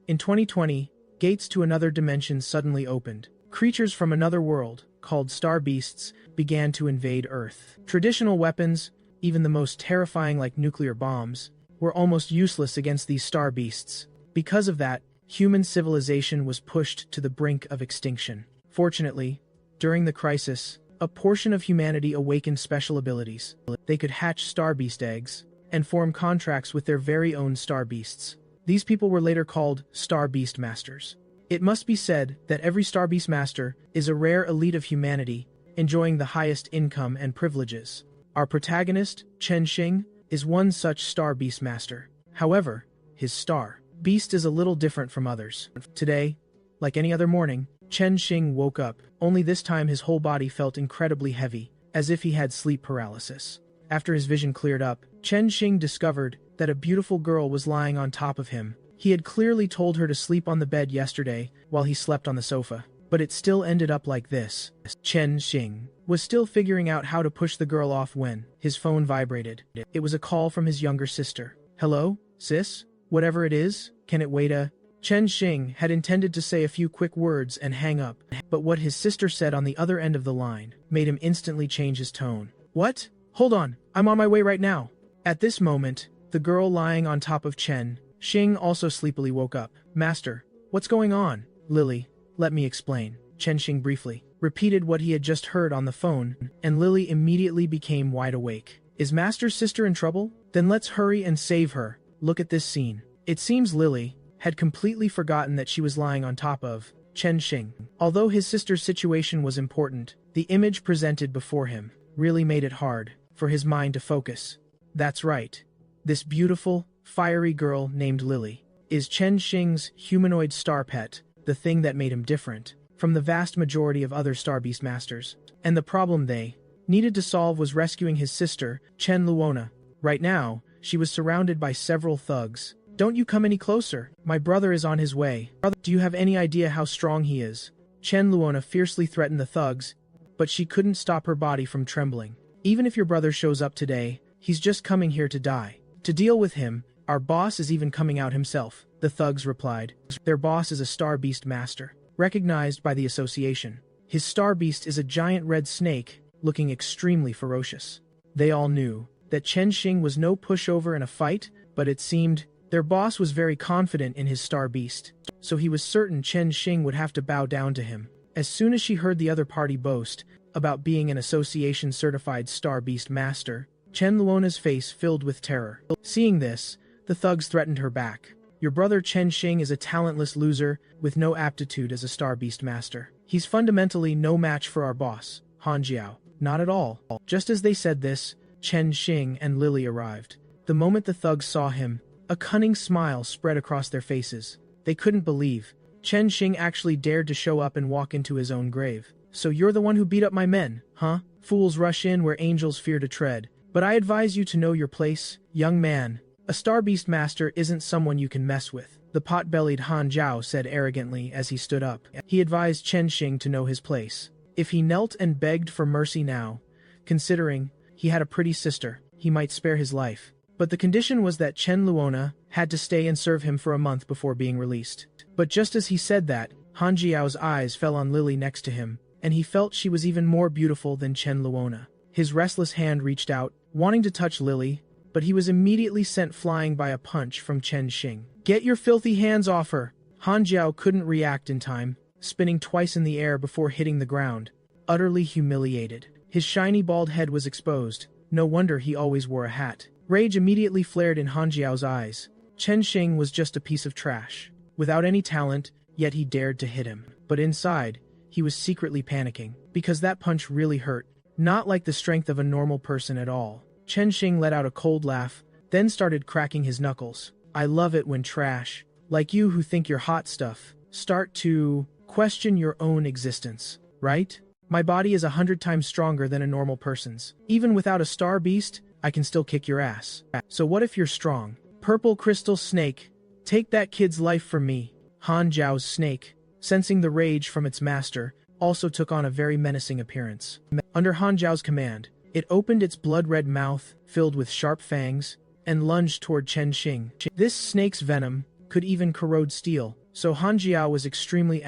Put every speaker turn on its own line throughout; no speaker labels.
In 2020, gates to another dimension suddenly opened. Creatures from another world, called star beasts, began to invade Earth. Traditional weapons, even the most terrifying like nuclear bombs, were almost useless against these star beasts. Because of that, human civilization was pushed to the brink of extinction. Fortunately, during the crisis, a portion of humanity awakened special abilities. They could hatch star beast eggs and form contracts with their very own star beasts. These people were later called Star Beast Masters. It must be said that every Star Beast Master is a rare elite of humanity, enjoying the highest income and privileges. Our protagonist, Chen Shing, is one such Star Beast Master. However, his star beast is a little different from others. Today, like any other morning, Chen Shing woke up, only this time his whole body felt incredibly heavy, as if he had sleep paralysis. After his vision cleared up, Chen Shing discovered that a beautiful girl was lying on top of him. He had clearly told her to sleep on the bed yesterday while he slept on the sofa, but it still ended up like this. Chen Shing was still figuring out how to push the girl off when his phone vibrated. It was a call from his younger sister. "Hello, sis? Whatever it is, can it wait a..." Chen Shing had intended to say a few quick words and hang up, but what his sister said on the other end of the line made him instantly change his tone. "What? Hold on, I'm on my way right now." At this moment, the girl lying on top of Chen Shing also sleepily woke up. "Master, what's going on?" "Lily, let me explain." Chen Shing briefly repeated what he had just heard on the phone, and Lily immediately became wide awake. "Is Master's sister in trouble? Then let's hurry and save her. Look at this scene." It seems Lily had completely forgotten that she was lying on top of Chen Shing. Although his sister's situation was important, the image presented before him really made it hard for his mind to focus. That's right. This beautiful, fiery girl named Lily is Chen Shing's humanoid star pet, the thing that made him different from the vast majority of other Star Beast Masters. And the problem they needed to solve was rescuing his sister, Chen Luona. Right now, she was surrounded by several thugs. "Don't you come any closer. My brother is on his way. Do you have any idea how strong he is?" Chen Luona fiercely threatened the thugs, but she couldn't stop her body from trembling. "Even if your brother shows up today, he's just coming here to die. To deal with him, our boss is even coming out himself," the thugs replied. Their boss is a Star Beast Master, recognized by the association. His Star Beast is a giant red snake, looking extremely ferocious. They all knew that Chen Shing was no pushover in a fight, but it seemed their boss was very confident in his Star Beast, so he was certain Chen Shing would have to bow down to him. As soon as she heard the other party boast about being an association-certified Star Beast Master, Chen Luona's face filled with terror. Seeing this, the thugs threatened her back. "Your brother Chen Shing is a talentless loser with no aptitude as a Star Beast Master. He's fundamentally no match for our boss, Han Xiao." "Not at all." Just as they said this, Chen Shing and Lily arrived. The moment the thugs saw him, a cunning smile spread across their faces. They couldn't believe Chen Shing actually dared to show up and walk into his own grave. "So you're the one who beat up my men, huh? Fools rush in where angels fear to tread. But I advise you to know your place, young man. A Star Beast Master isn't someone you can mess with," the pot-bellied Han Xiao said arrogantly as he stood up. He advised Chen Shing to know his place. If he knelt and begged for mercy now, considering he had a pretty sister, he might spare his life. But the condition was that Chen Luona had to stay and serve him for a month before being released. But just as he said that, Han Xiao's eyes fell on Lily next to him, and he felt she was even more beautiful than Chen Luona. His restless hand reached out, wanting to touch Lily, but he was immediately sent flying by a punch from Chen Shing. "Get your filthy hands off her!" Han Xiao couldn't react in time, spinning twice in the air before hitting the ground, utterly humiliated. His shiny bald head was exposed. No wonder he always wore a hat. Rage immediately flared in Han Xiao's eyes. Chen Shing was just a piece of trash, without any talent, yet he dared to hit him. But inside, he was secretly panicking, because that punch really hurt, not like the strength of a normal person at all. Chen Shing let out a cold laugh, then started cracking his knuckles. "I love it when trash, like you who think you're hot stuff, start to question your own existence, right? My body is 100 times stronger than a normal person's. Even without a Star Beast, I can still kick your ass. So what if you're strong? Purple Crystal Snake, take that kid's life from me." Han Xiao's snake, sensing the rage from its master, also took on a very menacing appearance. Under Han Xiao's command, it opened its blood-red mouth, filled with sharp fangs, and lunged toward Chen Shing. This snake's venom could even corrode steel, so Han Xiao was extremely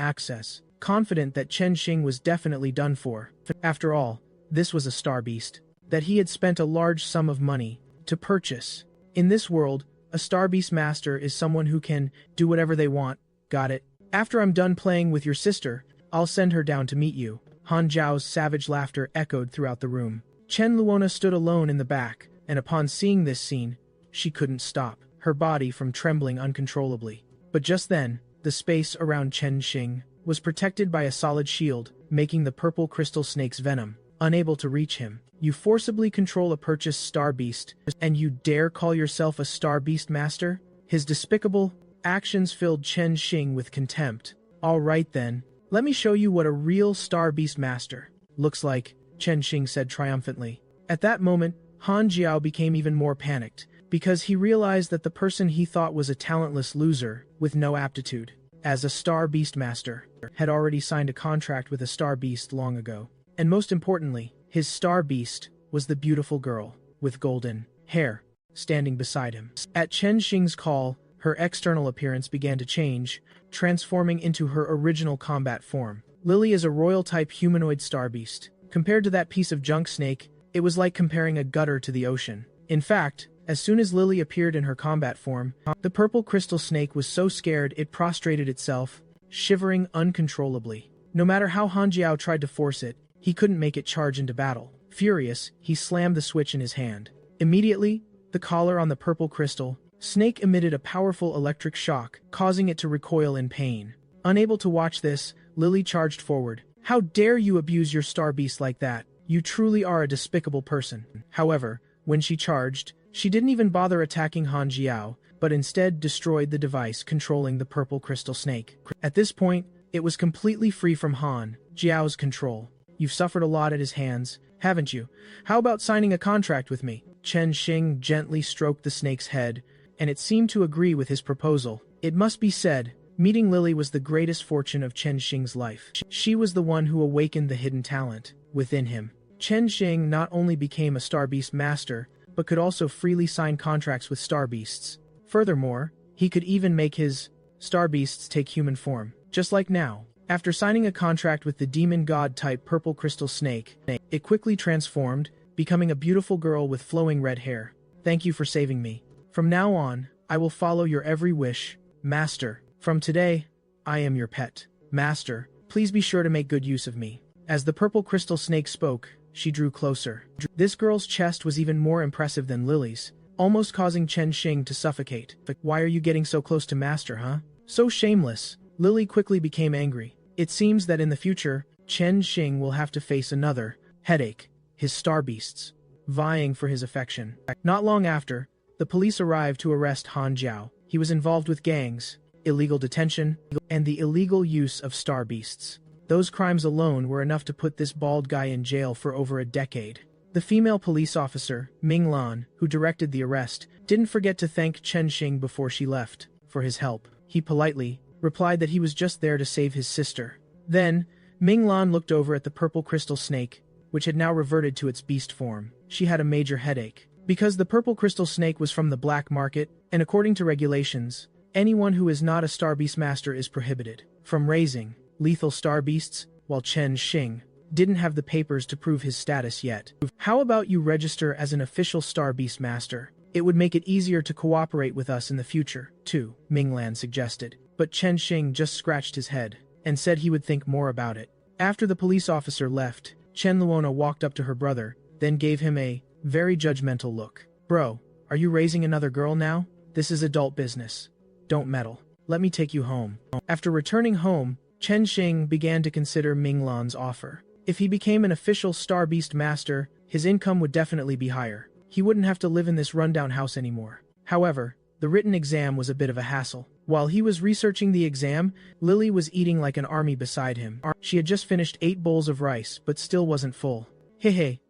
confident that Chen Shing was definitely done for. After all, this was a star beast that he had spent a large sum of money to purchase. In this world, a star beast master is someone who can do whatever they want. Got it? After I'm done playing with your sister, I'll send her down to meet you. Han Xiao's savage laughter echoed throughout the room. Chen Luona stood alone in the back, and upon seeing this scene, she couldn't stop her body from trembling uncontrollably. But just then, the space around Chen Shing was protected by a solid shield, making the purple crystal snake's venom unable to reach him. You forcibly control a purchased star beast, and you dare call yourself a star beast master? His despicable actions filled Chen Shing with contempt. All right then, let me show you what a real star beast master looks like, Chen Shing said triumphantly. At that moment, Han Xiao became even more panicked, because he realized that the person he thought was a talentless loser with no aptitude as a star beast master had already signed a contract with a star beast long ago. And most importantly, his star beast was the beautiful girl with golden hair standing beside him. At Chen Shing's call, her external appearance began to change, transforming into her original combat form. Lily is a royal-type humanoid star beast. Compared to that piece of junk snake, it was like comparing a gutter to the ocean. In fact, as soon as Lily appeared in her combat form, the purple crystal snake was so scared it prostrated itself, shivering uncontrollably. No matter how Han Xiao tried to force it, he couldn't make it charge into battle. Furious, he slammed the switch in his hand. Immediately, the collar on the purple crystal snake emitted a powerful electric shock, causing it to recoil in pain. Unable to watch this, Lily charged forward. How dare you abuse your star beast like that? You truly are a despicable person. However, when she charged, she didn't even bother attacking Han Xiao, but instead destroyed the device controlling the purple crystal snake. At this point, it was completely free from Han Xiao's control. You've suffered a lot at his hands, haven't you? How about signing a contract with me? Chen Shing gently stroked the snake's head, and it seemed to agree with his proposal. It must be said, meeting Lily was the greatest fortune of Chen Shing's life. She was the one who awakened the hidden talent within him. Chen Shing not only became a star beast master, but could also freely sign contracts with star beasts. Furthermore, he could even make his star beasts take human form, just like now. After signing a contract with the demon god-type purple crystal snake, it quickly transformed, becoming a beautiful girl with flowing red hair. Thank you for saving me. From now on, I will follow your every wish, Master. From today, I am your pet. Master, please be sure to make good use of me. As the purple crystal snake spoke, she drew closer. This girl's chest was even more impressive than Lily's, almost causing Chen Shing to suffocate. Why are you getting so close to Master, huh? So shameless. Lily quickly became angry. It seems that in the future, Chen Shing will have to face another headache, his star beasts, vying for his affection. Not long after, the police arrived to arrest Han Xiao. He was involved with gangs, illegal detention, and the illegal use of star beasts. Those crimes alone were enough to put this bald guy in jail for over a decade. The female police officer, Ming Lan, who directed the arrest, didn't forget to thank Chen Shing before she left for his help. He politely replied that he was just there to save his sister. Then, Ming Lan looked over at the purple crystal snake, which had now reverted to its beast form. She had a major headache. Because the purple crystal snake was from the black market, and according to regulations, anyone who is not a star beast master is prohibited from raising lethal star beasts, while Chen Shing didn't have the papers to prove his status yet. How about you register as an official star beast master? It would make it easier to cooperate with us in the future, too, Ming Lan suggested. But Chen Shing just scratched his head and said he would think more about it. After the police officer left, Chen Luona walked up to her brother, then gave him a very judgmental look. Bro, are you raising another girl now? This is adult business. Don't meddle. Let me take you home. After returning home, Chen Shing began to consider Ming Lan's offer. If he became an official star beast master, his income would definitely be higher. He wouldn't have to live in this rundown house anymore. However, the written exam was a bit of a hassle. While he was researching the exam, Lily was eating like an army beside him. She had just finished 8 bowls of rice, but still wasn't full. Hey,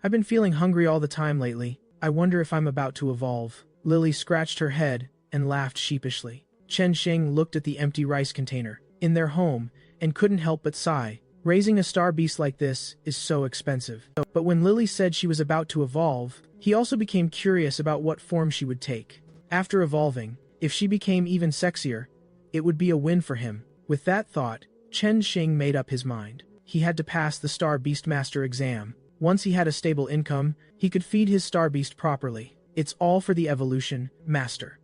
I've been feeling hungry all the time lately. I wonder if I'm about to evolve. Lily scratched her head and laughed sheepishly. Chen Shing looked at the empty rice container in their home and couldn't help but sigh. Raising a star beast like this is so expensive. But when Lily said she was about to evolve, he also became curious about what form she would take. After evolving, If she became even sexier, it would be a win for him. With that thought, Chen Shing made up his mind. He had to pass the Star Beastmaster exam. Once he had a stable income, he could feed his Star Beast properly. It's all for the evolution, Master.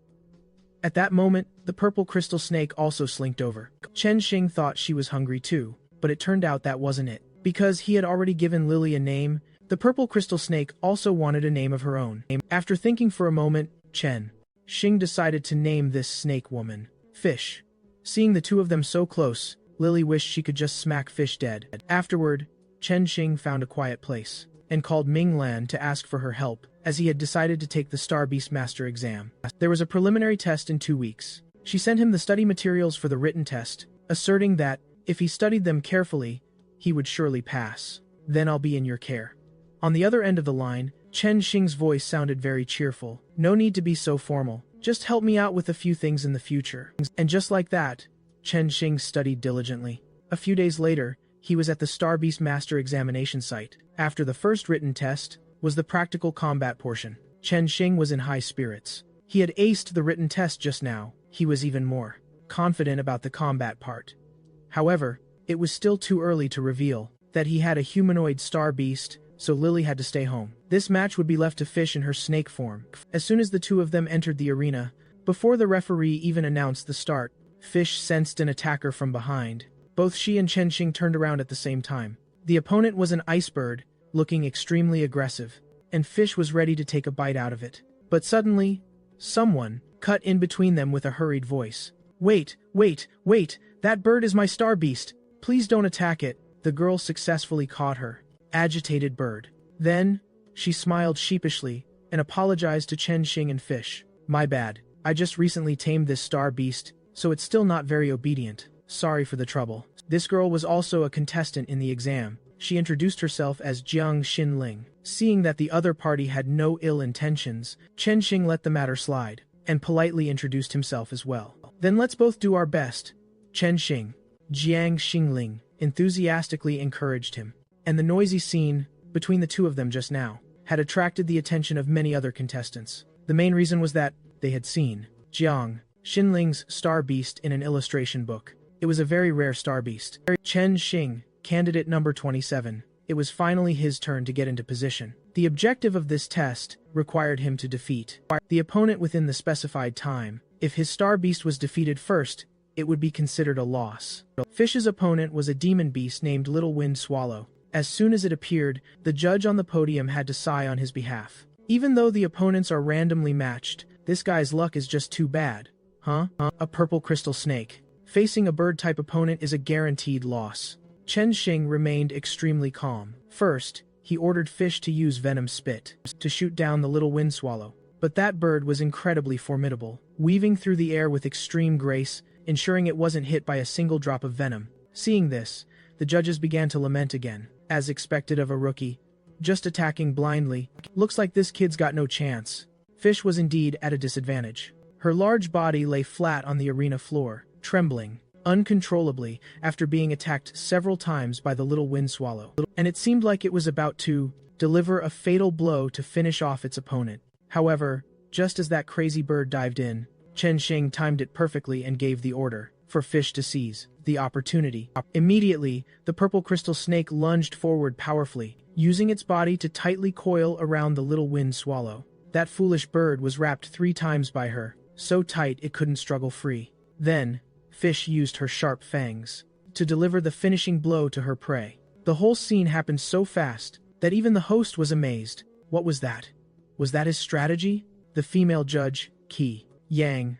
At that moment, the purple crystal snake also slinked over. Chen Shing thought she was hungry too, but it turned out that wasn't it. Because he had already given Lily a name, the purple crystal snake also wanted a name of her own. After thinking for a moment, Chen Shing decided to name this snake woman Fish. Seeing the two of them so close, Lily wished she could just smack Fish dead. Afterward, Chen Shing found a quiet place and called Ming Lan to ask for her help, as he had decided to take the Star Beastmaster exam. There was a preliminary test in 2 weeks. She sent him the study materials for the written test, asserting that, if he studied them carefully, he would surely pass. Then I'll be in your care. On the other end of the line, Chen Shing's voice sounded very cheerful. No need to be so formal. Just help me out with a few things in the future. And just like that, Chen Shing studied diligently. A few days later, he was at the Star Beastmaster examination site. After the first written test was the practical combat portion. Chen Shing was in high spirits. He had aced the written test just now. He was even more confident about the combat part. However, it was still too early to reveal that he had a humanoid star beast, so Lily had to stay home. This match would be left to Fish in her snake form. As soon as the two of them entered the arena, before the referee even announced the start, Fish sensed an attacker from behind. Both she and Chen Shing turned around at the same time. The opponent was an ice bird, looking extremely aggressive, and Fish was ready to take a bite out of it. But suddenly, someone cut in between them with a hurried voice. Wait, that bird is my star beast. Please don't attack it. The girl successfully caught her agitated bird. Then, she smiled sheepishly and apologized to Chen Shing and Fish. My bad. I just recently tamed this star beast, so it's still not very obedient. Sorry for the trouble. This girl was also a contestant in the exam. She introduced herself as Jiang Xinling. Seeing that the other party had no ill intentions, Chen Shing let the matter slide and politely introduced himself as well. Then let's both do our best. Chen Shing, Jiang Xinling, enthusiastically encouraged him. And the noisy scene between the two of them just now had attracted the attention of many other contestants. The main reason was that they had seen Jiang Xinling's star beast in an illustration book. It was a very rare star beast. Chen Shing, candidate number 27. It was finally his turn to get into position. The objective of this test required him to defeat the opponent within the specified time. If his star beast was defeated first, it would be considered a loss. Fish's opponent was a demon beast named Little Wind Swallow. As soon as it appeared, the judge on the podium had to sigh on his behalf. Even though the opponents are randomly matched, this guy's luck is just too bad. A purple crystal snake. Facing a bird-type opponent is a guaranteed loss. Chen Shing remained extremely calm. First, he ordered Fish to use Venom Spit to shoot down the Little Wind Swallow. But that bird was incredibly formidable, weaving through the air with extreme grace, ensuring it wasn't hit by a single drop of venom. Seeing this, the judges began to lament again. As expected of a rookie, just attacking blindly. Looks like this kid's got no chance. Fish was indeed at a disadvantage. Her large body lay flat on the arena floor, trembling uncontrollably after being attacked several times by the Little Wind Swallow. And it seemed like it was about to deliver a fatal blow to finish off its opponent. However, just as that crazy bird dived in, Chen Shing timed it perfectly and gave the order for Fish to seize the opportunity. Immediately, the purple crystal snake lunged forward powerfully, using its body to tightly coil around the Little Wind Swallow. That foolish bird was wrapped 3 times by her, so tight it couldn't struggle free. Then, Fish used her sharp fangs to deliver the finishing blow to her prey. The whole scene happened so fast that even the host was amazed. What was that? Was that his strategy? The female judge, Qi Yang,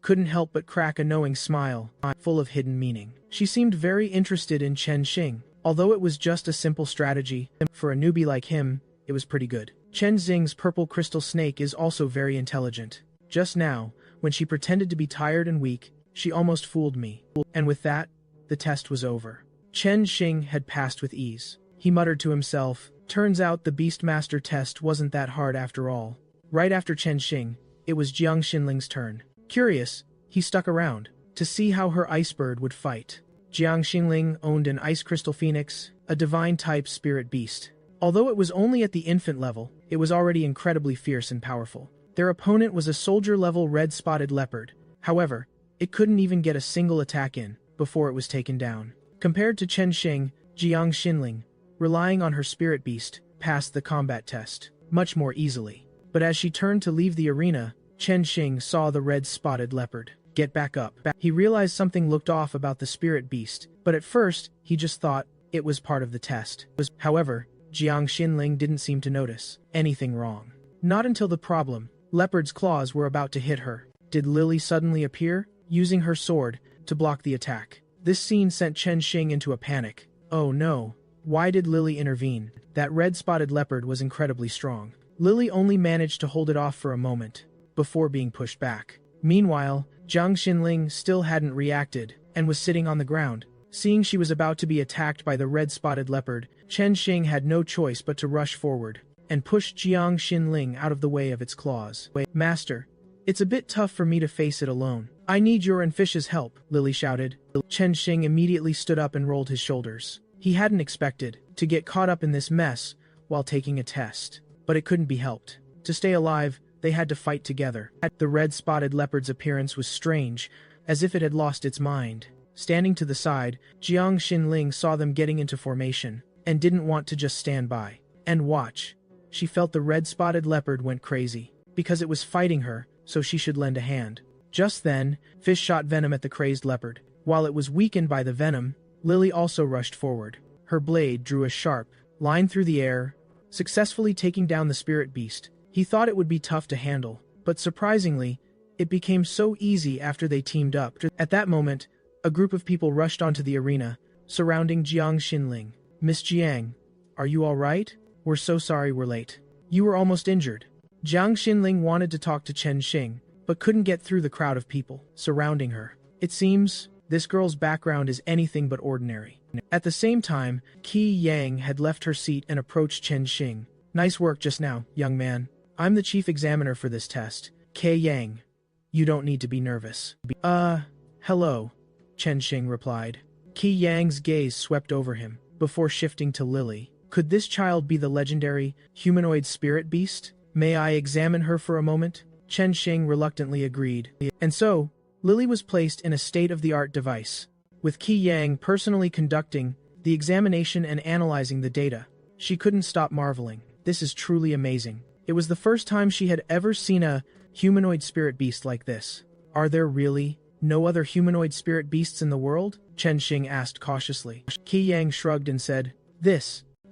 couldn't help but crack a knowing smile, full of hidden meaning. She seemed very interested in Chen Shing. Although it was just a simple strategy, for a newbie like him, it was pretty good. Chen Xing's purple crystal snake is also very intelligent. Just now, when she pretended to be tired and weak, she almost fooled me. And with that, the test was over. Chen Shing had passed with ease. He muttered to himself, turns out the Beastmaster test wasn't that hard after all. Right after Chen Shing, it was Jiang Xinling's turn. Curious, he stuck around to see how her ice bird would fight. Jiang Xinling owned an ice crystal phoenix, a divine-type spirit beast. Although it was only at the infant level, it was already incredibly fierce and powerful. Their opponent was a soldier-level red-spotted leopard. However, it couldn't even get a single attack in before it was taken down. Compared to Chen Shing, Jiang Xinling, relying on her spirit beast, passed the combat test much more easily. But as she turned to leave the arena, Chen Shing saw the red-spotted leopard. Get back up. He realized something looked off about the spirit beast, but at first, he just thought it was part of the test. However, Jiang Xinling didn't seem to notice anything wrong. Not until the problem, leopard's claws, were about to hit her, did Lily suddenly appear, using her sword to block the attack. This scene sent Chen Shing into a panic. Oh no, why did Lily intervene? That red-spotted leopard was incredibly strong. Lily only managed to hold it off for a moment, before being pushed back. Meanwhile, Jiang Xinling still hadn't reacted, and was sitting on the ground. Seeing she was about to be attacked by the red-spotted leopard, Chen Shing had no choice but to rush forward, and push Jiang Xinling out of the way of its claws. Master, it's a bit tough for me to face it alone. I need your and Fish's help, Lily shouted. Chen Shing immediately stood up and rolled his shoulders. He hadn't expected to get caught up in this mess while taking a test, but it couldn't be helped. To stay alive, they had to fight together. The red-spotted leopard's appearance was strange, as if it had lost its mind. Standing to the side, Jiang Xinling saw them getting into formation, and didn't want to just stand by and watch. She felt the red-spotted leopard went crazy, because it was fighting her, so she should lend a hand. Just then, Fish shot venom at the crazed leopard. While it was weakened by the venom, Lily also rushed forward. Her blade drew a sharp line through the air, successfully taking down the spirit beast. He thought it would be tough to handle, but surprisingly, it became so easy after they teamed up. At that moment, a group of people rushed onto the arena, surrounding Jiang Xinling. Miss Jiang, are you all right? We're so sorry we're late. You were almost injured. Jiang Xinling wanted to talk to Chen Shing, but couldn't get through the crowd of people surrounding her. It seems this girl's background is anything but ordinary. At the same time, Qi Yang had left her seat and approached Chen Shing. Nice work just now, young man. I'm the chief examiner for this test. Qi Yang. You don't need to be nervous. Hello, Chen Shing replied. Qi Yang's gaze swept over him, before shifting to Lily. Could this child be the legendary, humanoid spirit beast? May I examine her for a moment? Chen Shing reluctantly agreed. And so, Lily was placed in a state-of-the-art device, with Qi Yang personally conducting the examination and analyzing the data. She couldn't stop marveling. This is truly amazing. It was the first time she had ever seen a humanoid spirit beast like this. Are there really no other humanoid spirit beasts in the world? Chen Shing asked cautiously. Qi Yang shrugged and said,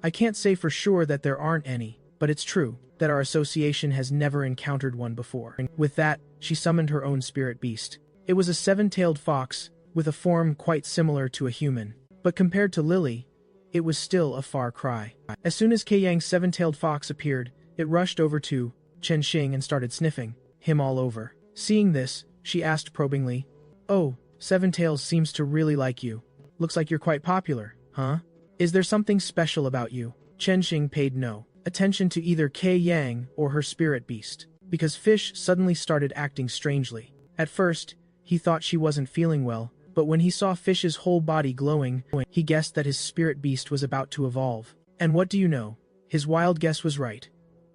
I can't say for sure that there aren't any, but it's true that our association has never encountered one before. With that, she summoned her own spirit beast. It was a seven-tailed fox, with a form quite similar to a human. But compared to Lily, it was still a far cry. As soon as Qi Yang's seven-tailed fox appeared, it rushed over to Chen Shing and started sniffing him all over. Seeing this, she asked probingly, Oh, Seven Tails seems to really like you. Looks like you're quite popular, huh? Is there something special about you? Chen Shing paid no attention to either Qi Yang or her spirit beast, because Fish suddenly started acting strangely. At first, he thought she wasn't feeling well, but when he saw Fish's whole body glowing, he guessed that his spirit beast was about to evolve. And what do you know? His wild guess was right.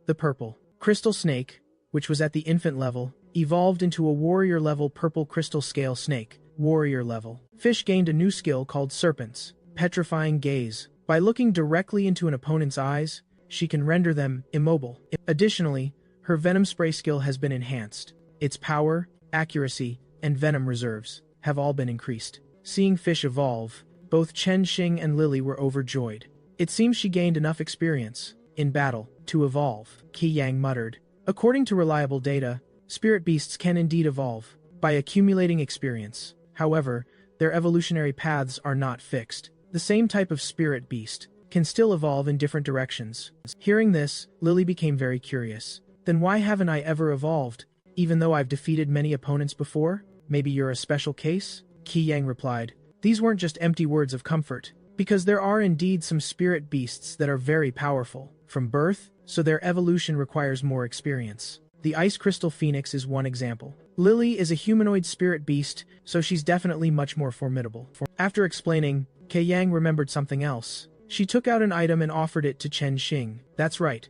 The purple crystal snake, which was at the infant level, evolved into a warrior-level purple crystal scale snake, warrior level. Fish gained a new skill called Serpent's Petrifying Gaze. By looking directly into an opponent's eyes, she can render them immobile. Additionally, her venom spray skill has been enhanced. Its power, accuracy, and venom reserves have all been increased. Seeing Fish evolve, both Chen Shing and Lily were overjoyed. It seems she gained enough experience in battle to evolve, Qi Yang muttered. According to reliable data, spirit beasts can indeed evolve by accumulating experience. However, their evolutionary paths are not fixed. The same type of spirit beast can still evolve in different directions. Hearing this, Lily became very curious. Then why haven't I ever evolved, even though I've defeated many opponents before? Maybe you're a special case? Qi Yang replied. These weren't just empty words of comfort, because there are indeed some spirit beasts that are very powerful from birth, so their evolution requires more experience. The Ice Crystal Phoenix is one example. Lily is a humanoid spirit beast, so she's definitely much more formidable. After explaining, Qi Yang remembered something else. She took out an item and offered it to Chen Shing. That's right.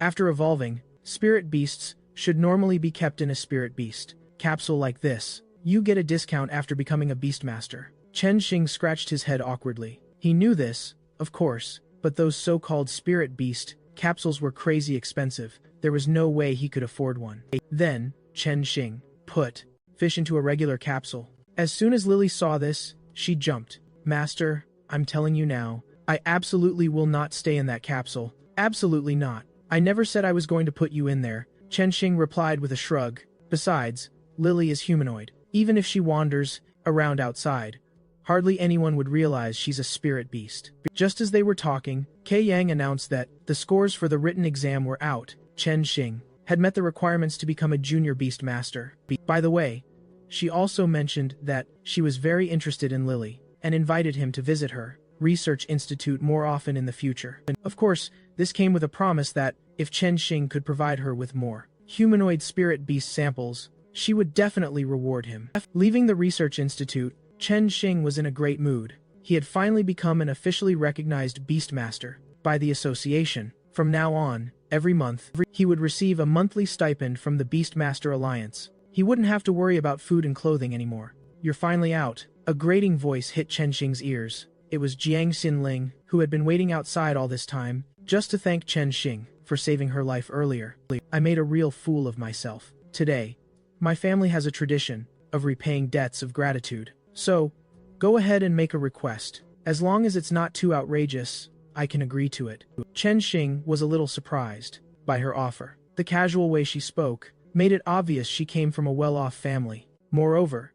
After evolving, spirit beasts should normally be kept in a spirit beast capsule like this. You get a discount after becoming a beastmaster. Chen Shing scratched his head awkwardly. He knew this, of course, but those so-called spirit beast capsules were crazy expensive. There was no way he could afford one. Then, Chen Shing put fish into a regular capsule. As soon as Lily saw this, she jumped. Master, I'm telling you now, I absolutely will not stay in that capsule. Absolutely not. I never said I was going to put you in there, Chen Shing replied with a shrug. Besides, Lily is humanoid. Even if she wanders around outside, hardly anyone would realize she's a spirit beast. Just as they were talking, Yang announced that the scores for the written exam were out. Chen Shing had met the requirements to become a junior beast master. By the way, she also mentioned that she was very interested in Lily and invited him to visit her research institute more often in the future. And of course, this came with a promise that if Chen Shing could provide her with more humanoid spirit beast samples, she would definitely reward him. Leaving the research institute, Chen Shing was in a great mood. He had finally become an officially recognized beastmaster by the association. From now on, every month, he would receive a monthly stipend from the Beastmaster Alliance. He wouldn't have to worry about food and clothing anymore. You're finally out. A grating voice hit Chen Shing's ears. It was Jiang Xinling, who had been waiting outside all this time, just to thank Chen Shing for saving her life earlier. I made a real fool of myself. Today, my family has a tradition of repaying debts of gratitude. So, go ahead and make a request. As long as it's not too outrageous, I can agree to it. Chen Shing was a little surprised by her offer. The casual way she spoke made it obvious she came from a well-off family. Moreover,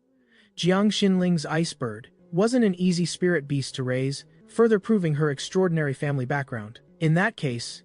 Jiang Xinling's ice bird wasn't an easy spirit beast to raise, further proving her extraordinary family background. In that case,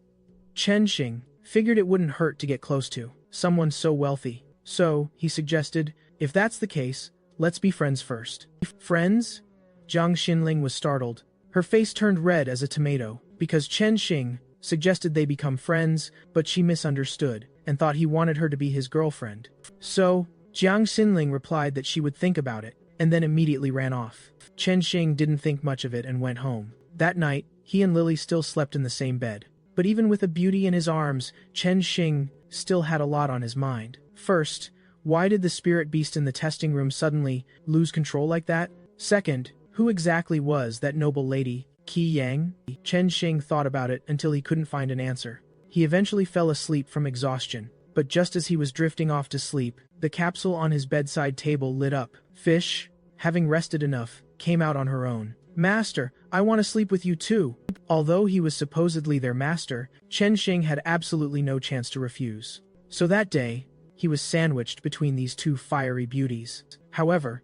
Chen Shing figured it wouldn't hurt to get close to someone so wealthy. So, he suggested, if that's the case, let's be friends first. Friends? Jiang Xinling was startled. Her face turned red as a tomato, because Chen Shing suggested they become friends, but she misunderstood, and thought he wanted her to be his girlfriend. So, Jiang Xinling replied that she would think about it, and then immediately ran off. Chen Shing didn't think much of it and went home. That night, he and Lily still slept in the same bed. But even with a beauty in his arms, Chen Shing still had a lot on his mind. First, why did the spirit beast in the testing room suddenly lose control like that? Second, who exactly was that noble lady, Yang? Chen Shing thought about it until he couldn't find an answer. He eventually fell asleep from exhaustion, but just as he was drifting off to sleep, the capsule on his bedside table lit up. Fish, having rested enough, came out on her own. Master, I want to sleep with you too. Although he was supposedly their master, Chen Shing had absolutely no chance to refuse. So that day, he was sandwiched between these two fiery beauties. However,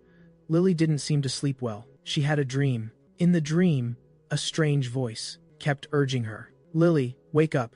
Lily didn't seem to sleep well. She had a dream. In the dream, a strange voice kept urging her. Lily, wake up.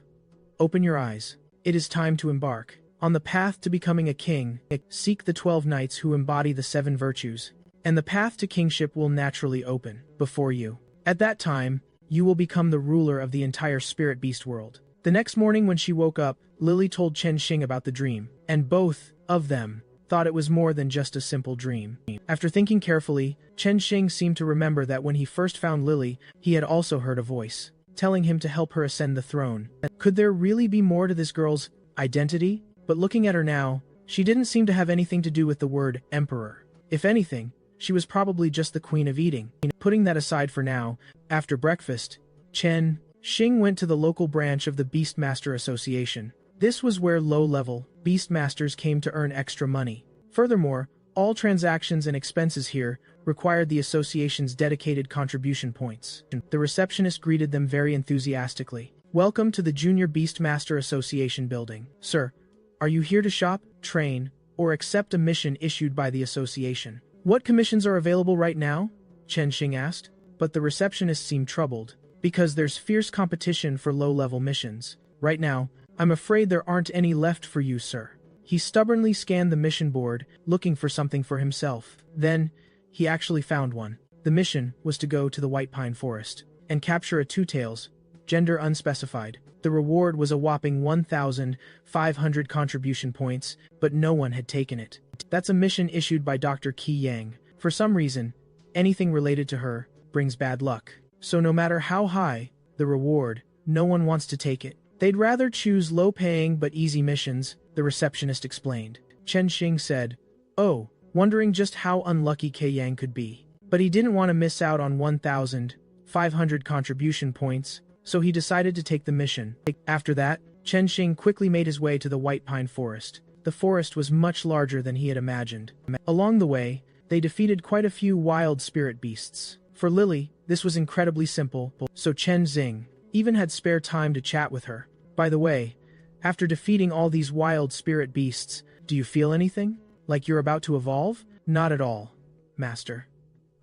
Open your eyes. It is time to embark on the path to becoming a king. Seek the 12 knights who embody the 7 virtues, and the path to kingship will naturally open before you. At that time, you will become the ruler of the entire spirit beast world. The next morning when she woke up, Lily told Chen Shing about the dream, and both of them thought it was more than just a simple dream. After thinking carefully, Chen Shing seemed to remember that when he first found Lily, he had also heard a voice telling him to help her ascend the throne. Could there really be more to this girl's identity? But looking at her now, she didn't seem to have anything to do with the word emperor. If anything, she was probably just the queen of eating. Putting that aside for now, after breakfast, Chen Shing went to the local branch of the Beastmaster Association. This was where low-level Beastmasters came to earn extra money. Furthermore, all transactions and expenses here required the association's dedicated contribution points. The receptionist greeted them very enthusiastically. Welcome to the Junior Beastmaster Association building. Sir, are you here to shop, train, or accept a mission issued by the association? What commissions are available right now? Chen Shing asked. But the receptionist seemed troubled, because there's fierce competition for low-level missions. Right now, I'm afraid there aren't any left for you, sir. He stubbornly scanned the mission board, looking for something for himself. Then, he actually found one. The mission was to go to the White Pine Forest and capture a two-tails, gender unspecified. The reward was a whopping 1,500 contribution points, but no one had taken it. That's a mission issued by Dr. Yang. For some reason, anything related to her brings bad luck. So no matter how high the reward, no one wants to take it. They'd rather choose low-paying but easy missions the receptionist explained. Chen Shing said, "Oh, wondering just how unlucky Yang could be." But he didn't want to miss out on 1,500 contribution points, so he decided to take the mission. After that, Chen Shing quickly made his way to the White Pine Forest. The forest was much larger than he had imagined. Along the way, they defeated quite a few wild spirit beasts. For Lily, this was incredibly simple, so Chen Xing even had spare time to chat with her. By the way, after defeating all these wild spirit beasts, do you feel anything? Like you're about to evolve? Not at all, Master.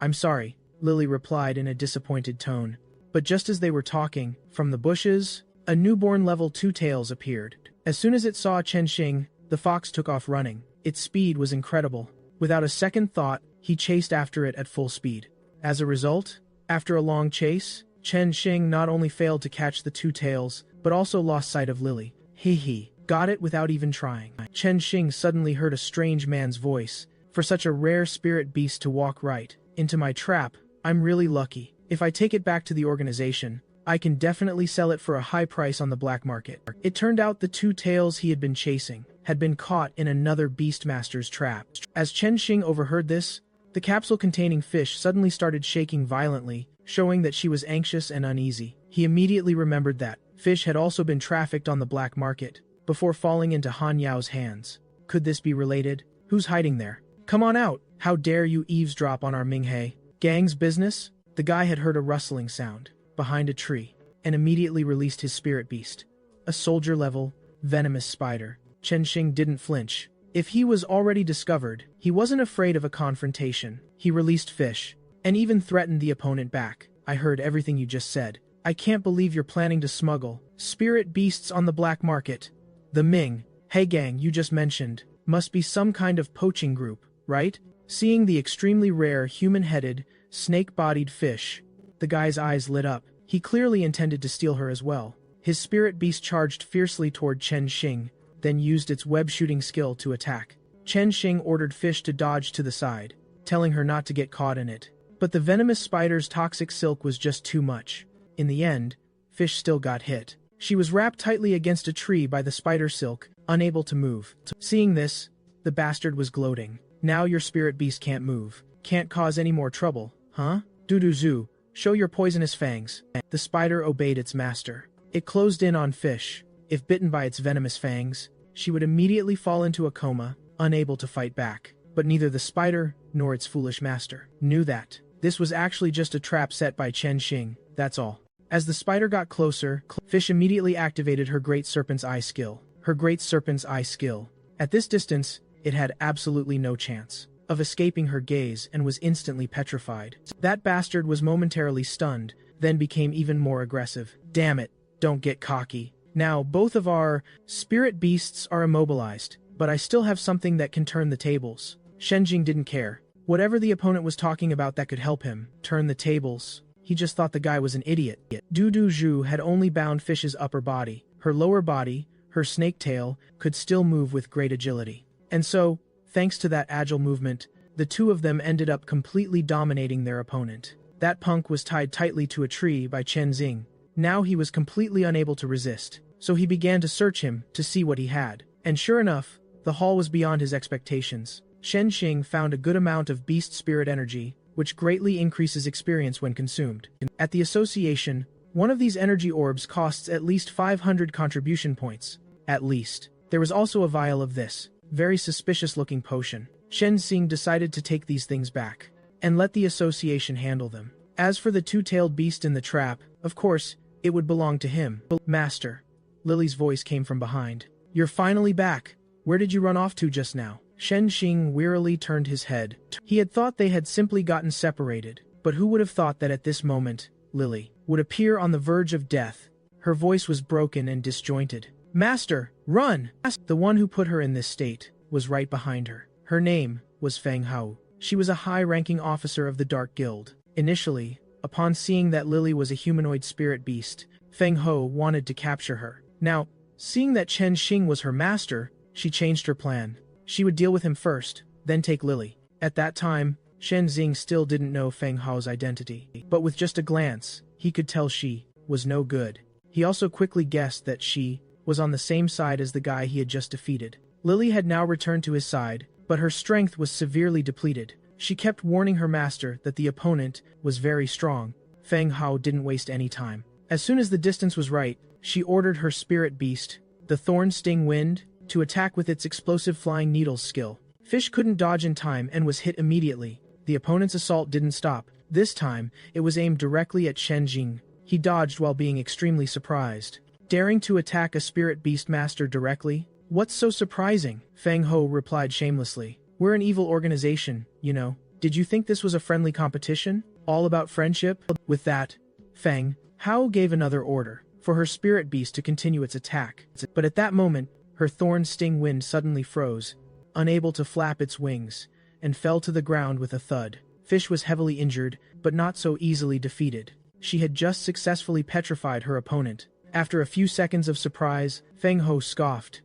I'm sorry, Lily replied in a disappointed tone. But just as they were talking, from the bushes, a newborn level 2 tails appeared. As soon as it saw Chen Shing, the fox took off running. Its speed was incredible. Without a second thought, he chased after it at full speed. As a result, after a long chase, Chen Shing not only failed to catch the 2 tails, but also lost sight of Lily. He got it without even trying. Chen Shing suddenly heard a strange man's voice. For such a rare spirit beast to walk right into my trap, I'm really lucky. If I take it back to the organization, I can definitely sell it for a high price on the black market. It turned out the 2 tails he had been chasing had been caught in another Beastmaster's trap. As Chen Shing overheard this, the capsule containing fish suddenly started shaking violently, showing that she was anxious and uneasy. He immediately remembered that fish had also been trafficked on the black market, before falling into Han Xiao's hands. Could this be related? Who's hiding there? Come on out! How dare you eavesdrop on our Minghe gang's business? The guy had heard a rustling sound behind a tree, and immediately released his spirit beast. A soldier-level, venomous spider. Chen Shing didn't flinch. If he was already discovered, he wasn't afraid of a confrontation. He released fish, and even threatened the opponent back. I heard everything you just said. I can't believe you're planning to smuggle spirit beasts on the black market. The Ming Hey gang you just mentioned must be some kind of poaching group, right? Seeing the extremely rare human-headed, snake-bodied fish, the guy's eyes lit up. He clearly intended to steal her as well. His spirit beast charged fiercely toward Chen Shing, then used its web-shooting skill to attack. Chen Shing ordered fish to dodge to the side, telling her not to get caught in it. But the venomous spider's toxic silk was just too much. In the end, fish still got hit. She was wrapped tightly against a tree by the spider silk, unable to move. Seeing this, the bastard was gloating. Now your spirit beast can't move. Can't cause any more trouble, huh? Dudu-zoo, show your poisonous fangs. The spider obeyed its master. It closed in on fish. If bitten by its venomous fangs, she would immediately fall into a coma, unable to fight back. But neither the spider nor its foolish master knew that. This was actually just a trap set by Chen Shing, that's all. As the spider got closer, fish immediately activated her Great Serpent's Eye skill. Her Great Serpent's Eye skill. At this distance, it had absolutely no chance of escaping her gaze and was instantly petrified. That bastard was momentarily stunned, then became even more aggressive. Damn it, don't get cocky. Now, both of our spirit beasts are immobilized, but I still have something that can turn the tables. Shen Jing didn't care. Whatever the opponent was talking about that could help him turn the tables, he just thought the guy was an idiot. Du Zhu had only bound Fish's upper body. Her lower body, her snake tail, could still move with great agility. And so, thanks to that agile movement, the two of them ended up completely dominating their opponent. That punk was tied tightly to a tree by Chen Xing. Now he was completely unable to resist, so he began to search him to see what he had. And sure enough, the haul was beyond his expectations. Chen Shing found a good amount of beast spirit energy, which greatly increases experience when consumed. At the association, one of these energy orbs costs at least 500 contribution points. At least. There was also a vial of this very suspicious-looking potion. Shen Xing decided to take these things back and let the association handle them. As for the two-tailed beast in the trap, of course, it would belong to him. Master. Lily's voice came from behind. You're finally back. Where did you run off to just now? Chen Xing wearily turned his head. He had thought they had simply gotten separated, but who would have thought that at this moment, Lily would appear on the verge of death. Her voice was broken and disjointed. Master, run! The one who put her in this state was right behind her. Her name was Fangho. She was a high-ranking officer of the Dark Guild. Initially, upon seeing that Lily was a humanoid spirit beast, Fangho wanted to capture her. Now, seeing that Chen Shing was her master, she changed her plan. She would deal with him first, then take Lily. At that time, Shen Xing still didn't know Fangho's identity, but with just a glance, he could tell she was no good. He also quickly guessed that she was on the same side as the guy he had just defeated. Lily had now returned to his side, but her strength was severely depleted. She kept warning her master that the opponent was very strong. Fangho didn't waste any time. As soon as the distance was right, she ordered her spirit beast, the Thorn Sting Wind, to attack with its explosive flying needles skill. Fish couldn't dodge in time and was hit immediately. The opponent's assault didn't stop. This time, it was aimed directly at Chen Shing. He dodged while being extremely surprised. Daring to attack a spirit beast master directly? What's so surprising? Fangho replied shamelessly. We're an evil organization, you know. Did you think this was a friendly competition? All about friendship? With that, Fangho gave another order for her spirit beast to continue its attack. But at that moment, her Thorn Sting Wind suddenly froze, unable to flap its wings, and fell to the ground with a thud. Fish was heavily injured, but not so easily defeated. She had just successfully petrified her opponent. After a few seconds of surprise, Fangho scoffed.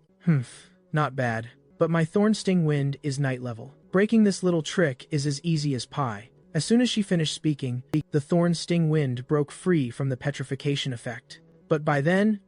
Not bad. But my Thorn Sting Wind is night level. Breaking this little trick is as easy as pie. As soon as she finished speaking, the Thorn Sting Wind broke free from the petrification effect. But by then,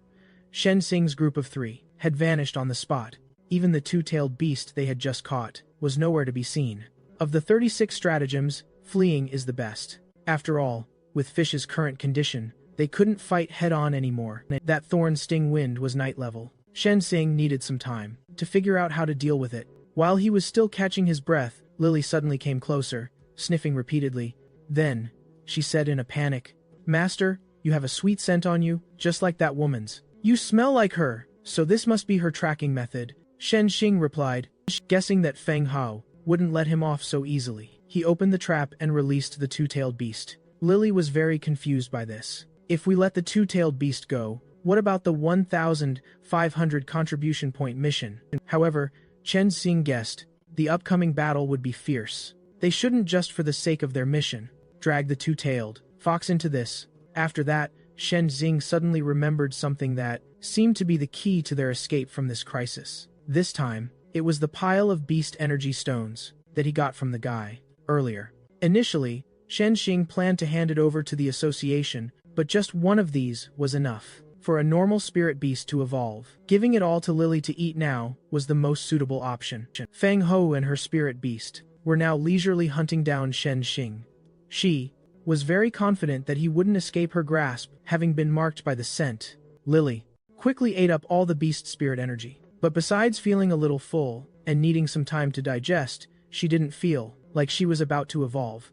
Chen Xing's group of 3 had vanished on the spot. Even the two-tailed beast they had just caught was nowhere to be seen. Of the 36 stratagems, fleeing is the best. After all, with Fish's current condition, they couldn't fight head-on anymore. That Thorn Sting Wind was night level. Chen Xing needed some time to figure out how to deal with it. While he was still catching his breath, Lily suddenly came closer, sniffing repeatedly. Then, she said in a panic, "Master, you have a sweet scent on you, just like that woman's. You smell like her, so this must be her tracking method." Chen Shing replied, guessing that Fangho wouldn't let him off so easily. He opened the trap and released the two-tailed beast. Lily was very confused by this. If we let the two-tailed beast go, what about the 1,500 contribution point mission? However, Chen Xing guessed the upcoming battle would be fierce. They shouldn't, just for the sake of their mission, drag the two-tailed fox into this. After that, Chen Xing suddenly remembered something that seemed to be the key to their escape from this crisis. This time, it was the pile of beast energy stones that he got from the guy earlier. Initially, Chen Shing planned to hand it over to the association, but just one of these was enough for a normal spirit beast to evolve. Giving it all to Lily to eat now was the most suitable option. Fangho and her spirit beast were now leisurely hunting down Chen Shing. She was very confident that he wouldn't escape her grasp, having been marked by the scent. Lily quickly ate up all the beast spirit energy. But besides feeling a little full and needing some time to digest, she didn't feel like she was about to evolve.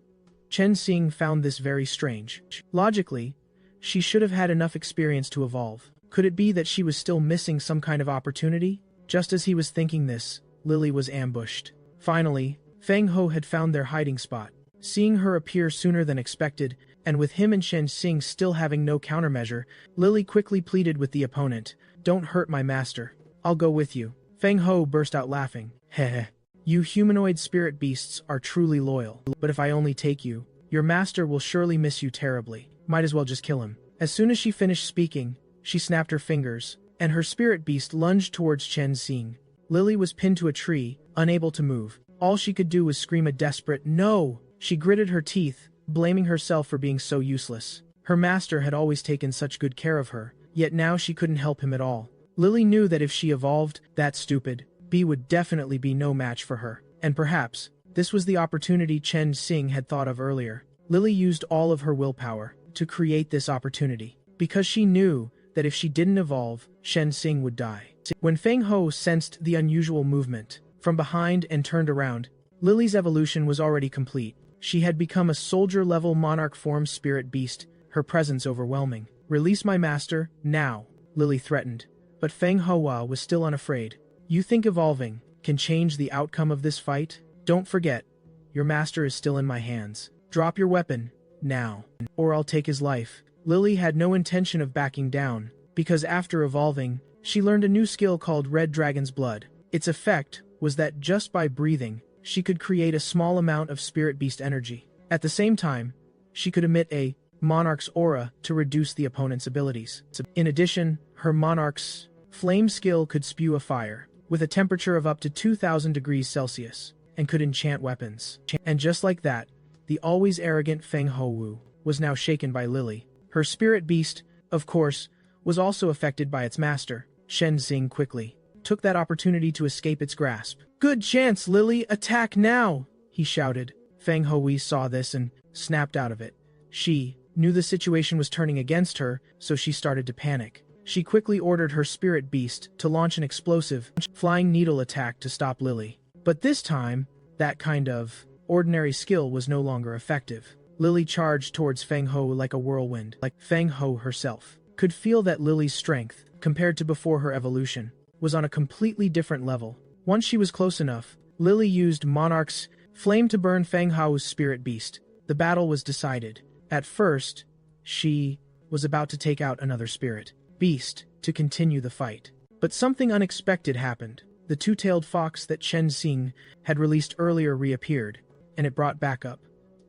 Chen Xing found this very strange. Logically, she should have had enough experience to evolve. Could it be that she was still missing some kind of opportunity? Just as he was thinking this, Lily was ambushed. Finally, Fangho had found their hiding spot. Seeing her appear sooner than expected, and with him and Chen Xing still having no countermeasure, Lily quickly pleaded with the opponent, "Don't hurt my master. I'll go with you." Fangho burst out laughing. "Heh. You humanoid spirit beasts are truly loyal. But if I only take you, your master will surely miss you terribly. Might as well just kill him." As soon as she finished speaking, she snapped her fingers, and her spirit beast lunged towards Chen Xing. Lily was pinned to a tree, unable to move. All she could do was scream a desperate "no." She gritted her teeth, blaming herself for being so useless. Her master had always taken such good care of her, yet now she couldn't help him at all. Lily knew that if she evolved, that stupid bee would definitely be no match for her. And perhaps, this was the opportunity Chen Xing had thought of earlier. Lily used all of her willpower to create this opportunity, because she knew that if she didn't evolve, Chen Xing would die. When Fangho sensed the unusual movement from behind and turned around, Lily's evolution was already complete. She had become a soldier-level monarch form spirit beast, her presence overwhelming. "Release my master, now," Lily threatened. But Fangho was still unafraid. "You think evolving can change the outcome of this fight? Don't forget, your master is still in my hands. Drop your weapon, now, or I'll take his life." Lily had no intention of backing down, because after evolving, she learned a new skill called Red Dragon's Blood. Its effect was that just by breathing, she could create a small amount of spirit beast energy. At the same time, she could emit a monarch's aura to reduce the opponent's abilities. In addition, her monarch's flame skill could spew a fire with a temperature of up to 2,000 degrees Celsius and could enchant weapons. And just like that, the always arrogant Fangho was now shaken by Lily. Her spirit beast, of course, was also affected by its master. Chen Shing quickly took that opportunity to escape its grasp. "Good chance, Lily! Attack now!" he shouted. Fangho saw this and snapped out of it. She knew the situation was turning against her, so she started to panic. She quickly ordered her spirit beast to launch an explosive, flying needle attack to stop Lily. But this time, that kind of ordinary skill was no longer effective. Lily charged towards Fangho like a whirlwind. Fangho herself could feel that Lily's strength, compared to before her evolution, was on a completely different level. Once she was close enough, Lily used Monarch's flame to burn Fangho's spirit beast. The battle was decided. At first, she was about to take out another spirit beast to continue the fight. But something unexpected happened. The two-tailed fox that Chen Shing had released earlier reappeared, and it brought back up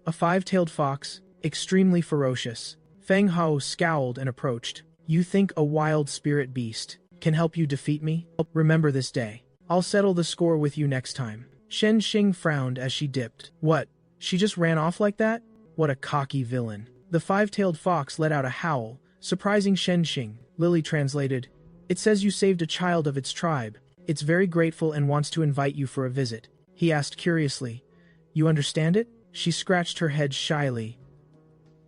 a five-tailed fox, extremely ferocious. Fangho scowled and approached. "You think a wild spirit beast can help you defeat me? Remember this day. I'll settle the score with you next time." Chen Shing frowned as she dipped. "What? She just ran off like that? What a cocky villain." The five-tailed fox let out a howl, surprising Chen Shing. Lily translated, "It says you saved a child of its tribe. It's very grateful and wants to invite you for a visit." He asked curiously, "You understand it?" She scratched her head shyly.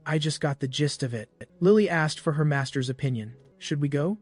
"I just got the gist of it." Lily asked for her master's opinion. "Should we go?"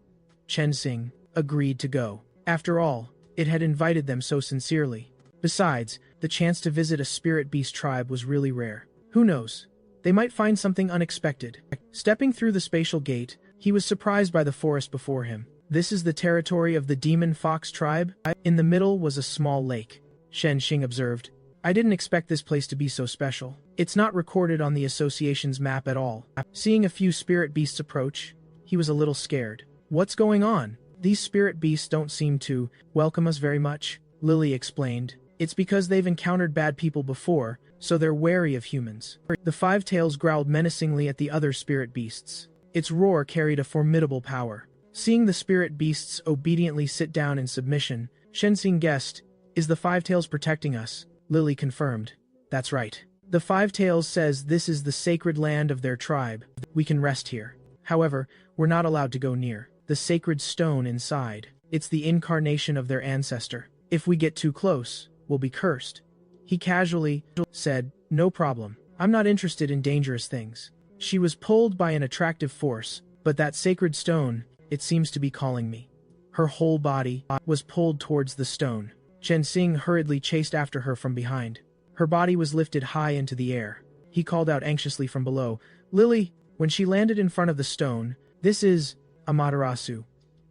Chen Shing agreed to go. After all, it had invited them so sincerely. Besides, the chance to visit a spirit beast tribe was really rare. Who knows? They might find something unexpected. Stepping through the spatial gate, he was surprised by the forest before him. "This is the territory of the demon fox tribe?" In the middle was a small lake. Chen Shing observed, "I didn't expect this place to be so special. It's not recorded on the association's map at all." Seeing a few spirit beasts approach, he was a little scared. "What's going on? These spirit beasts don't seem to welcome us very much," Lily explained. "It's because they've encountered bad people before, so they're wary of humans." The five tails growled menacingly at the other spirit beasts. Its roar carried a formidable power. Seeing the spirit beasts obediently sit down in submission, Chen Shing guessed, "Is the five tails protecting us?" Lily confirmed, "That's right. The five tails says this is the sacred land of their tribe. We can rest here. However, we're not allowed to go near the sacred stone inside. It's the incarnation of their ancestor. If we get too close, we'll be cursed." He casually said, "No problem. I'm not interested in dangerous things." She was pulled by an attractive force, but that sacred stone, it seems to be calling me. Her whole body was pulled towards the stone. Chen Shing hurriedly chased after her from behind. Her body was lifted high into the air. He called out anxiously from below, "Lily!" When she landed in front of the stone, "This is Amaterasu."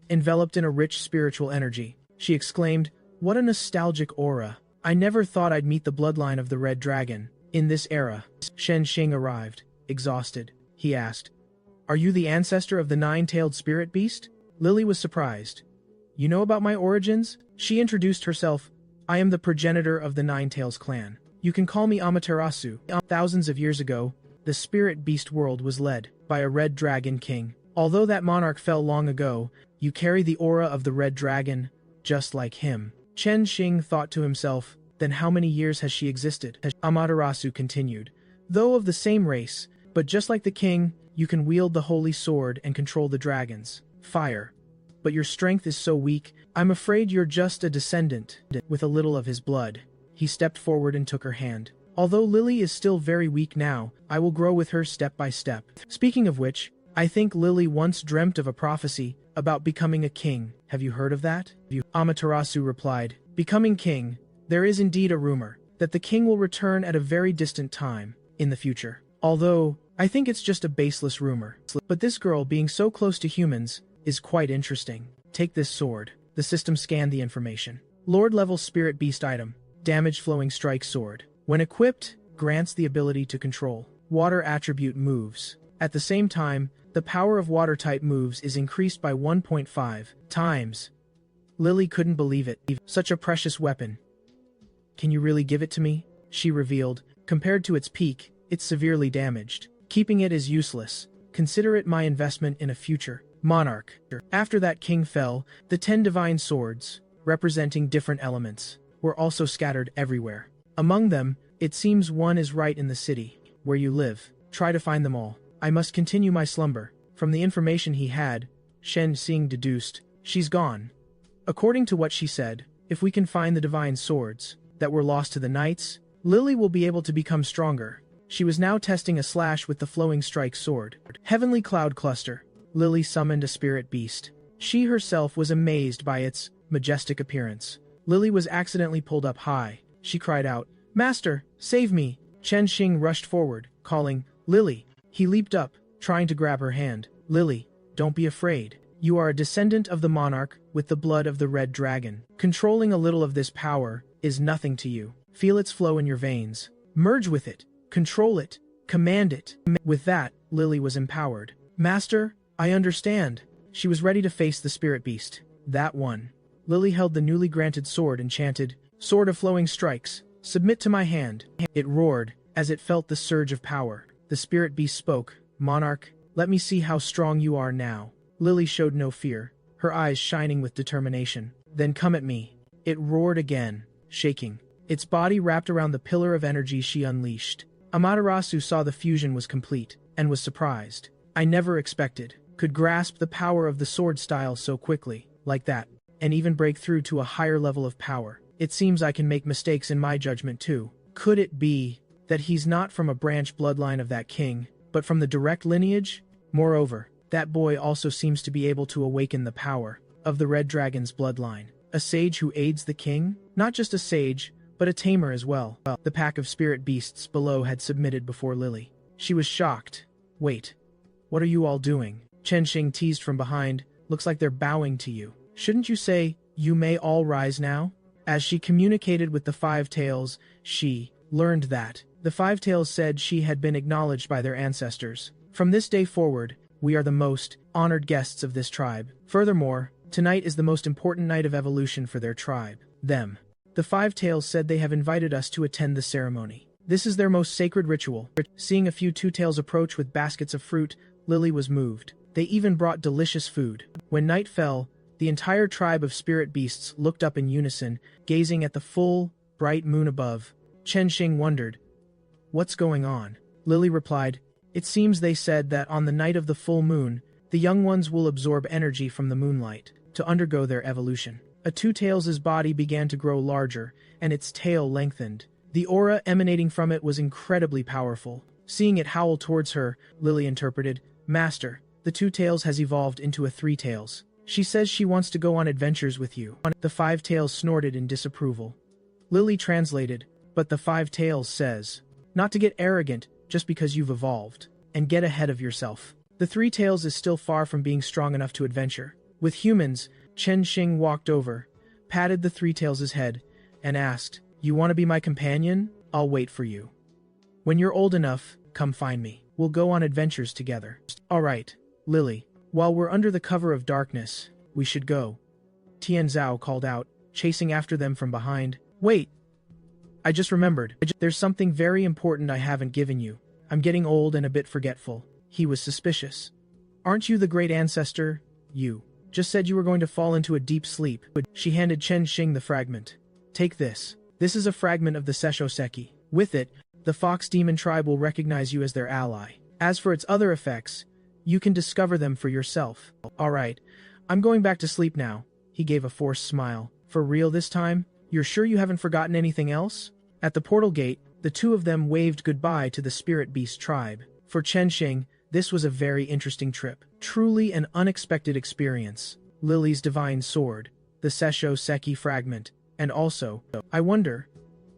Enveloped in a rich spiritual energy, she exclaimed, "What a nostalgic aura. I never thought I'd meet the bloodline of the Red Dragon in this era." Chen Shing arrived, exhausted. He asked, "Are you the ancestor of the nine-tailed spirit beast?" Lily was surprised. "You know about my origins?" She introduced herself. "I am the progenitor of the Nine Tails clan. You can call me Amaterasu." Thousands of years ago, the spirit beast world was led by a red dragon king. Although that monarch fell long ago, you carry the aura of the red dragon, just like him. Chen Shing thought to himself, then how many years has she existed? Amaterasu continued, "Though of the same race, but just like the king, you can wield the holy sword and control the dragons. Fire. But your strength is so weak, I'm afraid you're just a descendant." With a little of his blood, he stepped forward and took her hand. "Although Lily is still very weak now, I will grow with her step by step." Speaking of which, I think Lily once dreamt of a prophecy about becoming a king. Have you heard of that? Amaterasu replied, "Becoming king, there is indeed a rumor that the king will return at a very distant time in the future. Although, I think it's just a baseless rumor. But this girl being so close to humans is quite interesting. Take this sword." The system scanned the information. Lord-level spirit beast item. Damage-flowing strike sword. When equipped, grants the ability to control water attribute moves. At the same time, the power of water-type moves is increased by 1.5 times. Lily couldn't believe it. Such a precious weapon. "Can you really give it to me?" she revealed. "Compared to its peak, it's severely damaged. Keeping it is useless. Consider it my investment in a future monarch." After that king fell, the 10 divine swords, representing different elements, were also scattered everywhere. Among them, it seems one is right in the city where you live. Try to find them all. I must continue my slumber. From the information he had, Chen Shing deduced, She's gone. According to what she said, if we can find the divine swords that were lost to the knights, Lily will be able to become stronger. She was now testing a slash with the flowing strike sword. Heavenly Cloud Cluster. Lily summoned a spirit beast. She herself was amazed by its majestic appearance. Lily was accidentally pulled up high. She cried out, "Master, save me!" Chen Shing rushed forward, calling, "Lily!" He leaped up, trying to grab her hand. "Lily, don't be afraid. You are a descendant of the monarch with the blood of the red dragon. Controlling a little of this power is nothing to you. Feel its flow in your veins. Merge with it. Control it. Command it." With that, Lily was empowered. "Master, I understand." She was ready to face the spirit beast. That one. Lily held the newly granted sword and chanted, "Sword of flowing strikes, submit to my hand." It roared as it felt the surge of power. The spirit beast spoke, "Monarch, let me see how strong you are now." Lily showed no fear, her eyes shining with determination. "Then come at me." It roared again, shaking. Its body wrapped around the pillar of energy she unleashed. Amaterasu saw the fusion was complete, and was surprised. "I never expected, could grasp the power of the sword style so quickly, like that, and even break through to a higher level of power. It seems I can make mistakes in my judgment too." Could it be that he's not from a branch bloodline of that king, but from the direct lineage? Moreover, that boy also seems to be able to awaken the power of the red dragon's bloodline. A sage who aids the king? Not just a sage, but a tamer as well. The pack of spirit beasts below had submitted before Lily. She was shocked. "Wait, what are you all doing?" Chen Shing teased from behind. "Looks like they're bowing to you. Shouldn't you say, 'You may all rise now'?" As she communicated with the Five Tails, she learned that the Five Tails said she had been acknowledged by their ancestors. "From this day forward, we are the most honored guests of this tribe. Furthermore, tonight is the most important night of evolution for their tribe." Them. The Five Tails said they have invited us to attend the ceremony. This is their most sacred ritual. Seeing a few Two Tails approach with baskets of fruit, Lily was moved. They even brought delicious food. When night fell, the entire tribe of spirit beasts looked up in unison, gazing at the full, bright moon above. Chen Shing wondered, "What's going on?" Lily replied, "It seems they said that on the night of the full moon, the young ones will absorb energy from the moonlight to undergo their evolution." A Two Tails' body began to grow larger, and its tail lengthened. The aura emanating from it was incredibly powerful. Seeing it howl towards her, Lily interpreted, "Master, the Two Tails has evolved into a Three Tails. She says she wants to go on adventures with you." The Five Tails snorted in disapproval. Lily translated, "But the Five Tails says, not to get arrogant just because you've evolved, and get ahead of yourself. The Three Tails is still far from being strong enough to adventure with humans." Chen Shing walked over, patted the Three Tails' head, and asked, "You want to be my companion? I'll wait for you. When you're old enough, come find me. We'll go on adventures together." "All right, Lily. While we're under the cover of darkness, we should go." Tian Zhao called out, chasing after them from behind. "Wait! I just remembered. There's something very important I haven't given you. I'm getting old and a bit forgetful." He was suspicious. "Aren't you the great ancestor? You just said you were going to fall into a deep sleep." She handed Chen Shing the fragment. "Take this. This is a fragment of the Sessho-seki. With it, the Fox Demon tribe will recognize you as their ally. As for its other effects, you can discover them for yourself." "All right, I'm going back to sleep now." He gave a forced smile. "For real this time? You're sure you haven't forgotten anything else?" At the portal gate, the two of them waved goodbye to the spirit beast tribe. For Chen Shing, this was a very interesting trip. Truly an unexpected experience. Lily's divine sword, the Sessho-seki fragment, and also, I wonder,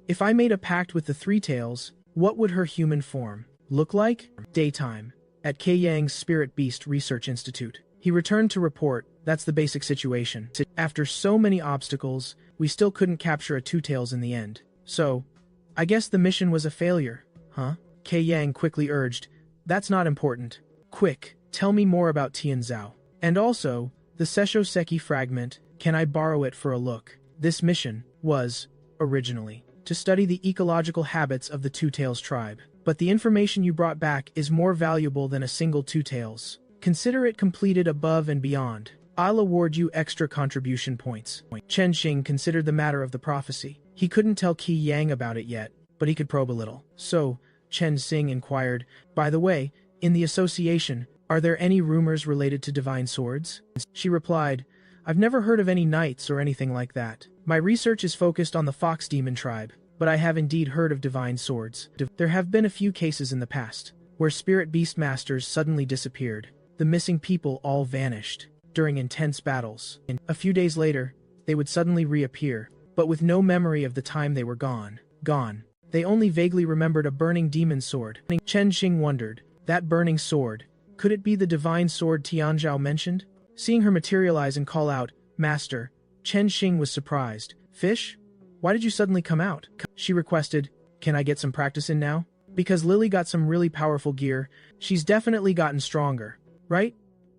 if I made a pact with the Three Tails, what would her human form look like? Daytime. At Kaiyang's Spirit Beast Research Institute. He returned to report, "That's the basic situation. After so many obstacles, we still couldn't capture a Two Tails in the end. So, I guess the mission was a failure, huh?" Kaiyang quickly urged, "That's not important. Quick, tell me more about Tian Zhao. And also, the Sessho-seki fragment, can I borrow it for a look?" This mission was, originally, to study the ecological habits of the Two Tails tribe. But the information you brought back is more valuable than a single Two Tails. Consider it completed above and beyond. I'll award you extra contribution points. Chen Shing considered the matter of the prophecy. He couldn't tell Qi Yang about it yet, but he could probe a little. So, Chen Xing inquired, "By the way, in the association, are there any rumors related to divine swords?" She replied, I've never heard of any knights or anything like that. My research is focused on the fox demon tribe, but I have indeed heard of divine swords. There have been a few cases in the past, where spirit beast masters suddenly disappeared. The missing people all vanished during intense battles. A few days later, they would suddenly reappear, but with no memory of the time they were gone. They only vaguely remembered a burning demon sword. Chen Shing wondered, that burning sword, could it be the divine sword Tianzhao mentioned? Seeing her materialize and call out, "Master," Chen Shing was surprised. "Fish? Why did you suddenly come out?" She requested, "Can I get some practice in now? Because Lily got some really powerful gear, she's definitely gotten stronger, right?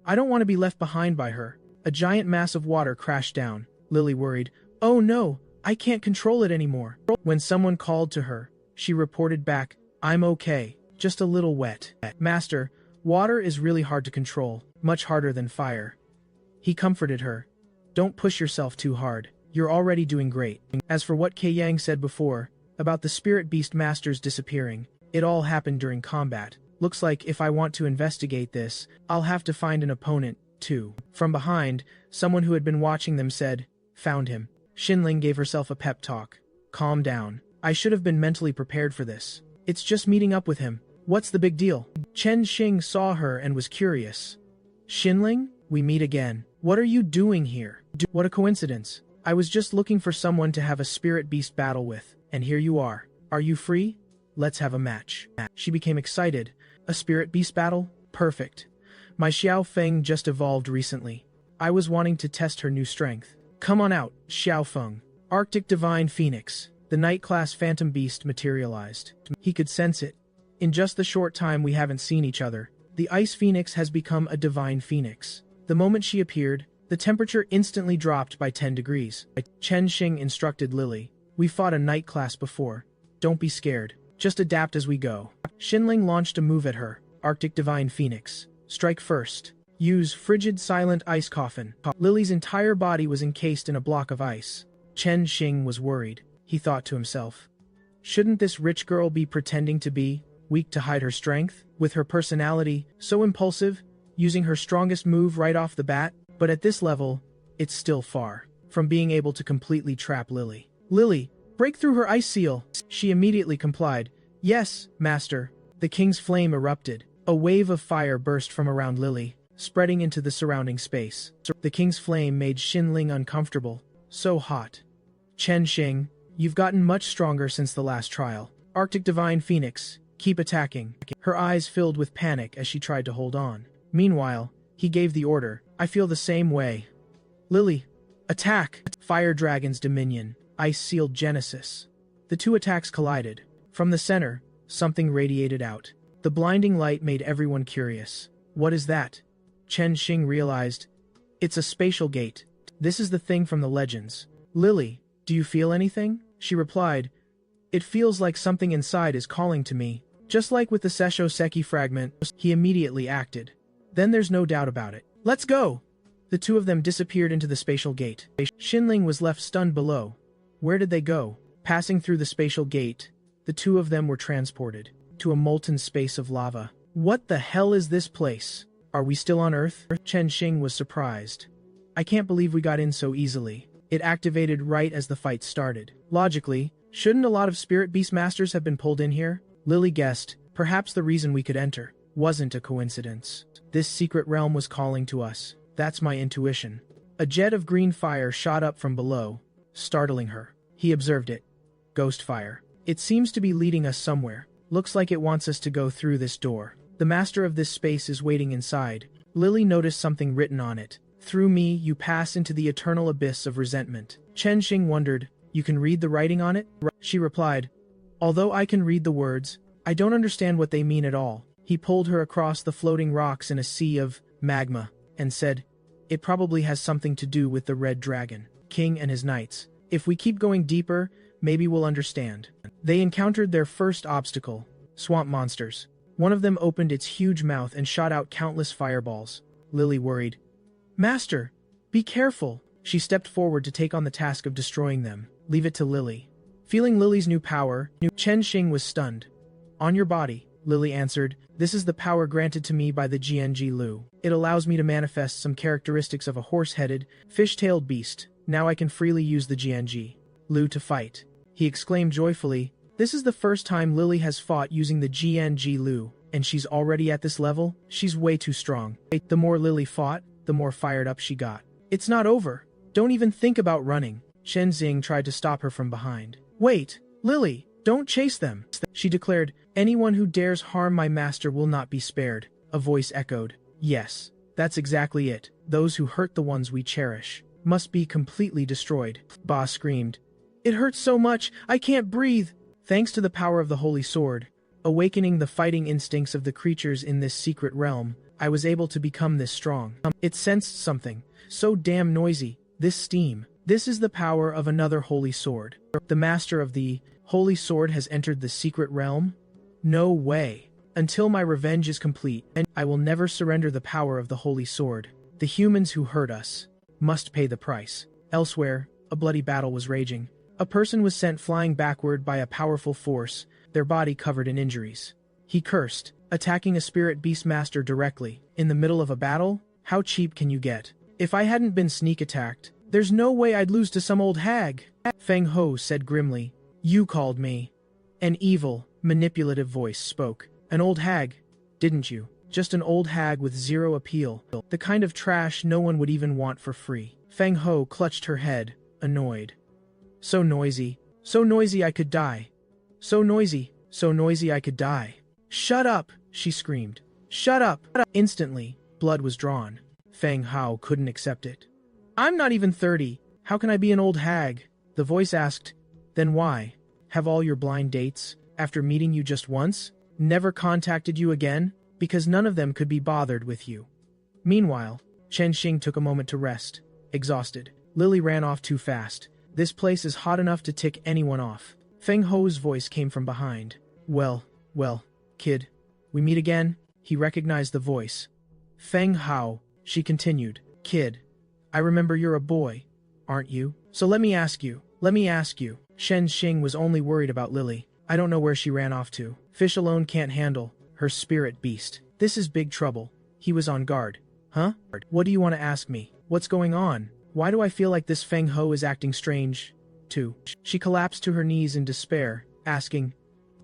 I don't want to be left behind by her." A giant mass of water crashed down. Lily worried, "Oh no, I can't control it anymore." When someone called to her, she reported back, "I'm okay, just a little wet." "Master, water is really hard to control, much harder than fire." He comforted her. "Don't push yourself too hard, you're already doing great." As for what Yang said before, about the spirit beast masters disappearing, it all happened during combat. Looks like if I want to investigate this, I'll have to find an opponent, too. From behind, someone who had been watching them said, "Found him." Xinling gave herself a pep talk. "Calm down. I should have been mentally prepared for this. It's just meeting up with him. What's the big deal?" Chen Shing saw her and was curious. "Xinling, we meet again. What are you doing here?" "What a coincidence. I was just looking for someone to have a spirit beast battle with, and here you are. Are you free? Let's have a match." She became excited. "A spirit beast battle? Perfect. My Xiao Feng just evolved recently. I was wanting to test her new strength. Come on out, Xiao Feng." Arctic Divine Phoenix, the Night-class Phantom Beast, materialized. He could sense it. In just the short time we haven't seen each other, the Ice Phoenix has become a Divine Phoenix. The moment she appeared, the temperature instantly dropped by 10 degrees. Chen Shing instructed Lily, "We fought a Night class before. Don't be scared. Just adapt as we go." Xinling launched a move at her. Arctic Divine Phoenix. Strike first. Use Frigid Silent Ice Coffin. Lily's entire body was encased in a block of ice. Chen Shing was worried. He thought to himself, shouldn't this rich girl be pretending to be weak to hide her strength? With her personality so impulsive, using her strongest move right off the bat? But at this level, it's still far from being able to completely trap Lily. "Lily, break through her ice seal." She immediately complied. "Yes, master." The king's flame erupted. A wave of fire burst from around Lily, spreading into the surrounding space. The king's flame made Xinling uncomfortable. So hot. "Chen Shing, you've gotten much stronger since the last trial. Arctic Divine Phoenix, keep attacking." Her eyes filled with panic as she tried to hold on. Meanwhile, he gave the order, "I feel the same way. Lily, attack!" Fire Dragon's Dominion, Ice Sealed Genesis. The two attacks collided. From the center, something radiated out. The blinding light made everyone curious. What is that? Chen Shing realized. It's a spatial gate. This is the thing from the legends. "Lily, do you feel anything?" She replied, "It feels like something inside is calling to me." Just like with the Sesho Seki fragment, he immediately acted. Then there's no doubt about it. "Let's go!" The two of them disappeared into the spatial gate. Xinling was left stunned below. Where did they go? Passing through the spatial gate, the two of them were transported to a molten space of lava. What the hell is this place? Are we still on Earth? Chen Shing was surprised. "I can't believe we got in so easily." It activated right as the fight started. Logically, shouldn't a lot of spirit beast masters have been pulled in here? Lily guessed, perhaps the reason we could enter wasn't a coincidence. This secret realm was calling to us. That's my intuition. A jet of green fire shot up from below, startling her. He observed it. Ghost fire. It seems to be leading us somewhere. Looks like it wants us to go through this door. The master of this space is waiting inside. Lily noticed something written on it. "Through me, you pass into the eternal abyss of resentment." Chen Shing wondered, "You can read the writing on it?" She replied, "Although I can read the words, I don't understand what they mean at all." He pulled her across the floating rocks in a sea of magma, and said, "It probably has something to do with the Red Dragon, King and his knights. If we keep going deeper, maybe we'll understand." They encountered their first obstacle, swamp monsters. One of them opened its huge mouth and shot out countless fireballs. Lily worried. "Master, be careful." She stepped forward to take on the task of destroying them. "Leave it to Lily." Feeling Lily's new power, Chen Shing was stunned. "On your body." Lily answered. This is the power granted to me by the GNG Lu. It allows me to manifest some characteristics of a horse-headed, fish-tailed beast. Now I can freely use the GNG Lu to fight. He exclaimed joyfully. This is the first time Lily has fought using the GNG Lu, and she's already at this level? She's way too strong. The more Lily fought, the more fired up she got. It's not over. Don't even think about running. Chen Shing tried to stop her from behind. Wait, Lily, don't chase them, she declared. Anyone who dares harm my master will not be spared. A voice echoed. Yes, that's exactly it. Those who hurt the ones we cherish must be completely destroyed. Ba screamed. It hurts so much, I can't breathe. Thanks to the power of the holy sword, awakening the fighting instincts of the creatures in this secret realm, I was able to become this strong. It sensed something so damn noisy. This steam. This is the power of another holy sword. The master of the holy sword has entered the secret realm? No way. Until my revenge is complete, and I will never surrender the power of the holy sword. The humans who hurt us must pay the price. Elsewhere, a bloody battle was raging. A person was sent flying backward by a powerful force, their body covered in injuries. He cursed, attacking a spirit beastmaster directly. In the middle of a battle? How cheap can you get? If I hadn't been sneak attacked, there's no way I'd lose to some old hag. Fangho said grimly. You called me. An evil, manipulative voice spoke. An old hag, didn't you? Just an old hag with zero appeal. The kind of trash no one would even want for free. Fangho clutched her head, annoyed. So noisy I could die. So noisy I could die. Shut up, she screamed. Shut up. Instantly, blood was drawn. Fangho couldn't accept it. I'm not even 30. How can I be an old hag? The voice asked. Then why? Have all your blind dates, after meeting you just once, never contacted you again? Because none of them could be bothered with you. Meanwhile, Chen Shing took a moment to rest. Exhausted, Lily ran off too fast. This place is hot enough to tick anyone off. Fangho's voice came from behind. Well, kid. We meet again? He recognized the voice. Fangho, she continued. Kid, I remember you're a boy, aren't you? So let me ask you. Chen Shing was only worried about Lily. I don't know where she ran off to. Fish alone can't handle her spirit beast. This is big trouble. He was on guard. Huh? What do you want to ask me? What's going on? Why do I feel like this Fangho is acting strange, too? She collapsed to her knees in despair, asking,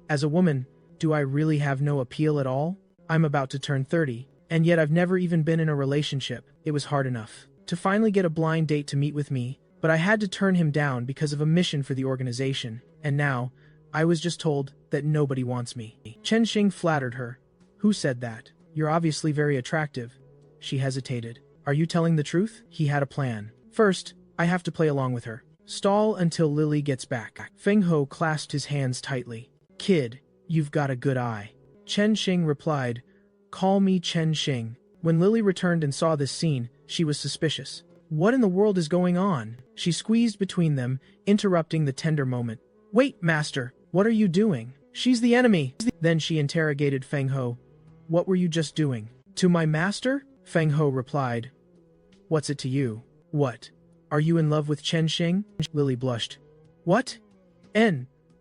as a woman, do I really have no appeal at all? I'm about to turn 30, and yet I've never even been in a relationship. It was hard enough to finally get a blind date to meet with me, but I had to turn him down because of a mission for the organization, and now, I was just told that nobody wants me. Chen Shing flattered her. Who said that? You're obviously very attractive. She hesitated. Are you telling the truth? He had a plan. First, I have to play along with her. Stall until Lily gets back. Fangho clasped his hands tightly. Kid, you've got a good eye. Chen Shing replied, Call me Chen Shing. When Lily returned and saw this scene, she was suspicious. What in the world is going on? She squeezed between them, interrupting the tender moment. Wait, master, what are you doing? She's the enemy. Then she interrogated Fangho. What were you just doing? To my master? Fangho replied. What's it to you? What? Are you in love with Chen Shing? Lily blushed. What?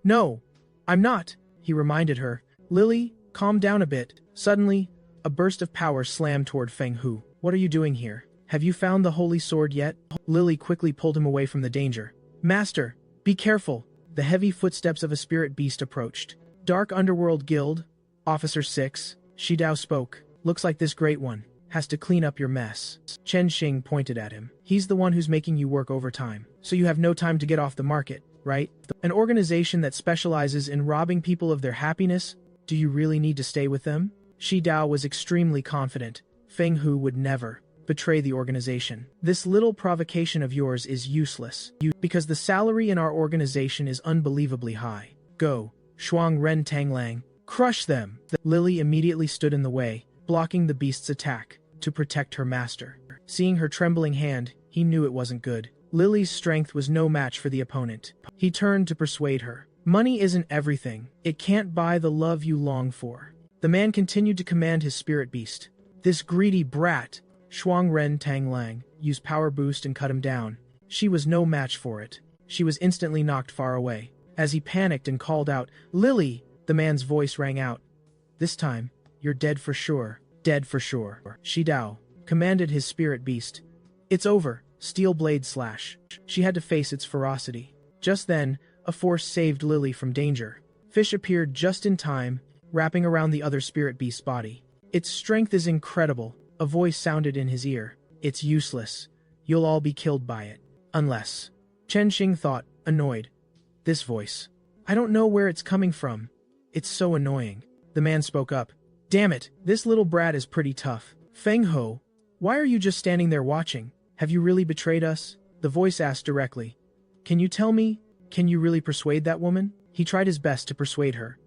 No, I'm not, he reminded her. Lily, calm down a bit. Suddenly, a burst of power slammed toward Fangho. What are you doing here? Have you found the holy sword yet? Lily quickly pulled him away from the danger. Master, be careful. The heavy footsteps of a spirit beast approached. Dark Underworld Guild, Officer 6, Shidao spoke. Looks like this great one has to clean up your mess. Chen Shing pointed at him. He's the one who's making you work overtime, so you have no time to get off the market, right? An organization that specializes in robbing people of their happiness? Do you really need to stay with them? Shidao was extremely confident. Fangho would never betray the organization. This little provocation of yours is useless, because the salary in our organization is unbelievably high. Go, Shuang Ren Tanglang, crush them! Lily immediately stood in the way, blocking the beast's attack, to protect her master. Seeing her trembling hand, he knew it wasn't good. Lily's strength was no match for the opponent. He turned to persuade her. Money isn't everything. It can't buy the love you long for. The man continued to command his spirit beast. This greedy brat, Shuang Ren Tanglang, used power boost and cut him down. She was no match for it. She was instantly knocked far away. As he panicked and called out, Lily! The man's voice rang out. This time, you're dead for sure. Dead for sure. Shidao commanded his spirit beast. It's over. Steel blade slash. She had to face its ferocity. Just then, a force saved Lily from danger. Fish appeared just in time, wrapping around the other spirit beast's body. Its strength is incredible, a voice sounded in his ear. It's useless. You'll all be killed by it. Unless. Chen Shing thought, annoyed. This voice. I don't know where it's coming from. It's so annoying. The man spoke up. Damn it, this little brat is pretty tough. Fangho, why are you just standing there watching? Have you really betrayed us? The voice asked directly. Can you tell me? Can you really persuade that woman? He tried his best to persuade her.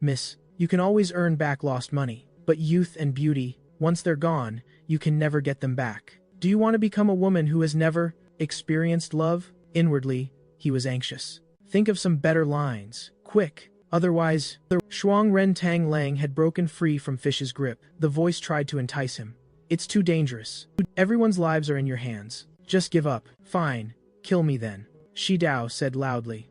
Miss, you can always earn back lost money, but youth and beauty, once they're gone, you can never get them back. Do you want to become a woman who has never experienced love? Inwardly, he was anxious. Think of some better lines. Quick. Otherwise, the Shuang Ren Tang Lang had broken free from Fish's grip. The voice tried to entice him. It's too dangerous. Everyone's lives are in your hands. Just give up. Fine. Kill me then. Shidao said loudly.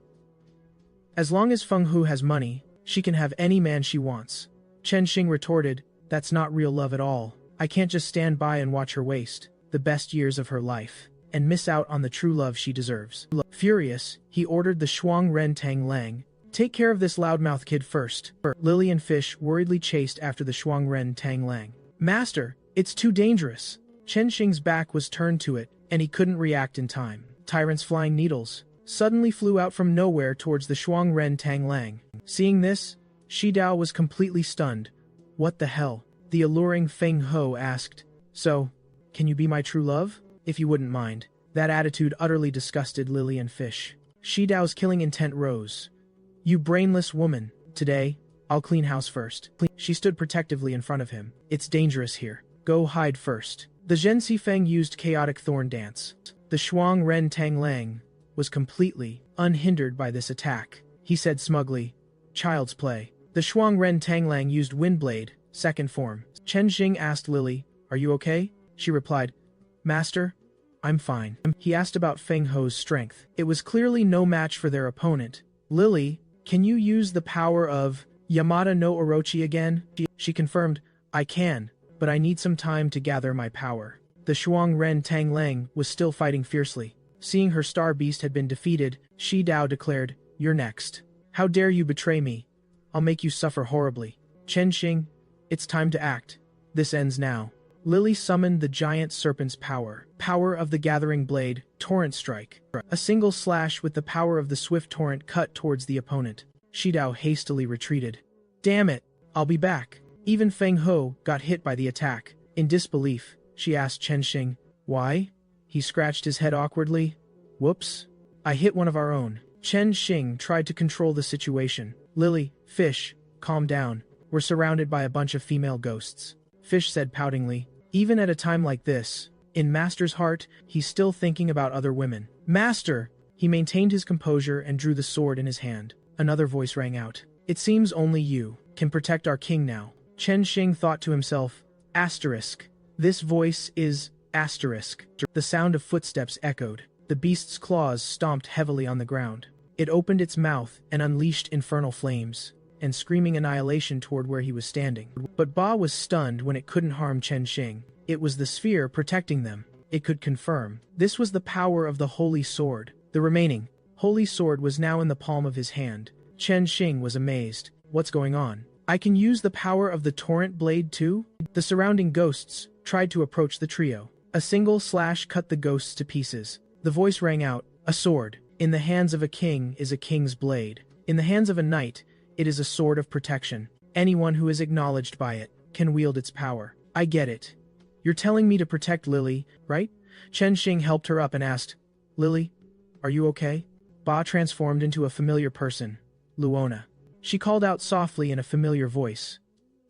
As long as Fangho has money, she can have any man she wants. Chen Shing retorted, that's not real love at all. I can't just stand by and watch her waste the best years of her life and miss out on the true love she deserves. Furious, he ordered the Shuang Ren Tang Lang, take care of this loudmouth kid first. Lily and Fish worriedly chased after the Shuang Ren Tang Lang. Master, it's too dangerous. Chen Shing's back was turned to it, and he couldn't react in time. Tyrant's flying needles suddenly flew out from nowhere towards the Shuang Ren Tang Lang. Seeing this, Shidao was completely stunned. What the hell? The alluring Fangho asked. So, can you be my true love? If you wouldn't mind. That attitude utterly disgusted Lily and Fish. Shidao's killing intent rose. You brainless woman. Today, I'll clean house first. She stood protectively in front of him. It's dangerous here. Go hide first. The Zhen Sifeng used chaotic thorn dance. The Shuang Ren Tang Lang was completely unhindered by this attack. He said smugly, child's play. The Shuang Ren Tang Lang used Windblade, second form. Chen Shing asked Lily, are you okay? She replied, Master, I'm fine. He asked about Fangho's strength. It was clearly no match for their opponent. Lily, can you use the power of Yamada no Orochi again? She confirmed, I can, but I need some time to gather my power. The Shuang Ren Tang Lang was still fighting fiercely. Seeing her star beast had been defeated, Shidao declared, you're next. How dare you betray me? I'll make you suffer horribly. Chen Shing, it's time to act. This ends now. Lily summoned the giant serpent's power. Power of the gathering blade, torrent strike. A single slash with the power of the swift torrent cut towards the opponent. Shidao hastily retreated. Damn it, I'll be back. Even Fangho got hit by the attack. In disbelief, she asked Chen Shing, why? He scratched his head awkwardly. Whoops. I hit one of our own. Chen Shing tried to control the situation. Lily, Fish, calm down. We're surrounded by a bunch of female ghosts. Fish said poutingly, even at a time like this, in Master's heart, he's still thinking about other women. Master! He maintained his composure and drew the sword in his hand. Another voice rang out. It seems only you can protect our king now. Chen Shing thought to himself, asterisk. This voice is asterisk. The sound of footsteps echoed. The beast's claws stomped heavily on the ground. It opened its mouth and unleashed infernal flames, and screaming annihilation toward where he was standing. But Ba was stunned when it couldn't harm Chen Shing. It was the sphere protecting them. It could confirm. This was the power of the Holy Sword. The remaining Holy Sword was now in the palm of his hand. Chen Shing was amazed. What's going on? I can use the power of the torrent blade too? The surrounding ghosts tried to approach the trio. A single slash cut the ghosts to pieces. The voice rang out, a sword. In the hands of a king is a king's blade. In the hands of a knight, it is a sword of protection. Anyone who is acknowledged by it can wield its power. I get it. You're telling me to protect Lily, right? Chen Shing helped her up and asked, Lily, are you okay? Ba transformed into a familiar person, Luona. She called out softly in a familiar voice.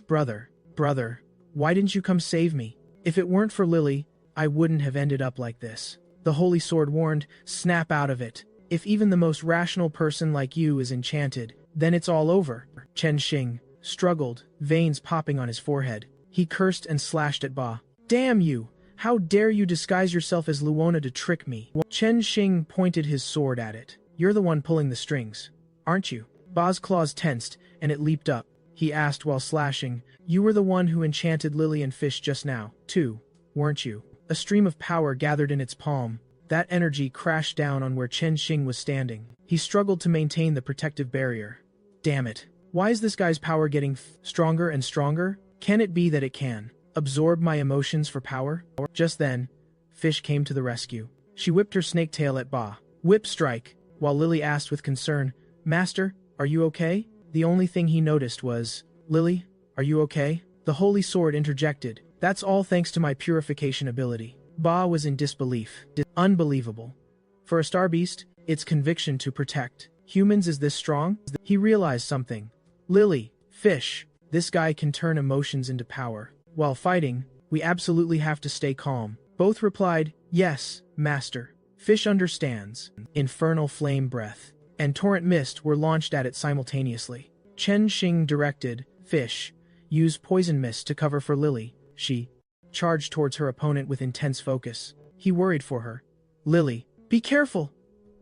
Brother, why didn't you come save me? If it weren't for Lily, I wouldn't have ended up like this. The Holy Sword warned, snap out of it. If even the most rational person like you is enchanted, then it's all over. Chen Shing struggled, veins popping on his forehead. He cursed and slashed at Ba. Damn you! How dare you disguise yourself as Luona to trick me? Chen Shing pointed his sword at it. You're the one pulling the strings, aren't you? Ba's claws tensed, and it leaped up. he asked while slashing. You were the one who enchanted Lily and Fish just now, too, weren't you? A stream of power gathered in its palm. That energy crashed down on where Chen Shing was standing. He struggled to maintain the protective barrier. Damn it. Why is this guy's power getting stronger and stronger? Can it be that it can absorb my emotions for power? Just then, Fish came to the rescue. She whipped her snake tail at Ba. Whip strike, while Lily asked with concern, Master, are you okay? The only thing he noticed was, Lily, are you okay? The holy sword interjected. That's all thanks to my purification ability. Ba was in disbelief. Unbelievable. For a star beast, its conviction to protect humans is this strong? He realized something. Lily, Fish, this guy can turn emotions into power. While fighting, we absolutely have to stay calm. Both replied, yes, Master. Fish understands. Infernal flame breath and torrent mist were launched at it simultaneously. Chen Shing directed, Fish, use poison mist to cover for Lily. She charged towards her opponent with intense focus. He worried for her. Lily, be careful!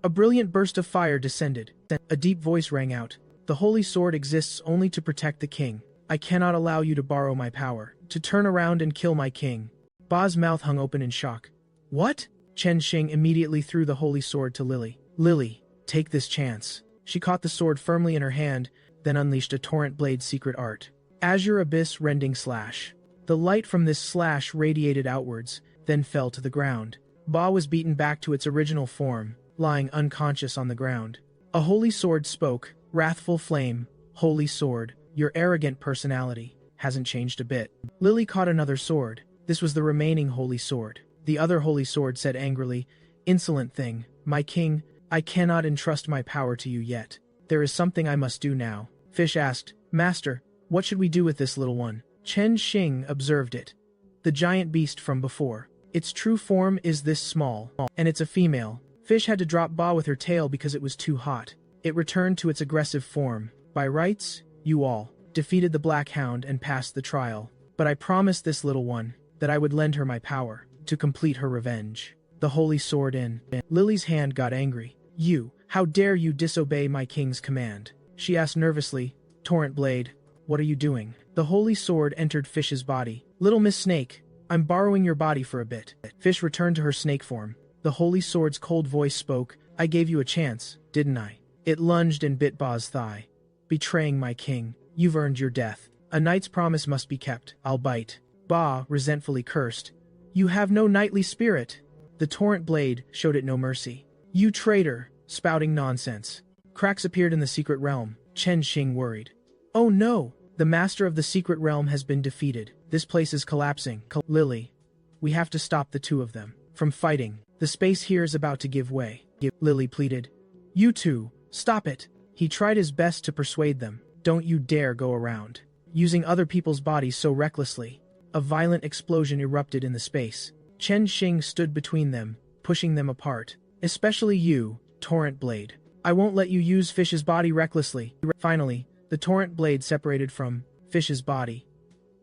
A brilliant burst of fire descended. A deep voice rang out. The holy sword exists only to protect the king. I cannot allow you to borrow my power, to turn around and kill my king. Ba's mouth hung open in shock. What? Chen Shing immediately threw the holy sword to Lily. Lily, take this chance. She caught the sword firmly in her hand, then unleashed a torrent blade secret art. Azure Abyss Rending Slash. The light from this slash radiated outwards, then fell to the ground. Ba was beaten back to its original form, lying unconscious on the ground. A holy sword spoke, wrathful flame, holy sword, your arrogant personality hasn't changed a bit. Lily caught another sword. This was the remaining holy sword. The other holy sword said angrily, insolent thing, my king, I cannot entrust my power to you yet. There is something I must do now. Fish asked, Master, what should we do with this little one? Chen Shing observed it. The giant beast from before. Its true form is this small, and it's a female. Fish had to drop Ba with her tail because it was too hot. It returned to its aggressive form. By rights, you all defeated the Black Hound and passed the trial. But I promised this little one that I would lend her my power to complete her revenge. The holy sword in Lily's hand got angry. You, how dare you disobey my king's command? She asked nervously, Torrent Blade, what are you doing? The holy sword entered Fish's body. Little Miss Snake, I'm borrowing your body for a bit. Fish returned to her snake form. The holy sword's cold voice spoke, I gave you a chance, didn't I? It lunged and bit Ba's thigh. Betraying my king, you've earned your death. A knight's promise must be kept. I'll bite. Ba resentfully cursed. You have no knightly spirit. The torrent blade showed it no mercy. You traitor, spouting nonsense. Cracks appeared in the secret realm. Chen Shing worried. Oh no, the master of the secret realm has been defeated. This place is collapsing. Lily, we have to stop the two of them from fighting. The space here is about to give way. Lily pleaded. You two, stop it. He tried his best to persuade them. Don't you dare go around using other people's bodies so recklessly. A violent explosion erupted in the space. Chen Shing stood between them, pushing them apart. Especially you, Torrent Blade. I won't let you use Fish's body recklessly. Finally, the Torrent Blade separated from Fish's body.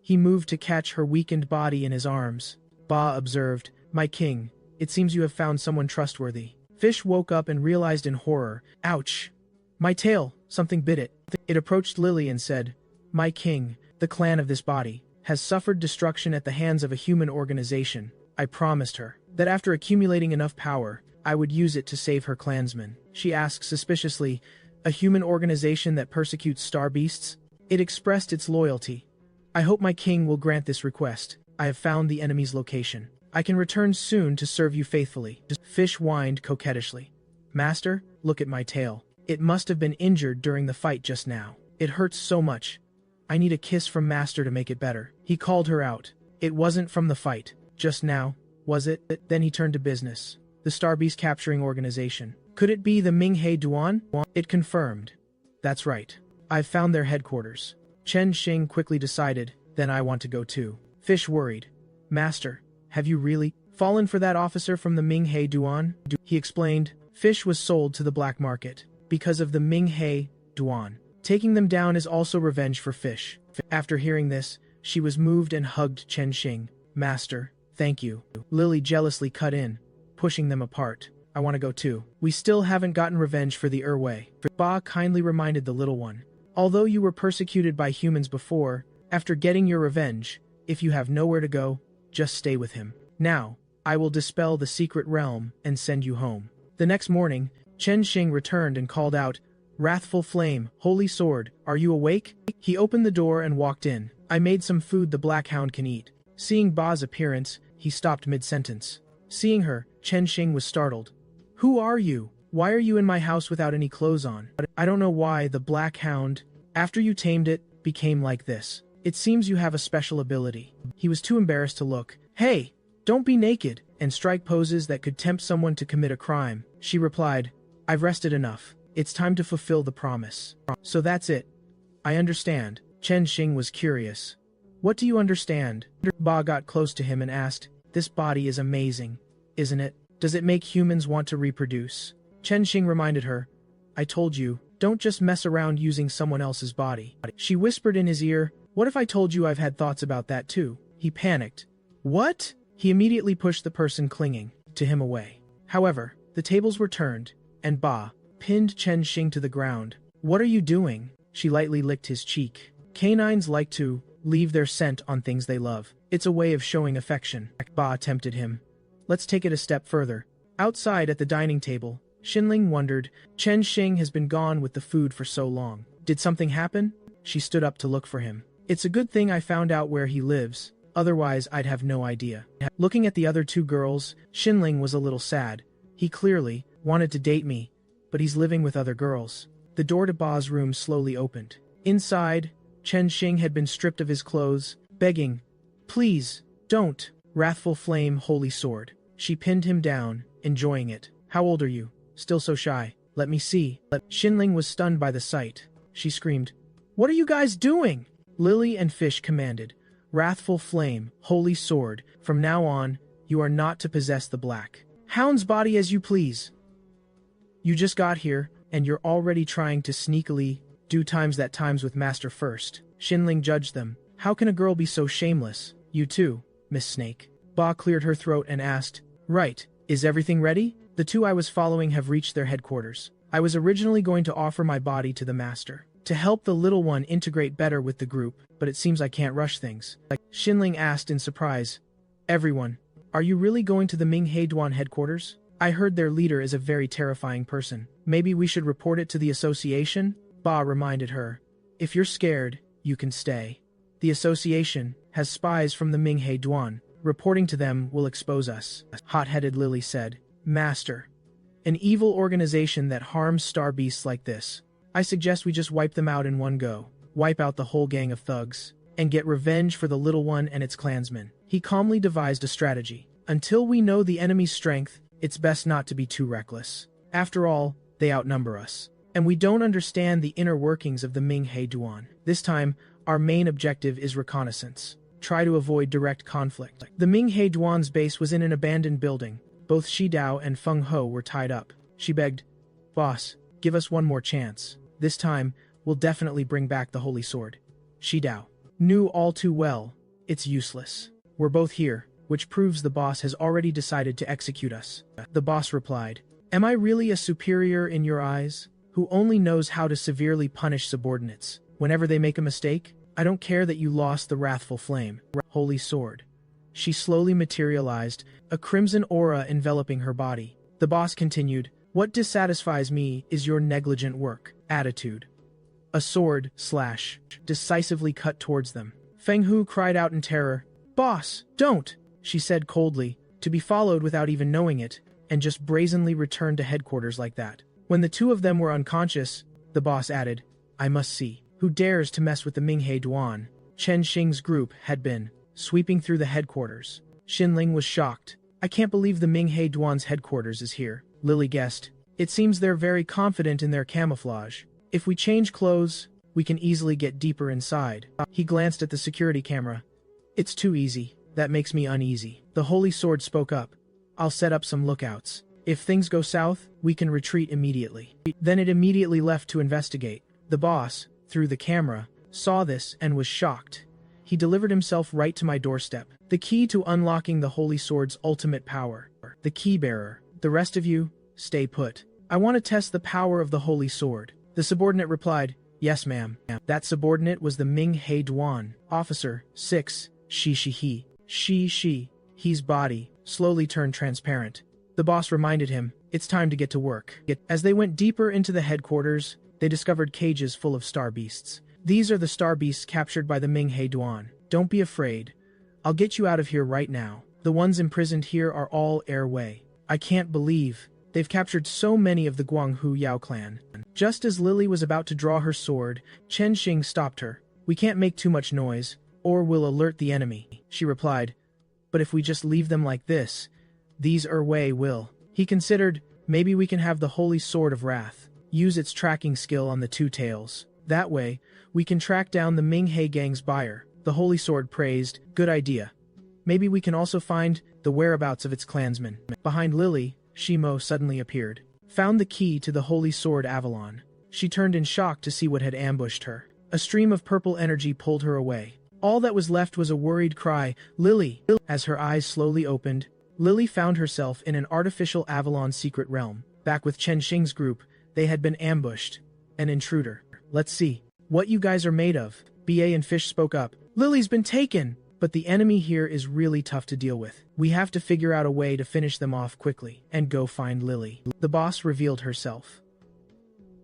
He moved to catch her weakened body in his arms. Ba observed, My king, it seems you have found someone trustworthy. Fish woke up and realized in horror, Ouch! My tail, something bit it. It approached Lily and said, My king, the clan of this body, has suffered destruction at the hands of a human organization. I promised her that after accumulating enough power, I would use it to save her clansmen. She asked suspiciously, a human organization that persecutes star beasts? It expressed its loyalty. I hope my king will grant this request. I have found the enemy's location. I can return soon to serve you faithfully. Fish whined coquettishly. Master, look at my tail. It must have been injured during the fight just now. It hurts so much. I need a kiss from Master to make it better. He called her out. It wasn't from the fight. Just now, was it? Then he turned to business. The Star Beast capturing organization. Could it be the Minghe Duan? It confirmed. That's right. I've found their headquarters. Chen Shing quickly decided, then I want to go too. Fish worried. Master, have you really fallen for that officer from the Minghe Duan? He explained, Fish was sold to the black market because of the Minghe Duan. Taking them down is also revenge for Fish. After hearing this, she was moved and hugged Chen Shing. Master, thank you. Lily jealously cut in, pushing them apart. I want to go too. We still haven't gotten revenge for the Erway. Ba kindly reminded the little one. Although you were persecuted by humans before, after getting your revenge, if you have nowhere to go, just stay with him. Now, I will dispel the secret realm and send you home." The next morning, Chen Shing returned and called out, "Wrathful Flame, Holy Sword, are you awake?" He opened the door and walked in. "I made some food the Black Hound can eat." Seeing Ba's appearance, he stopped mid-sentence. Seeing her, Chen Shing was startled. "Who are you? Why are you in my house without any clothes on?" "I don't know why the Black Hound, after you tamed it, became like this. It seems you have a special ability." He was too embarrassed to look. "Hey, don't be naked and strike poses that could tempt someone to commit a crime." She replied, "I've rested enough. It's time to fulfill the promise." "So that's it. I understand." Chen Shing was curious. "What do you understand?" Ba got close to him and asked, "This body is amazing, isn't it? Does it make humans want to reproduce?" Chen Shing reminded her, "I told you, don't just mess around using someone else's body." She whispered in his ear, "What if I told you I've had thoughts about that too?" He panicked. "What?" He immediately pushed the person clinging to him away. However, the tables were turned, and Ba pinned Chen Shing to the ground. "What are you doing?" She lightly licked his cheek. Canines like to leave their scent on things they love. It's a way of showing affection. Ba tempted him. "Let's take it a step further." Outside at the dining table, Xinling wondered, Chen Shing has been gone with the food for so long. Did something happen? She stood up to look for him. "It's a good thing I found out where he lives, otherwise I'd have no idea." Looking at the other two girls, Xinling was a little sad. He clearly wanted to date me, but he's living with other girls. The door to Ba's room slowly opened. Inside, Chen Shing had been stripped of his clothes, begging, "Please, don't." "Wrathful Flame, Holy Sword." She pinned him down, enjoying it. "How old are you? Still so shy. Let me see." Xinling was stunned by the sight. She screamed, "What are you guys doing?" Lily and Fish commanded, "Wrathful Flame, Holy Sword, from now on, you are not to possess the Black Hound's body as you please. You just got here, and you're already trying to sneakily do times with Master first." Xinling judged them. "How can a girl be so shameless? You too, Miss Snake." Ba cleared her throat and asked, "Right, is everything ready?" "The two I was following have reached their headquarters. I was originally going to offer my body to the Master, to help the little one integrate better with the group, but it seems I can't rush things." Xinling asked in surprise, "Everyone, are you really going to the Ming Duan headquarters? I heard their leader is a very terrifying person. Maybe we should report it to the association?" Ba reminded her, "If you're scared, you can stay. The association has spies from the Ming Duan. Reporting to them will expose us." Hot-headed Lily said, "Master, an evil organization that harms star beasts like this. I suggest we just wipe them out in one go. Wipe out the whole gang of thugs, and get revenge for the little one and its clansmen." He calmly devised a strategy. "Until we know the enemy's strength, it's best not to be too reckless. After all, they outnumber us. And we don't understand the inner workings of the Ming Duan. This time, our main objective is reconnaissance. Try to avoid direct conflict." The Ming Duan's base was in an abandoned building. Both Shidao and Fangho were tied up. She begged, "Boss, give us one more chance. This time, we'll definitely bring back the Holy Sword." Shidao knew all too well, it's useless. "We're both here, which proves the boss has already decided to execute us." The boss replied, "Am I really a superior in your eyes, who only knows how to severely punish subordinates whenever they make a mistake? I don't care that you lost the Wrathful Flame, Holy Sword." She slowly materialized, a crimson aura enveloping her body. The boss continued, "What dissatisfies me is your negligent work attitude." A sword decisively cut towards them. Fangho cried out in terror, "Boss, don't!" she said coldly, to be followed without even knowing it, and just brazenly returned to headquarters like that. When the two of them were unconscious, the boss added, "I must see who dares to mess with the Ming Duan." Chen Shing's group had been sweeping through the headquarters. Xinling was shocked. "I can't believe the Ming Duan's headquarters is here." Lily guessed, "It seems they're very confident in their camouflage. If we change clothes, we can easily get deeper inside." He glanced at the security camera. "It's too easy. That makes me uneasy." The Holy Sword spoke up. "I'll set up some lookouts. If things go south, we can retreat immediately." Then it immediately left to investigate. The boss, through the camera, saw this and was shocked. He delivered himself right to my doorstep. "The key to unlocking the Holy Sword's ultimate power. The key bearer. The rest of you, stay put. I want to test the power of the Holy Sword." The subordinate replied, Yes, ma'am. That subordinate was the Ming He Duan, Officer 6, He. He's body slowly turned transparent. The boss reminded him, it's time to get to work. As they went deeper into the headquarters, they discovered cages full of star beasts. These are the star beasts captured by the Ming He Duan. Don't be afraid. I'll get you out of here right now. The ones imprisoned here are all airway. I can't believe they've captured so many of the Guanghu Yao clan. Just as Lily was about to draw her sword, Chen Shing stopped her. We can't make too much noise, or we'll alert the enemy, she replied. But if we just leave them like this, these Wei will. He considered, maybe we can have the Holy Sword of Wrath use its tracking skill on the two tails. That way, we can track down the Ming He gang's buyer. The Holy Sword praised, good idea. Maybe we can also find the whereabouts of its clansmen. Behind Lily, Shimo suddenly appeared. Found the key to the Holy Sword Avalon. She turned in shock to see what had ambushed her. A stream of purple energy pulled her away. All that was left was a worried cry, Lily! As her eyes slowly opened, Lily found herself in an artificial Avalon secret realm. Back with Chen Shing's group, they had been ambushed. An intruder. Let's see what you guys are made of. BA and Fish spoke up. Lily's been taken! But the enemy here is really tough to deal with. We have to figure out a way to finish them off quickly and go find Lily. The boss revealed herself.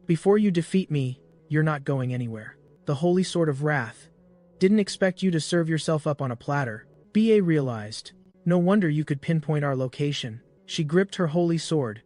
Before you defeat me, you're not going anywhere. The Holy Sword of Wrath. Didn't expect you to serve yourself up on a platter. BA realized. No wonder you could pinpoint our location. She gripped her holy sword.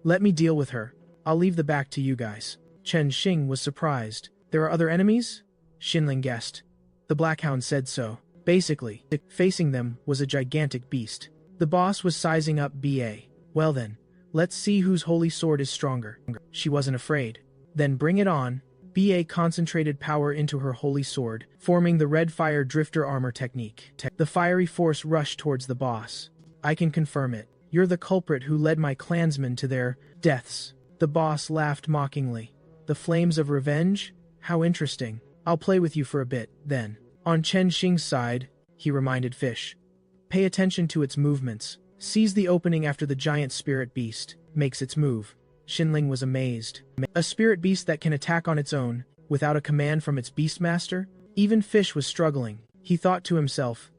Let me deal with her. I'll leave the back to you guys. Chen Shing was surprised. There are other enemies? Shinling guessed. The Blackhound said so. Basically, facing them was a gigantic beast. The boss was sizing up BA. Well then, let's see whose holy sword is stronger. She wasn't afraid. Then bring it on. BA concentrated power into her holy sword, forming the red fire drifter armor technique. The fiery force rushed towards the boss. I can confirm it. You're the culprit who led my clansmen to their deaths. The boss laughed mockingly. The flames of revenge? How interesting. I'll play with you for a bit, then. On Chen Shing's side, he reminded Fish. Pay attention to its movements. Seize the opening after the giant spirit beast makes its move. Shinling was amazed. A spirit beast that can attack on its own, without a command from its beastmaster? Even Fish was struggling. He thought to himself,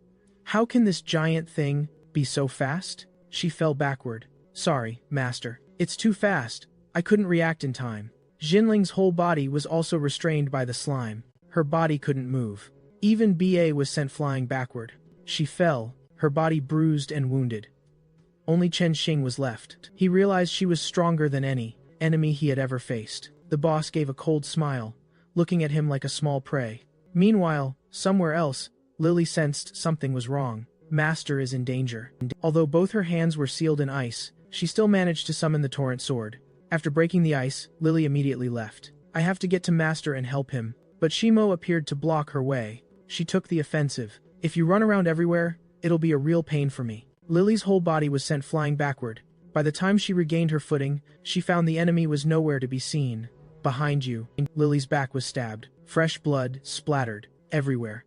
how can this giant thing be so fast? She fell backward. Sorry, master. It's too fast. I couldn't react in time. Jinling's whole body was also restrained by the slime. Her body couldn't move. Even BA was sent flying backward. She fell, her body bruised and wounded. Only Chen Shing was left. He realized she was stronger than any enemy he had ever faced. The boss gave a cold smile, looking at him like a small prey. Meanwhile, somewhere else, Lily sensed something was wrong. Master is in danger. Although both her hands were sealed in ice, she still managed to summon the torrent sword. After breaking the ice, Lily immediately left. I have to get to Master and help him. But Shimo appeared to block her way. She took the offensive. If you run around everywhere, it'll be a real pain for me. Lily's whole body was sent flying backward. By the time she regained her footing, she found the enemy was nowhere to be seen. Behind you, Lily's back was stabbed. Fresh blood splattered everywhere.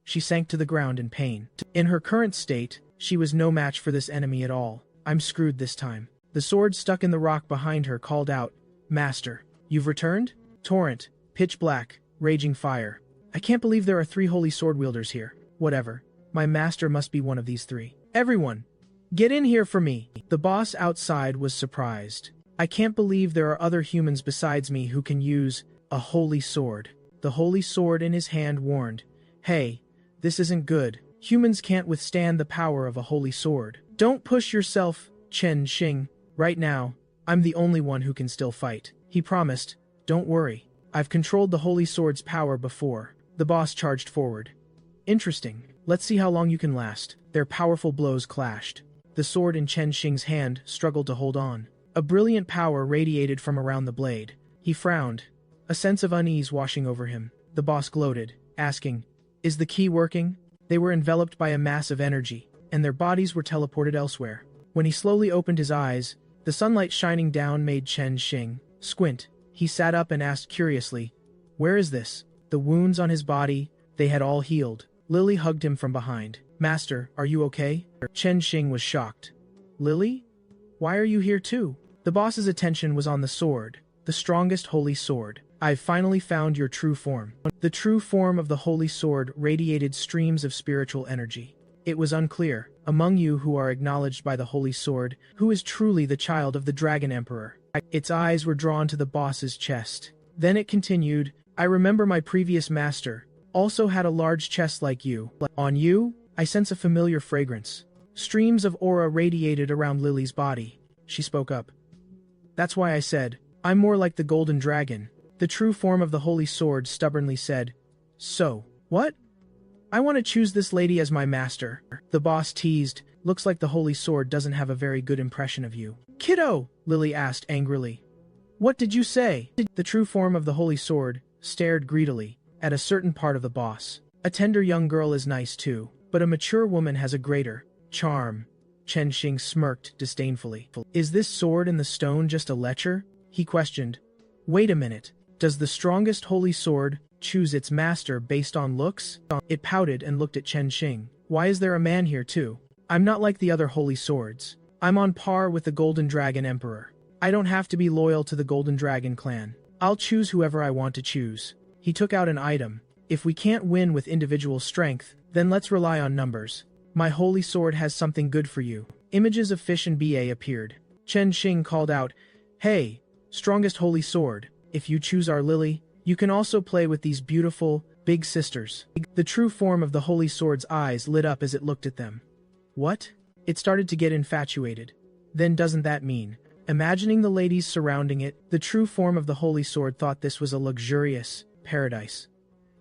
She sank to the ground in pain. In her current state, she was no match for this enemy at all. I'm screwed this time. The sword stuck in the rock behind her called out, Master, you've returned? Torrent, pitch black, raging fire. I can't believe there are 3 holy sword wielders here. Whatever. My master must be one of these 3. Everyone, get in here for me. The boss outside was surprised. I can't believe there are other humans besides me who can use a holy sword. The holy sword in his hand warned, hey, this isn't good. Humans can't withstand the power of a holy sword. Don't push yourself, Chen Shing. Right now, I'm the only one who can still fight. He promised, don't worry. I've controlled the holy sword's power before. The boss charged forward. Interesting. Let's see how long you can last. Their powerful blows clashed. The sword in Chen Shing's hand struggled to hold on. A brilliant power radiated from around the blade. He frowned, a sense of unease washing over him. The boss gloated, asking, is the key working? They were enveloped by a mass of energy, and their bodies were teleported elsewhere. When he slowly opened his eyes, the sunlight shining down made Chen Shing squint. He sat up and asked curiously, where is this? The wounds on his body, they had all healed. Lily hugged him from behind. Master, are you okay? Chen Shing was shocked. Lily? Why are you here too? The boss's attention was on the sword, the strongest holy sword. I've finally found your true form. The true form of the holy sword radiated streams of spiritual energy. It was unclear, among you who are acknowledged by the holy sword, who is truly the child of the Dragon Emperor. Its eyes were drawn to the boss's chest. Then it continued, I remember my previous master also had a large chest like you. On you, I sense a familiar fragrance. Streams of aura radiated around Lily's body. She spoke up. That's why I said, I'm more like the golden dragon. The true form of the holy sword stubbornly said, So, what? I want to choose this lady as my master. The boss teased, looks like the holy sword doesn't have a very good impression of you. Kiddo, Lily asked angrily. What did you say? The true form of the holy sword stared greedily at a certain part of the boss. A tender young girl is nice too, but a mature woman has a greater charm. Chen Shing smirked disdainfully. Is this sword in the stone just a lecher? He questioned. Wait a minute. Does the strongest holy sword choose its master based on looks? It pouted and looked at Chen Shing. Why is there a man here too? I'm not like the other holy swords. I'm on par with the Golden Dragon Emperor. I don't have to be loyal to the Golden Dragon clan. I'll choose whoever I want to choose. He took out an item. If we can't win with individual strength, then let's rely on numbers. My holy sword has something good for you. Images of fish and BA appeared. Chen Shing called out, Hey, strongest holy sword, if you choose our Lily, you can also play with these beautiful, big sisters. The true form of the holy sword's eyes lit up as it looked at them. What? It started to get infatuated. Then doesn't that mean? Imagining the ladies surrounding it, the true form of the holy sword thought this was a luxurious paradise.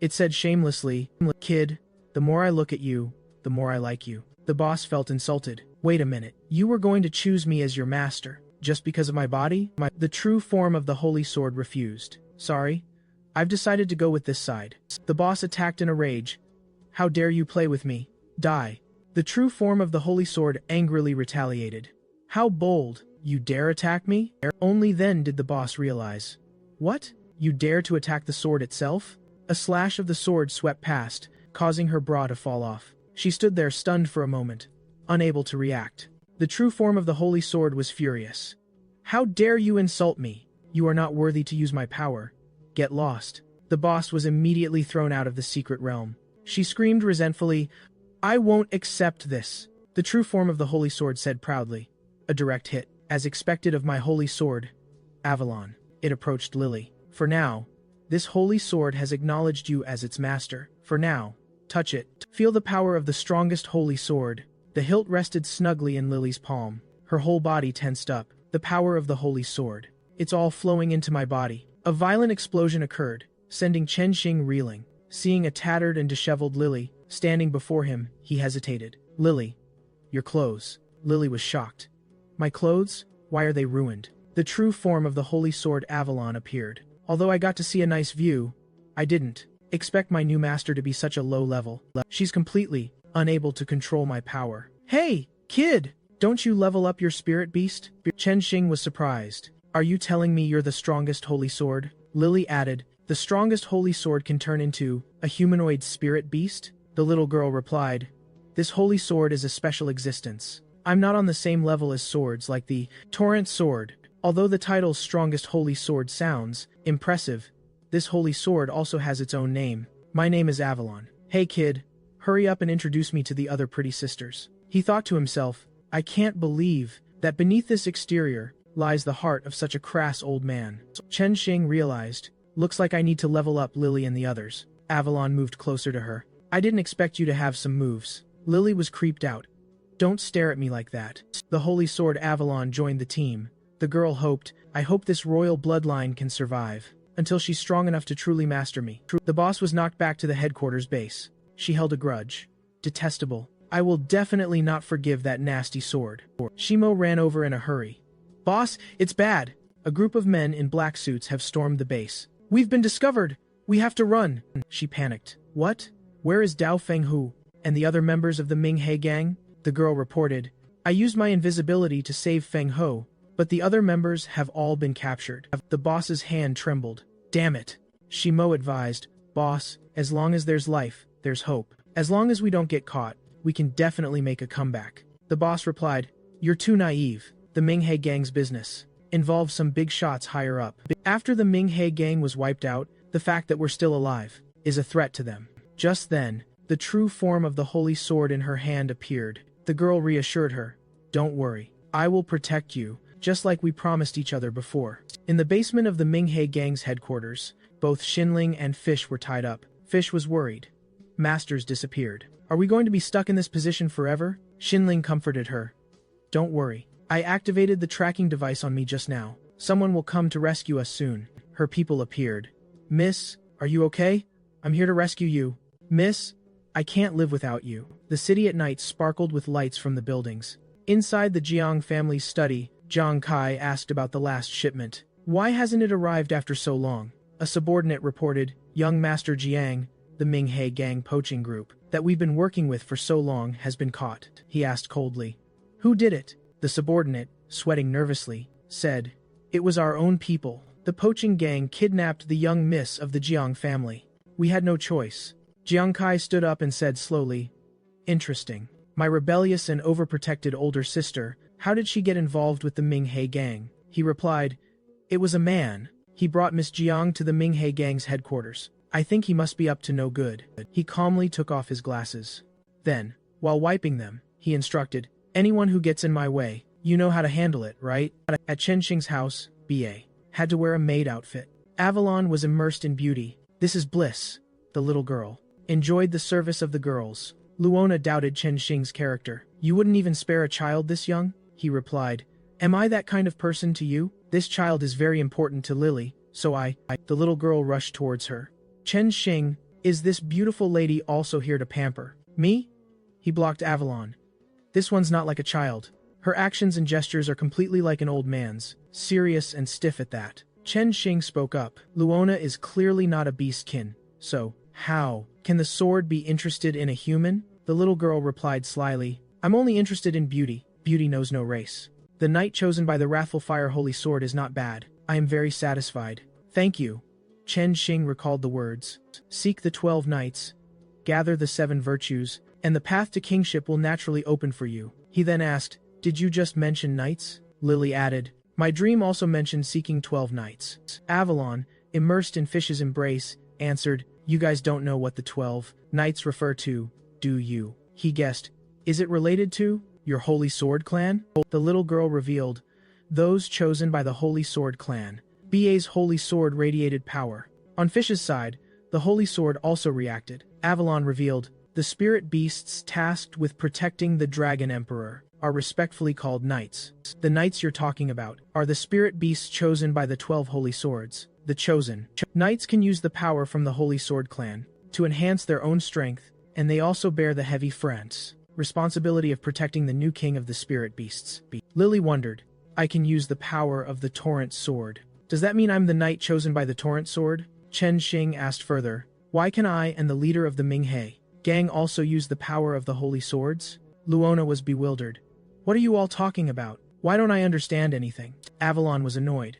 It said shamelessly, Kid, the more I look at you, the more I like you. The boss felt insulted. Wait a minute, you were going to choose me as your master, just because of my body? The true form of the holy sword refused. Sorry, I've decided to go with this side. The boss attacked in a rage. How dare you play with me? Die. The true form of the holy sword angrily retaliated. How bold, you dare attack me? Only then did the boss realize. What? You dare to attack the sword itself? A slash of the sword swept past, causing her bra to fall off. She stood there stunned for a moment, unable to react. The true form of the holy sword was furious. How dare you insult me? You are not worthy to use my power. Get lost. The boss was immediately thrown out of the secret realm. She screamed resentfully, I won't accept this. The true form of the holy sword said proudly. A direct hit. As expected of my holy sword, Avalon. It approached Lily. For now, this holy sword has acknowledged you as its master. For now, touch it. Feel the power of the strongest holy sword. The hilt rested snugly in Lily's palm. Her whole body tensed up. The power of the holy sword. It's all flowing into my body. A violent explosion occurred, sending Chen Shing reeling. Seeing a tattered and disheveled Lily standing before him, he hesitated. Lily, your clothes. Lily was shocked. My clothes? Why are they ruined? The true form of the holy sword Avalon appeared. Although I got to see a nice view, I didn't expect my new master to be such a low level. She's completely unable to control my power. Hey, kid! Don't you level up your spirit beast? Chen Shing was surprised. Are you telling me you're the strongest holy sword? Lily added, the strongest holy sword can turn into a humanoid spirit beast? The little girl replied, this holy sword is a special existence. I'm not on the same level as swords like the Torrent Sword. Although the title's strongest holy sword sounds impressive, this holy sword also has its own name. My name is Avalon. Hey kid, hurry up and introduce me to the other pretty sisters. He thought to himself, I can't believe that beneath this exterior lies the heart of such a crass old man. Chen Shing realized, looks like I need to level up Lily and the others. Avalon moved closer to her. I didn't expect you to have some moves. Lily was creeped out. Don't stare at me like that. The holy sword Avalon joined the team. The girl hoped, I hope this royal bloodline can survive until she's strong enough to truly master me. The boss was knocked back to the headquarters base. She held a grudge. Detestable. I will definitely not forgive that nasty sword. Shimo ran over in a hurry. Boss, it's bad. A group of men in black suits have stormed the base. We've been discovered. We have to run. She panicked. What? Where is Dao Fangho and the other members of the Minghe gang? The girl reported. I used my invisibility to save Fangho, but the other members have all been captured. The boss's hand trembled. Damn it. Shimo advised. Boss, as long as there's life, there's hope. As long as we don't get caught, we can definitely make a comeback. The boss replied, you're too naive. The Minghe gang's business involve some big shots higher up. After the Ming-He gang was wiped out, the fact that we're still alive is a threat to them. Just then, the true form of the holy sword in her hand appeared. The girl reassured her, "Don't worry, I will protect you, just like we promised each other before." In the basement of the Ming-He gang's headquarters, both Xinling and Fish were tied up. Fish was worried. Masters disappeared. "Are we going to be stuck in this position forever?" Xinling comforted her. "Don't worry. I activated the tracking device on me just now. Someone will come to rescue us soon." Her people appeared. "Miss, are you okay? I'm here to rescue you." "Miss, I can't live without you." The city at night sparkled with lights from the buildings. Inside the Jiang family's study, Zhang Kai asked about the last shipment. "Why hasn't it arrived after so long?" A subordinate reported, "Young Master Jiang, the Ming-He gang poaching group that we've been working with for so long has been caught." He asked coldly, "Who did it?" The subordinate, sweating nervously, said, "It was our own people. The poaching gang kidnapped the young miss of the Jiang family. We had no choice." Jiang Kai stood up and said slowly, "Interesting. My rebellious and overprotected older sister, how did she get involved with the Ming-He gang?" He replied, "It was a man. He brought Miss Jiang to the Ming-He gang's headquarters. I think he must be up to no good." He calmly took off his glasses. Then, while wiping them, he instructed, "Anyone who gets in my way, you know how to handle it, right?" At Chen Shing's house, B.A. had to wear a maid outfit. Avalon was immersed in beauty. "This is bliss." The little girl enjoyed the service of the girls. Luona doubted Chen Shing's character. "You wouldn't even spare a child this young?" He replied, "Am I that kind of person to you? This child is very important to Lily, so I." The little girl rushed towards her. "Chen Shing, is this beautiful lady also here to pamper me?" He blocked Avalon. "This one's not like a child. Her actions and gestures are completely like an old man's, serious and stiff at that." Chen Shing spoke up. "Luona is clearly not a beastkin, so how can the sword be interested in a human?" The little girl replied slyly, "I'm only interested in beauty. Beauty knows no race. The knight chosen by the wrathful fire holy sword is not bad. I am very satisfied. Thank you." Chen Shing recalled the words, "Seek the 12 knights, gather the 7 virtues, and the path to kingship will naturally open for you." He then asked, "Did you just mention knights?" Lily added, "My dream also mentioned seeking 12 knights." Avalon, immersed in Fish's embrace, answered, "You guys don't know what the 12 knights refer to, do you?" He guessed, "Is it related to your Holy Sword clan?" The little girl revealed, "Those chosen by the Holy Sword clan." BA's Holy Sword radiated power. On Fish's side, the Holy Sword also reacted. Avalon revealed, "The spirit beasts tasked with protecting the Dragon Emperor are respectfully called knights. The knights you're talking about are the spirit beasts chosen by the 12 Holy Swords. The chosen knights can use the power from the Holy Sword clan to enhance their own strength, and they also bear the heavy responsibility of protecting the new king of the spirit beasts." Lily wondered, "I can use the power of the Torrent Sword. Does that mean I'm the knight chosen by the Torrent Sword?" Chen Shing asked further, "Why can I and the leader of the Ming-He gang also use the power of the Holy Swords?" Luona was bewildered. "What are you all talking about? Why don't I understand anything?" Avalon was annoyed.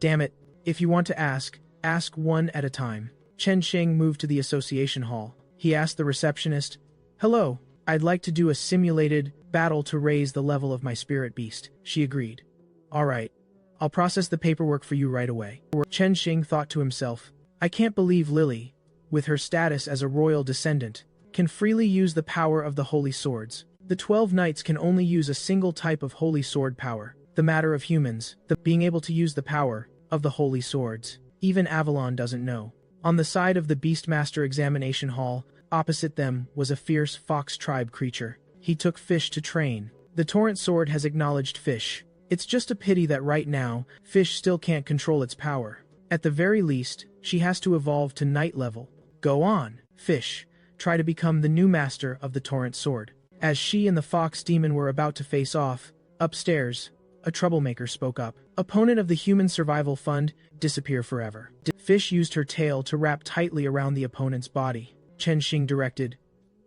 "Damn it, if you want to ask one at a time." Chen Shing moved to the association hall. He asked the receptionist, "Hello, I'd like to do a simulated battle to raise the level of my spirit beast." She agreed. "All right. I'll process the paperwork for you right away." Chen Shing thought to himself, "I can't believe Lily, with her status as a royal descendant, can freely use the power of the Holy Swords. The 12 knights can only use a single type of Holy Sword power. The matter of humans, being able to use the power of the Holy Swords. Even Avalon doesn't know." On the side of the Beastmaster examination hall, opposite them was a fierce fox tribe creature. He took Fish to train. The Torrent Sword has acknowledged Fish. It's just a pity that right now, Fish still can't control its power. At the very least, she has to evolve to knight level. Go on, Fish. Try to become the new master of the Torrent Sword. As she and the fox demon were about to face off, upstairs, a troublemaker spoke up. Opponent of the Human Survival Fund, disappear forever. Fish used her tail to wrap tightly around the opponent's body. Chen Shing directed,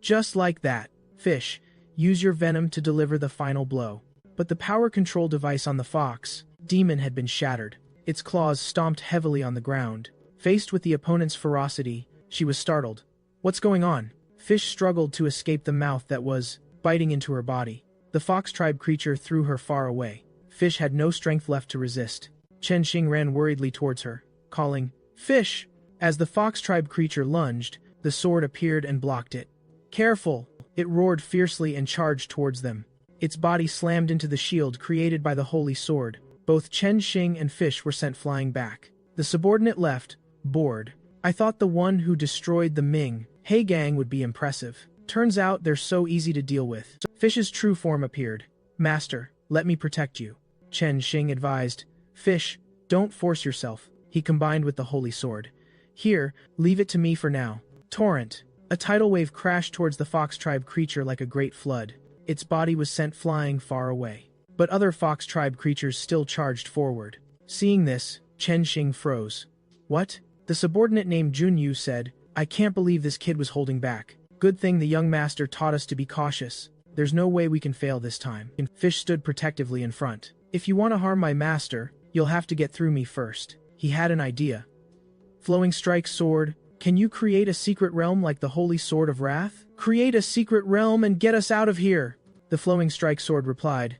"Just like that, Fish, use your venom to deliver the final blow." But the power control device on the fox demon had been shattered. Its claws stomped heavily on the ground. Faced with the opponent's ferocity, she was startled. "What's going on?" Fish struggled to escape the mouth that was biting into her body. The fox tribe creature threw her far away. Fish had no strength left to resist. Chen Shing ran worriedly towards her, calling, "Fish!" As the fox tribe creature lunged, the sword appeared and blocked it. "Careful!" It roared fiercely and charged towards them. Its body slammed into the shield created by the holy sword. Both Chen Shing and Fish were sent flying back. The subordinate left, bored. "I thought the one who destroyed the Ming, He gang would be impressive. Turns out they're so easy to deal with." Fish's true form appeared. "Master, let me protect you," Chen Shing advised. "Fish, don't force yourself," he combined with the holy sword. "Here, leave it to me for now." Torrent. A tidal wave crashed towards the fox tribe creature like a great flood. Its body was sent flying far away. But other fox tribe creatures still charged forward. Seeing this, Chen Shing froze. "What?" The subordinate named Junyu said, "I can't believe this kid was holding back. Good thing the young master taught us to be cautious. There's no way we can fail this time." Fish stood protectively in front. "If you want to harm my master, you'll have to get through me first." He had an idea. "Flowing strike sword, can you create a secret realm like the Holy Sword of Wrath? Create a secret realm and get us out of here," the flowing strike sword replied.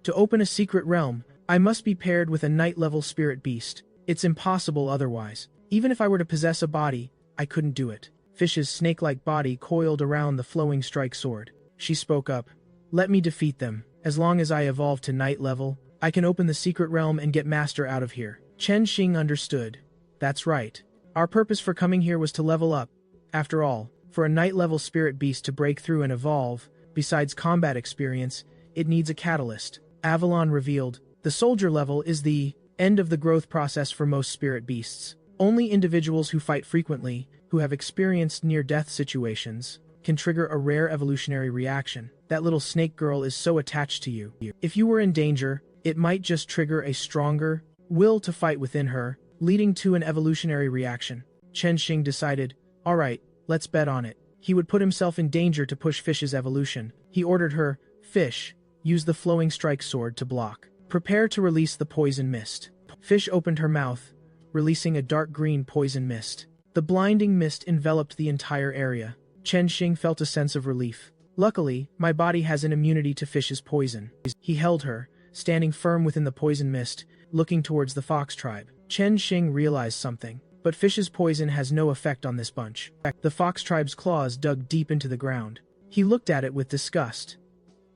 "To open a secret realm, I must be paired with a night-level spirit beast. It's impossible otherwise. Even if I were to possess a body, I couldn't do it." Fish's snake-like body coiled around the flowing strike sword. She spoke up. "Let me defeat them. As long as I evolve to night level, I can open the secret realm and get master out of here." Chen Shing understood. "That's right. Our purpose for coming here was to level up. After all, for a night-level spirit beast to break through and evolve, besides combat experience, it needs a catalyst." Avalon revealed, "The soldier level is the end of the growth process for most spirit beasts. Only individuals who fight frequently, who have experienced near-death situations, can trigger a rare evolutionary reaction. That little snake girl is so attached to you. If you were in danger, it might just trigger a stronger will to fight within her, leading to an evolutionary reaction." Chen Shing decided, "All right, let's bet on it." He would put himself in danger to push Fish's evolution. He ordered her, "Fish, use the flowing strike sword to block. Prepare to release the poison mist." Fish opened her mouth, releasing a dark green poison mist. The blinding mist enveloped the entire area. Chen Shing felt a sense of relief. "Luckily, my body has an immunity to Fish's poison." He held her, standing firm within the poison mist, looking towards the fox tribe. Chen Shing realized something. But Fish's poison has no effect on this bunch. The fox tribe's claws dug deep into the ground. He looked at it with disgust.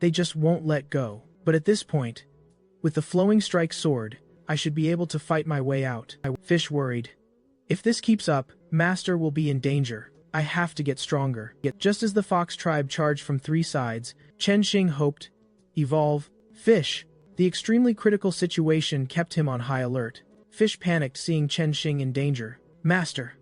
They just won't let go. But at this point, with the flowing strike sword, I should be able to fight my way out. Fish worried. "If this keeps up, Master will be in danger. I have to get stronger." Yet just as the fox tribe charged from three sides, Chen Shing hoped, "Evolve, Fish." The extremely critical situation kept him on high alert. Fish panicked seeing Chen Shing in danger. "Master!"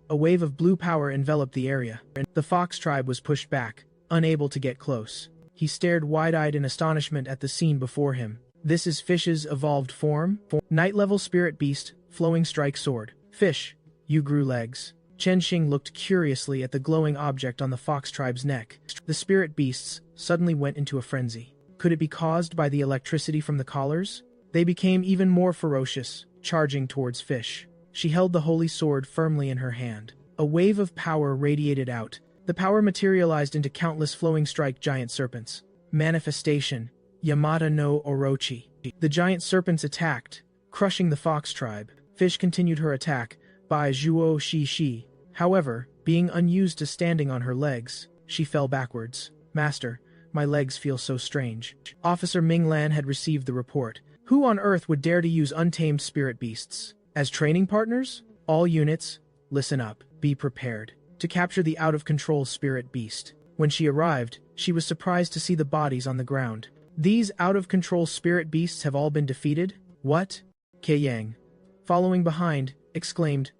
A wave of blue power enveloped the area. The fox tribe was pushed back, unable to get close. He stared wide-eyed in astonishment at the scene before him. This is Fish's evolved form? Night-level spirit beast, flowing strike sword. "Fish, you grew legs." Chen Shing looked curiously at the glowing object on the fox tribe's neck. The spirit beasts suddenly went into a frenzy. Could it be caused by the electricity from the collars? They became even more ferocious, charging towards Fish. She held the holy sword firmly in her hand. A wave of power radiated out. The power materialized into countless flowing strike giant serpents. Manifestation, Yamada no Orochi. The giant serpents attacked, crushing the fox tribe. Fish continued her attack, by Zhuo Shi. However, being unused to standing on her legs, she fell backwards. "Master, my legs feel so strange." Officer Ming Lan had received the report. Who on earth would dare to use untamed spirit beasts as training partners? All units, listen up, be prepared to capture the out-of-control spirit beast. When she arrived, she was surprised to see the bodies on the ground. These out-of-control spirit beasts have all been defeated? What? Yang, following behind, exclaimed,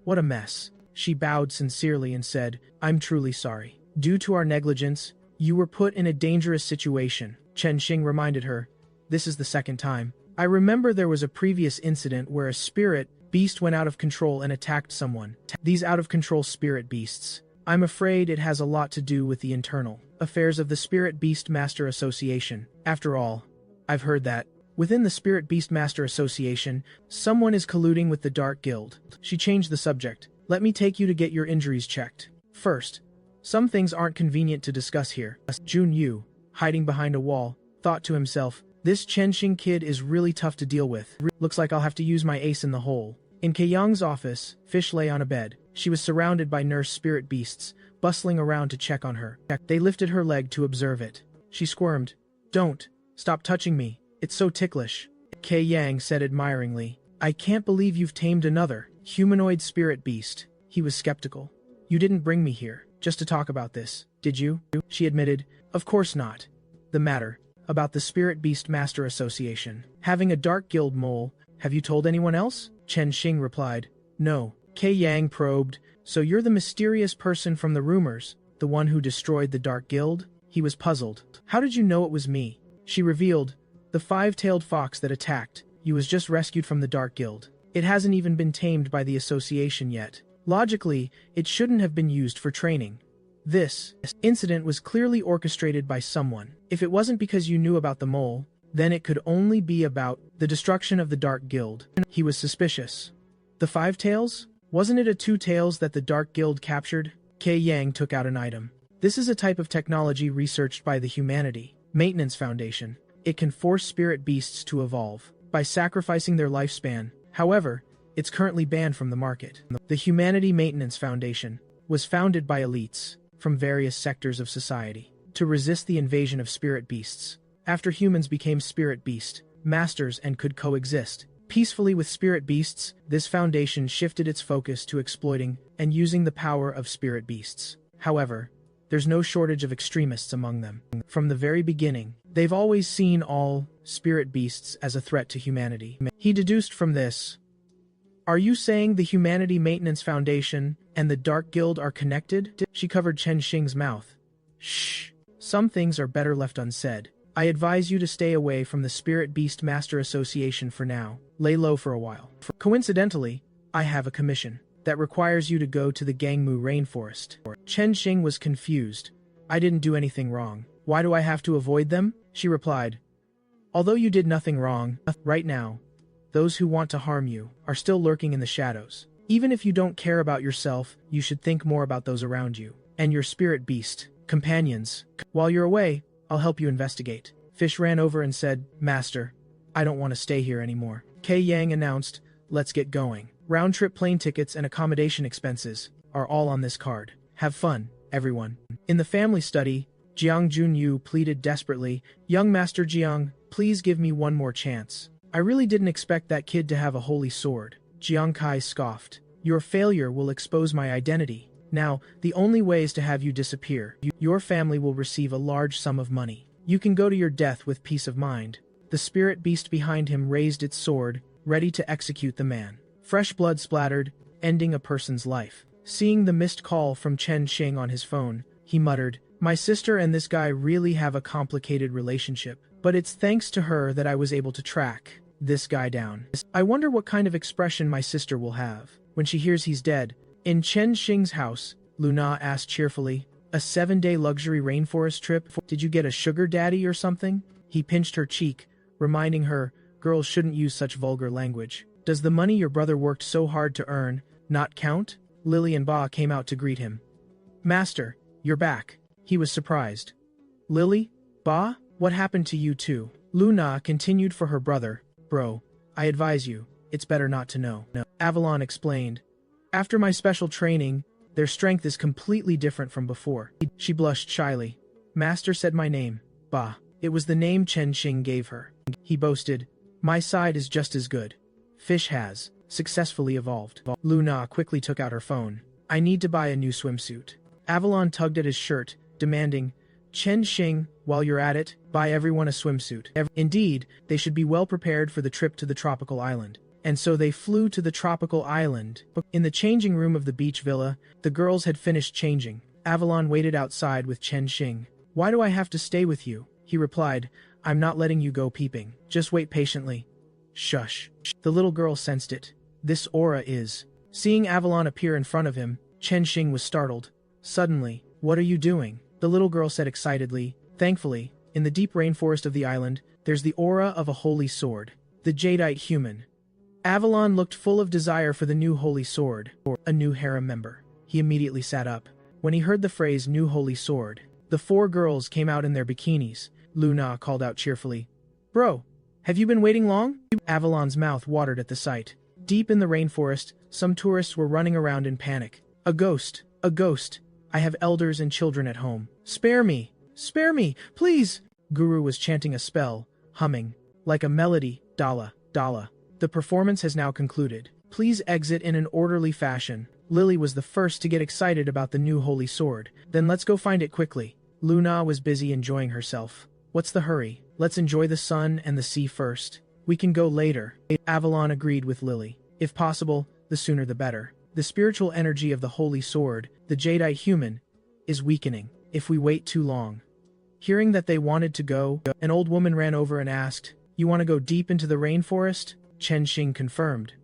"What a mess." She bowed sincerely and said, "I'm truly sorry. Due to our negligence, you were put in a dangerous situation." Chen Shing reminded her, "This is the second time. I remember there was a previous incident where a spirit beast went out of control and attacked someone. These out-of-control spirit beasts. I'm afraid it has a lot to do with the internal affairs of the Spirit Beast Master Association. After all, I've heard that within the Spirit Beast Master Association, someone is colluding with the Dark Guild." She changed the subject. "Let me take you to get your injuries checked. First, some things aren't convenient to discuss here." Jun Yu, hiding behind a wall, thought to himself, This Chen Shing kid is really tough to deal with. Looks like I'll have to use my ace in the hole. In Keyang's office, Fish lay on a bed. She was surrounded by nurse spirit beasts, bustling around to check on her. They lifted her leg to observe it. She squirmed. "Don't. Stop touching me. It's so ticklish." Keyang said admiringly. "I can't believe you've tamed another humanoid spirit beast." He was skeptical. "You didn't bring me here just to talk about this, did you?" She admitted. "Of course not. The matter about the Spirit Beast Master Association. Having a dark guild mole, have you told anyone else?" Chen Shing replied. "No." Keyang probed. "So you're the mysterious person from the rumors, the one who destroyed the Dark Guild?" He was puzzled. "How did you know it was me?" She revealed. "The five-tailed fox that attacked you was just rescued from the Dark Guild. It hasn't even been tamed by the association yet. Logically, it shouldn't have been used for training. This incident was clearly orchestrated by someone. If it wasn't because you knew about the mole, then it could only be about the destruction of the Dark Guild." He was suspicious. "The five tails? Wasn't it a two tails that the Dark Guild captured?" Keyang took out an item. "This is a type of technology researched by the Humanity Maintenance Foundation. It can force spirit beasts to evolve by sacrificing their lifespan. However, it's currently banned from the market." The Humanity Maintenance Foundation was founded by elites from various sectors of society to resist the invasion of spirit beasts. After humans became spirit beast masters and could coexist peacefully with spirit beasts, this foundation shifted its focus to exploiting and using the power of spirit beasts. However, there's no shortage of extremists among them. From the very beginning, they've always seen all spirit beasts as a threat to humanity. He deduced from this. "Are you saying the Humanity Maintenance Foundation and the Dark Guild are connected?" She covered Chen Shing's mouth. "Shh. Some things are better left unsaid. I advise you to stay away from the Spirit Beast Master Association for now. Lay low for a while. Coincidentally, I have a commission that requires you to go to the Gangmu Rainforest." Chen Shing was confused. "I didn't do anything wrong. Why do I have to avoid them?" She replied. "Although you did nothing wrong, right now, those who want to harm you are still lurking in the shadows. Even if you don't care about yourself, you should think more about those around you and your spirit beast companions. While you're away, I'll help you investigate." Fish ran over and said, "Master, I don't want to stay here anymore." Keyang announced, "Let's get going. Round-trip plane tickets and accommodation expenses are all on this card. Have fun, everyone." In the family study, Jiang Junyu pleaded desperately, "Young Master Jiang, please give me one more chance. I really didn't expect that kid to have a holy sword." Jiang Kai scoffed. "Your failure will expose my identity. Now, the only way is to have you disappear. Your family will receive a large sum of money. You can go to your death with peace of mind." The spirit beast behind him raised its sword, ready to execute the man. Fresh blood splattered, ending a person's life. Seeing the missed call from Chen Shing on his phone, he muttered, "My sister and this guy really have a complicated relationship. But it's thanks to her that I was able to track this guy down. I wonder what kind of expression my sister will have when she hears he's dead." In Chen Shing's house, Luna asked cheerfully, "A 7-day luxury rainforest trip? Did you get a sugar daddy or something?" He pinched her cheek, reminding her, "Girls shouldn't use such vulgar language. Does the money your brother worked so hard to earn not count?" Lily and Ba came out to greet him. "Master, you're back." He was surprised. "Lily? Ba? What happened to you two?" Luna continued for her brother. "Bro, I advise you, it's better not to know." Avalon explained. "After my special training, their strength is completely different from before." She blushed shyly. "Master said my name, Ba. It was the name Chen Shing gave her." He boasted, "My side is just as good. Fish has successfully evolved." Luna quickly took out her phone. "I need to buy a new swimsuit." Avalon tugged at his shirt, demanding, "Chen Shing, while you're at it, buy everyone a swimsuit." Indeed, they should be well prepared for the trip to the tropical island. And so they flew to the tropical island. In the changing room of the beach villa, the girls had finished changing. Avalon waited outside with Chen Shing. "Why do I have to stay with you?" He replied, "I'm not letting you go peeping. Just wait patiently." "Shush." The little girl sensed it. This aura is. Seeing Avalon appear in front of him, Chen Shing was startled. Suddenly, "What are you doing?" the little girl said excitedly. Thankfully, in the deep rainforest of the island, there's the aura of a holy sword. The jadeite human. Avalon looked full of desire for the new holy sword, or a new harem member. He immediately sat up. When he heard the phrase "new holy sword," the 4 girls came out in their bikinis. Luna called out cheerfully, Bro, have you been waiting long? Avalon's mouth watered at the sight. Deep in the rainforest, some tourists were running around in panic. A ghost! A ghost! I have elders and children at home. Spare me! Spare me! Please! Kuru was chanting a spell, humming, like a melody, Dala, Dala. The performance has now concluded. Please exit in an orderly fashion. Lily was the first to get excited about the new holy sword. Then let's go find it quickly. Luna was busy enjoying herself. What's the hurry? Let's enjoy the sun and the sea first. We can go later. Avalon agreed with Lily. If possible, the sooner the better. The spiritual energy of the holy sword, the jadeite human, is weakening. If we wait too long. Hearing that they wanted to go, an old woman ran over and asked, "You want to go deep into the rainforest?" Chen Shing confirmed.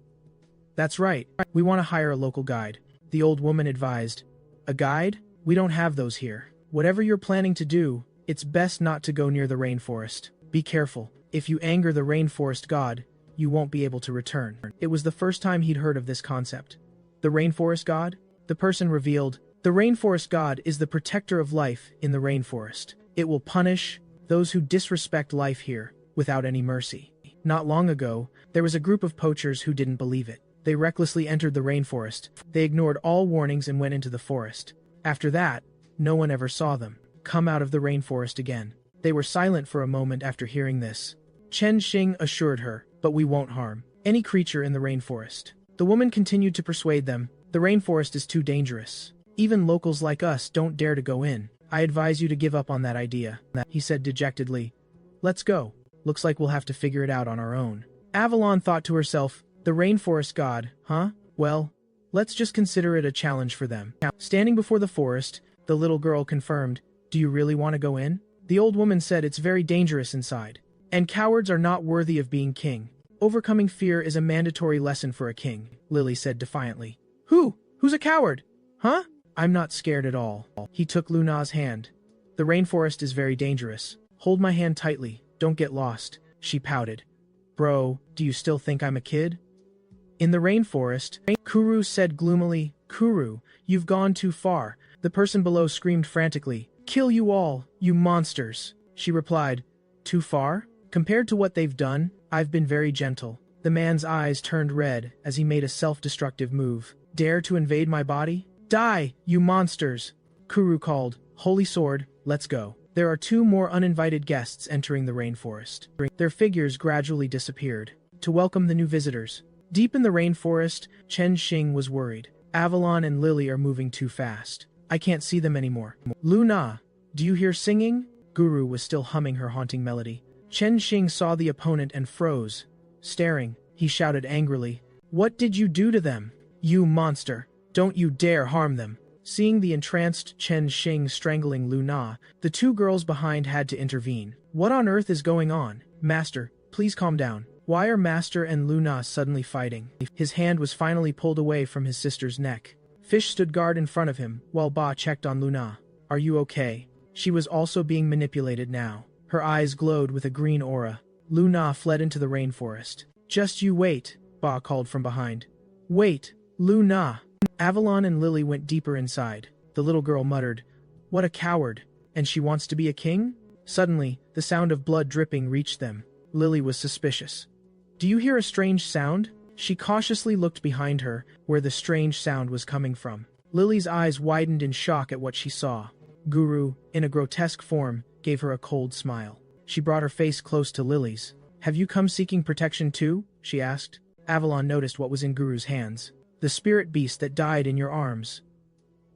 "That's right. We want to hire a local guide." The old woman advised. "A guide? We don't have those here. Whatever you're planning to do, it's best not to go near the rainforest. Be careful. If you anger the Rainforest God, you won't be able to return." It was the first time he'd heard of this concept. The Rainforest God? The person revealed, "The Rainforest God is the protector of life in the rainforest. It will punish those who disrespect life here without any mercy." Not long ago, there was a group of poachers who didn't believe it. They recklessly entered the rainforest. They ignored all warnings and went into the forest. After that, no one ever saw them come out of the rainforest again. They were silent for a moment after hearing this. Chen Shing assured her, "But we won't harm any creature in the rainforest." The woman continued to persuade them, "The rainforest is too dangerous. Even locals like us don't dare to go in. I advise you to give up on that idea," he said dejectedly. "Let's go. Looks like we'll have to figure it out on our own." Avalon thought to herself, "The Rainforest God, huh? Well, let's just consider it a challenge for them." Standing before the forest, the little girl confirmed, "Do you really want to go in?" The old woman said, "It's very dangerous inside, and cowards are not worthy of being king. Overcoming fear is a mandatory lesson for a king," Lily said defiantly. Who's a coward? Huh? "I'm not scared at all." He took Luna's hand. "The rainforest is very dangerous. Hold my hand tightly, don't get lost," she pouted. "Bro, do you still think I'm a kid?" "In the rainforest," Kuru said gloomily. "Kuru, you've gone too far." The person below screamed frantically, "Kill you all, you monsters!" She replied, "Too far? Compared to what they've done, I've been very gentle." The man's eyes turned red as he made a self-destructive move. "Dare to invade my body? Die, you monsters!" Kuru called, "Holy sword, let's go." There are two more uninvited guests entering the rainforest. Their figures gradually disappeared. To welcome the new visitors. Deep in the rainforest, Chen Shing was worried. Avalon and Lily are moving too fast. I can't see them anymore. "Luna, do you hear singing?" Kuru was still humming her haunting melody. Chen Shing saw the opponent and froze. Staring, he shouted angrily, "What did you do to them? You monster! Don't you dare harm them!" Seeing the entranced Chen Shing strangling Luna, the two girls behind had to intervene. "What on earth is going on? Master, please calm down. Why are Master and Luna suddenly fighting?" His hand was finally pulled away from his sister's neck. Fish stood guard in front of him, while Ba checked on Luna. "Are you okay?" She was also being manipulated now. Her eyes glowed with a green aura. Luna fled into the rainforest. "Just you wait," Ba called from behind. "Wait, Luna!" Avalon and Lily went deeper inside. The little girl muttered, "What a coward! And she wants to be a king?" Suddenly, the sound of blood dripping reached them. Lily was suspicious. "Do you hear a strange sound?" She cautiously looked behind her, where the strange sound was coming from. Lily's eyes widened in shock at what she saw. Kuru, in a grotesque form, gave her a cold smile. She brought her face close to Lily's. "Have you come seeking protection too?" she asked. Avalon noticed what was in Kuru's hands. "The spirit beast that died in your arms.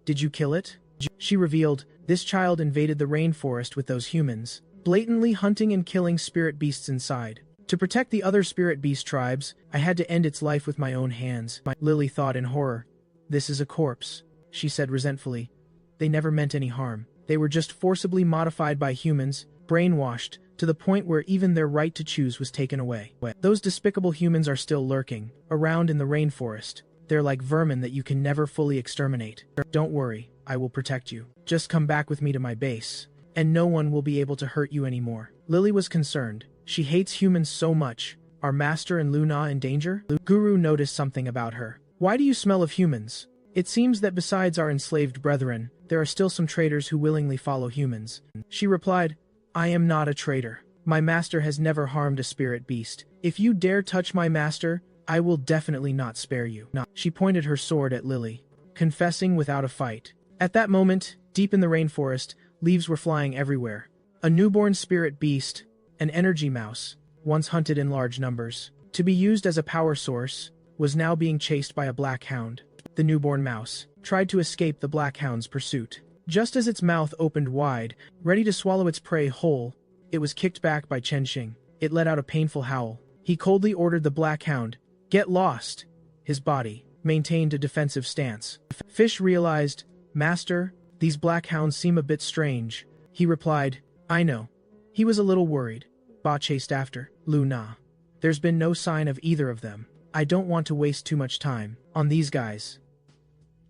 Did you kill it?" She revealed, "This child invaded the rainforest with those humans, blatantly hunting and killing spirit beasts inside. To protect the other spirit beast tribes, I had to end its life with my own hands." Lily thought in horror. "This is a corpse," she said resentfully. "They never meant any harm. They were just forcibly modified by humans, brainwashed, to the point where even their right to choose was taken away. Those despicable humans are still lurking around in the rainforest. They're like vermin that you can never fully exterminate. Don't worry, I will protect you. Just come back with me to my base, and no one will be able to hurt you anymore." Lily was concerned. She hates humans so much. Are Master and Luna in danger? Kuru noticed something about her. "Why do you smell of humans? It seems that besides our enslaved brethren, there are still some traitors who willingly follow humans." She replied, "I am not a traitor. My master has never harmed a spirit beast. If you dare touch my master, I will definitely not spare you. She pointed her sword at Lily, confessing without a fight. At that moment, deep in the rainforest, leaves were flying everywhere. A newborn spirit beast, an energy mouse, once hunted in large numbers, to be used as a power source, was now being chased by a black hound. The newborn mouse tried to escape the black hound's pursuit. Just as its mouth opened wide, ready to swallow its prey whole, it was kicked back by Chen Shing. It let out a painful howl. He coldly ordered the black hound, "Get lost!" His body maintained a defensive stance. Fish realized, "Master, these black hounds seem a bit strange." He replied, "I know." He was a little worried. Ba chased after. "Luna. There's been no sign of either of them. I don't want to waste too much time on these guys."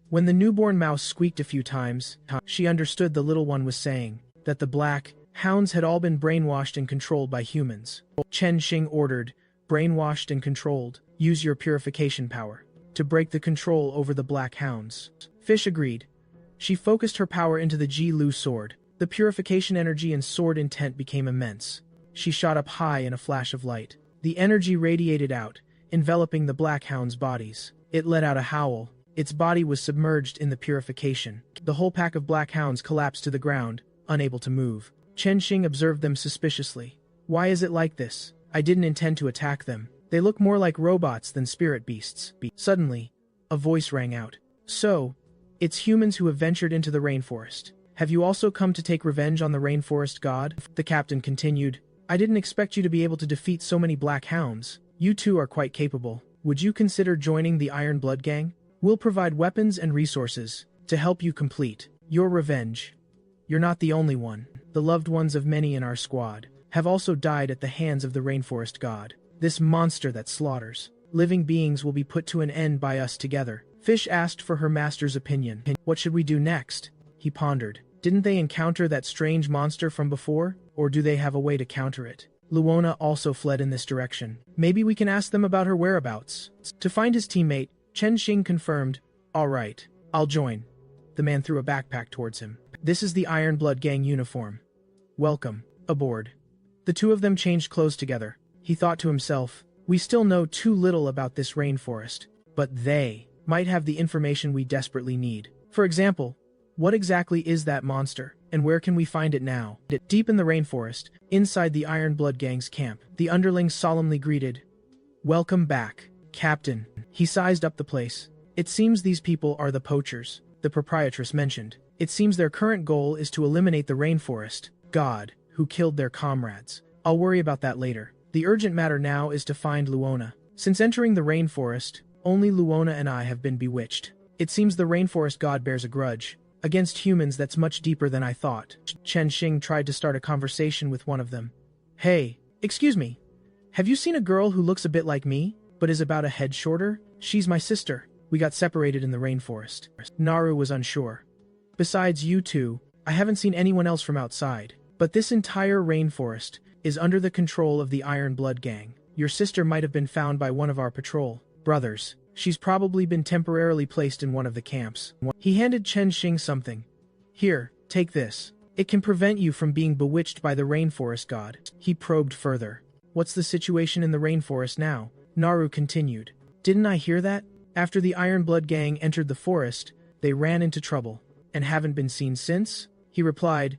When the newborn mouse squeaked a few times, she understood the little one was saying that the black hounds had all been brainwashed and controlled by humans. Chen Shing ordered, "Brainwashed and controlled, use your purification power to break the control over the black hounds." Fish agreed. She focused her power into the Ji Lu sword. The purification energy and sword intent became immense. She shot up high in a flash of light. The energy radiated out, enveloping the black hounds' bodies. It let out a howl. Its body was submerged in the purification. The whole pack of black hounds collapsed to the ground, unable to move. Chen Shing observed them suspiciously. "Why is it like this? I didn't intend to attack them. They look more like robots than spirit beasts." Suddenly, a voice rang out. "So, it's humans who have ventured into the rainforest. Have you also come to take revenge on the Rainforest God?" The captain continued, "I didn't expect you to be able to defeat so many black hounds. You two are quite capable. Would you consider joining the Iron Blood Gang? We'll provide weapons and resources to help you complete your revenge. You're not the only one. The loved ones of many in our squad have also died at the hands of the Rainforest God. This monster that slaughters living beings will be put to an end by us together." Fish asked for her master's opinion. "What should we do next?" He pondered. Didn't they encounter that strange monster from before, or do they have a way to counter it? Luona also fled in this direction. Maybe we can ask them about her whereabouts. To find his teammate, Chen Shing confirmed, "All right, I'll join." The man threw a backpack towards him. "This is the Iron Blood Gang uniform. Welcome aboard." The two of them changed clothes together. He thought to himself, "We still know too little about this rainforest, but they might have the information we desperately need. For example, what exactly is that monster, and where can we find it now?" Deep in the rainforest, inside the Iron Blood Gang's camp, the underlings solemnly greeted, "Welcome back, Captain." He sized up the place. "It seems these people are the poachers," the proprietress mentioned. "It seems their current goal is to eliminate the Rainforest God, who killed their comrades. I'll worry about that later. The urgent matter now is to find Luona. Since entering the rainforest, only Luona and I have been bewitched. It seems the Rainforest God bears a grudge against humans that's much deeper than I thought." Chen Shing tried to start a conversation with one of them. "Hey, excuse me. Have you seen a girl who looks a bit like me, but is about a head shorter? She's my sister. We got separated in the rainforest." Naru was unsure. "Besides you two, I haven't seen anyone else from outside. But this entire rainforest is under the control of the Iron Blood Gang. Your sister might have been found by one of our patrol brothers. She's probably been temporarily placed in one of the camps." He handed Chen Shing something. "Here, take this. It can prevent you from being bewitched by the Rainforest God." He probed further. "What's the situation in the rainforest now?" Naru continued. "Didn't I hear that? After the Iron Blood Gang entered the forest, they ran into trouble, and haven't been seen since?" He replied,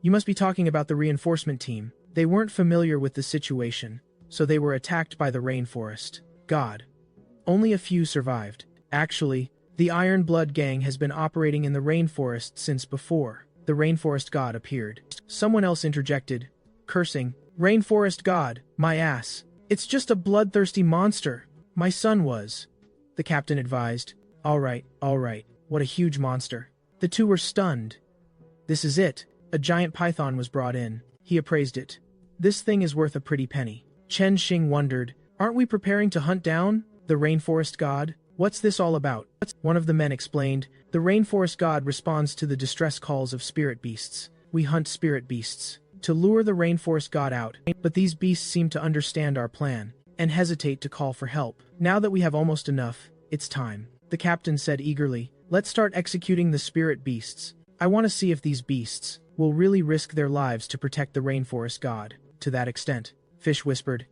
"You must be talking about the reinforcement team. They weren't familiar with the situation, so they were attacked by the Rainforest God. Only a few survived. Actually, the Iron Blood Gang has been operating in the rainforest since before the Rainforest God appeared." Someone else interjected, cursing, "Rainforest God, my ass. It's just a bloodthirsty monster. My son was." The captain advised, all right. What a huge monster." The two were stunned. "This is it." A giant python was brought in. He appraised it. "This thing is worth a pretty penny." Chen Shing wondered, "Aren't we preparing to hunt down the Rainforest God? What's this all about?" One of the men explained, "The Rainforest God responds to the distress calls of spirit beasts. We hunt spirit beasts to lure the Rainforest God out, but these beasts seem to understand our plan and hesitate to call for help. Now that we have almost enough, it's time." The captain said eagerly, "Let's start executing the spirit beasts. I want to see if these beasts will really risk their lives to protect the Rainforest God." to that extent. Fish whispered,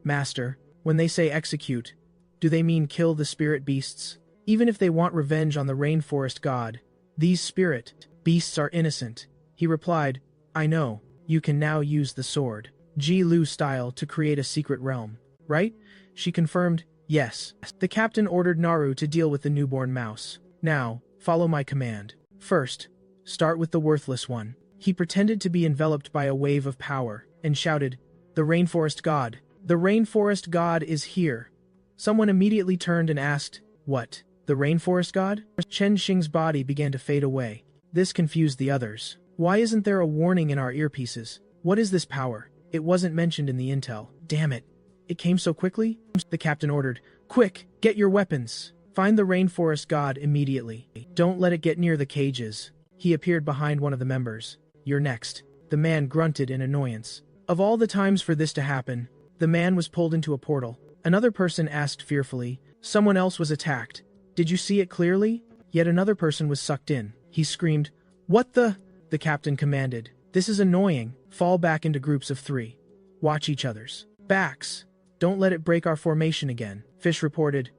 Master, when they say execute, do they mean kill the spirit beasts? Even if they want revenge on the Rainforest God, these spirit beasts are innocent. He replied, I know, you can now use the sword, Ji Lu style, to create a secret realm, right? She confirmed, yes. The captain ordered Naru to deal with the newborn mouse. Now, follow my command. First, start with the worthless one. He pretended to be enveloped by a wave of power, and shouted, the Rainforest God. The Rainforest God is here. Someone immediately turned and asked, what? The Rainforest God? Chen Shing's body began to fade away. This confused the others. Why isn't there a warning in our earpieces? What is this power? It wasn't mentioned in the intel. Damn it. It came so quickly? The captain ordered, quick, get your weapons. Find the Rainforest God immediately. Don't let it get near the cages. He appeared behind one of the members. You're next. The man grunted in annoyance. Of all the times for this to happen, the man was pulled into a portal. Another person asked fearfully, someone else was attacked. Did you see it clearly? Yet another person was sucked in. He screamed, what the? The captain commanded. This is annoying. Fall back into groups of 3. Watch each other's backs. Don't let it break our formation again. Fish reported.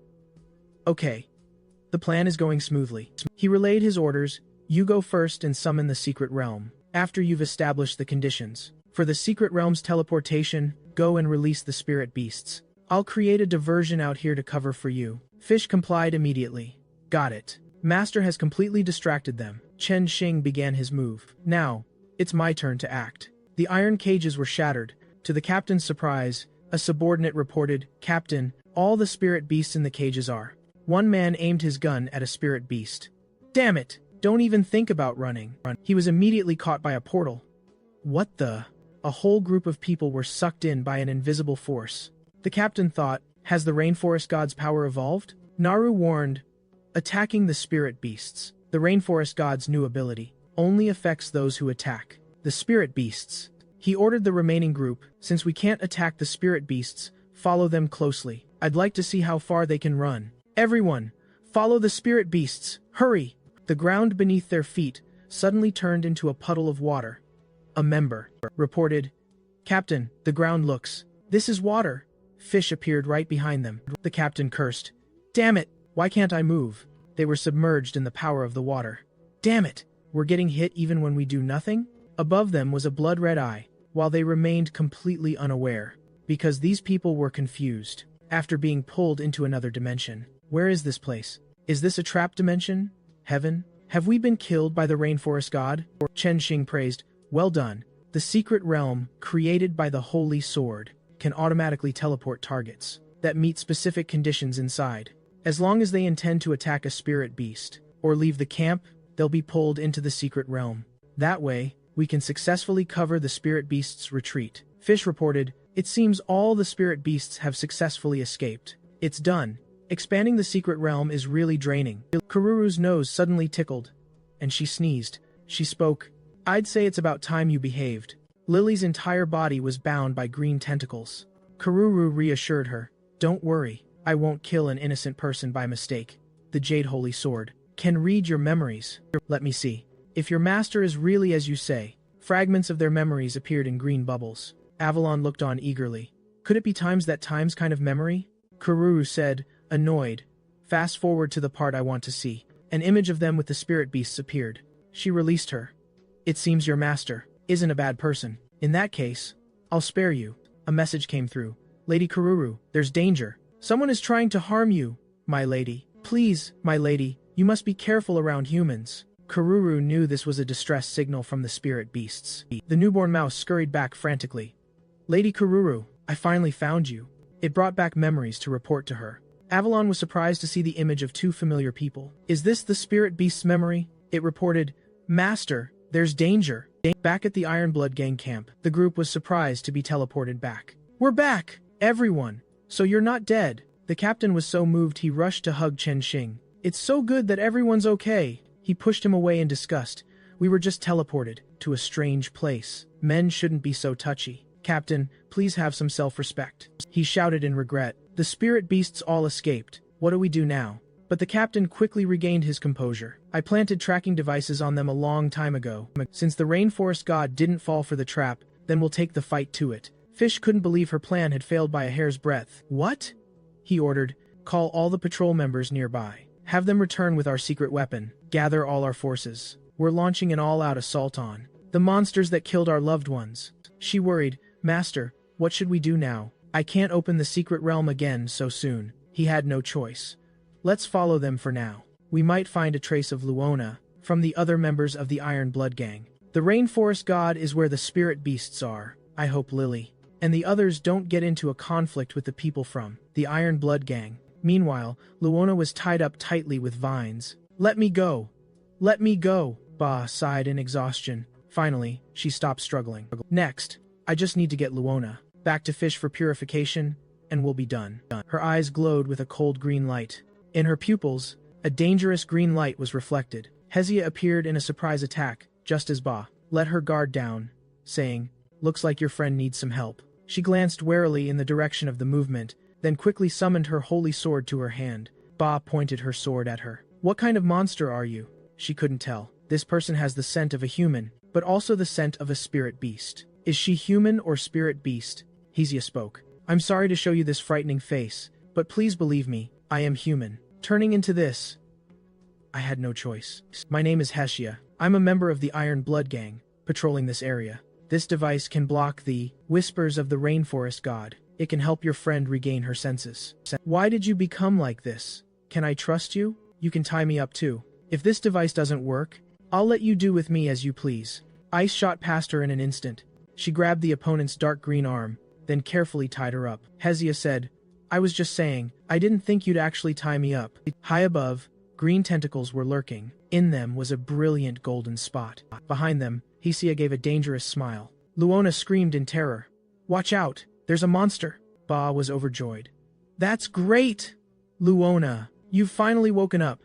Okay. The plan is going smoothly. He relayed his orders. You go first and summon the secret realm. After you've established the conditions. For the secret realm's teleportation, go and release the spirit beasts. I'll create a diversion out here to cover for you. Fish complied immediately. Got it. Master has completely distracted them. Chen Shing began his move. Now, it's my turn to act. The iron cages were shattered. To the captain's surprise, a subordinate reported, Captain, all the spirit beasts in the cages are. One man aimed his gun at a spirit beast. Damn it! Don't even think about running. He was immediately caught by a portal. What the? A whole group of people were sucked in by an invisible force. The captain thought, has the Rainforest God's power evolved? Naru warned, attacking the spirit beasts. The Rainforest God's new ability only affects those who attack the spirit beasts. He ordered the remaining group, since we can't attack the spirit beasts, follow them closely. I'd like to see how far they can run. Everyone, follow the spirit beasts. Hurry! The ground beneath their feet suddenly turned into a puddle of water. A member reported, Captain, the ground looks. This is water. Fish appeared right behind them. The captain cursed. Damn it! Why can't I move? They were submerged in the power of the water. Damn it! We're getting hit even when we do nothing? Above them was a blood-red eye, while they remained completely unaware. Because these people were confused. After being pulled into another dimension. Where is this place? Is this a trap dimension? Heaven? Have we been killed by the Rainforest God? Chen Shing praised. Well done. The secret realm, created by the Holy Sword, can automatically teleport targets that meet specific conditions inside. As long as they intend to attack a spirit beast, or leave the camp, they'll be pulled into the secret realm. That way, we can successfully cover the spirit beast's retreat. Fish reported, it seems all the spirit beasts have successfully escaped. It's done. Expanding the secret realm is really draining. Kururu's nose suddenly tickled, and she sneezed. She spoke, I'd say it's about time you behaved. Lily's entire body was bound by green tentacles. Kururu reassured her, don't worry, I won't kill an innocent person by mistake. The Jade Holy Sword can read your memories. Let me see. If your master is really as you say, fragments of their memories appeared in green bubbles. Avalon looked on eagerly. Could it be times kind of memory? Kuru said, annoyed. Fast forward to the part I want to see. An image of them with the spirit beasts appeared. She released her. It seems your master isn't a bad person. In that case, I'll spare you. A message came through. Lady Kururu, there's danger. Someone is trying to harm you, my lady. Please, my lady, you must be careful around humans. Kururu knew this was a distress signal from the spirit beasts. The newborn mouse scurried back frantically. Lady Kururu, I finally found you. It brought back memories to report to her. Avalon was surprised to see the image of 2 familiar people. Is this the spirit beast's memory? It reported, Master, there's danger. Back at the Ironblood gang camp, the group was surprised to be teleported back. We're back! Everyone! So you're not dead. The captain was so moved he rushed to hug Chen Shing. It's so good that everyone's okay. He pushed him away in disgust. We were just teleported to a strange place. Men shouldn't be so touchy. Captain, please have some self-respect. He shouted in regret. The spirit beasts all escaped. What do we do now? But the captain quickly regained his composure. I planted tracking devices on them a long time ago. Since the Rainforest God didn't fall for the trap, then we'll take the fight to it. Fish couldn't believe her plan had failed by a hair's breadth. What? He ordered. Call all the patrol members nearby. Have them return with our secret weapon. Gather all our forces. We're launching an all-out assault on the monsters that killed our loved ones. She worried. Master, what should we do now? I can't open the secret realm again so soon. He had no choice. Let's follow them for now. We might find a trace of Luona from the other members of the Iron Blood Gang. The Rainforest God is where the spirit beasts are. I hope Lily and the others don't get into a conflict with the people from the Iron Blood Gang. Meanwhile, Luona was tied up tightly with vines. Let me go! Let me go! Ba sighed in exhaustion. Finally, she stopped struggling. Next, I just need to get Luona back to Fish for purification, and we'll be done. Her eyes glowed with a cold green light. In her pupils, a dangerous green light was reflected. Hezia appeared in a surprise attack, just as Ba let her guard down, saying, "Looks like your friend needs some help." She glanced warily in the direction of the movement, then quickly summoned her holy sword to her hand. Ba pointed her sword at her. "What kind of monster are you?" She couldn't tell. This person has the scent of a human, but also the scent of a spirit beast. Is she human or spirit beast? Hezia spoke. "I'm sorry to show you this frightening face, but please believe me, I am human. Turning into this, I had no choice. My name is Heshia. I'm a member of the Iron Blood Gang, patrolling this area. This device can block the whispers of the Rainforest God. It can help your friend regain her senses." "Why did you become like this? Can I trust you? You can tie me up too. If this device doesn't work, I'll let you do with me as you please." Ice shot past her in an instant. She grabbed the opponent's dark green arm, then carefully tied her up. Hezia said, "I was just saying, I didn't think you'd actually tie me up." High above, green tentacles were lurking. In them was a brilliant golden spot. Behind them, Hezia gave a dangerous smile. Luona screamed in terror. "Watch out! There's a monster!" Ba was overjoyed. "That's great! Luona, you've finally woken up."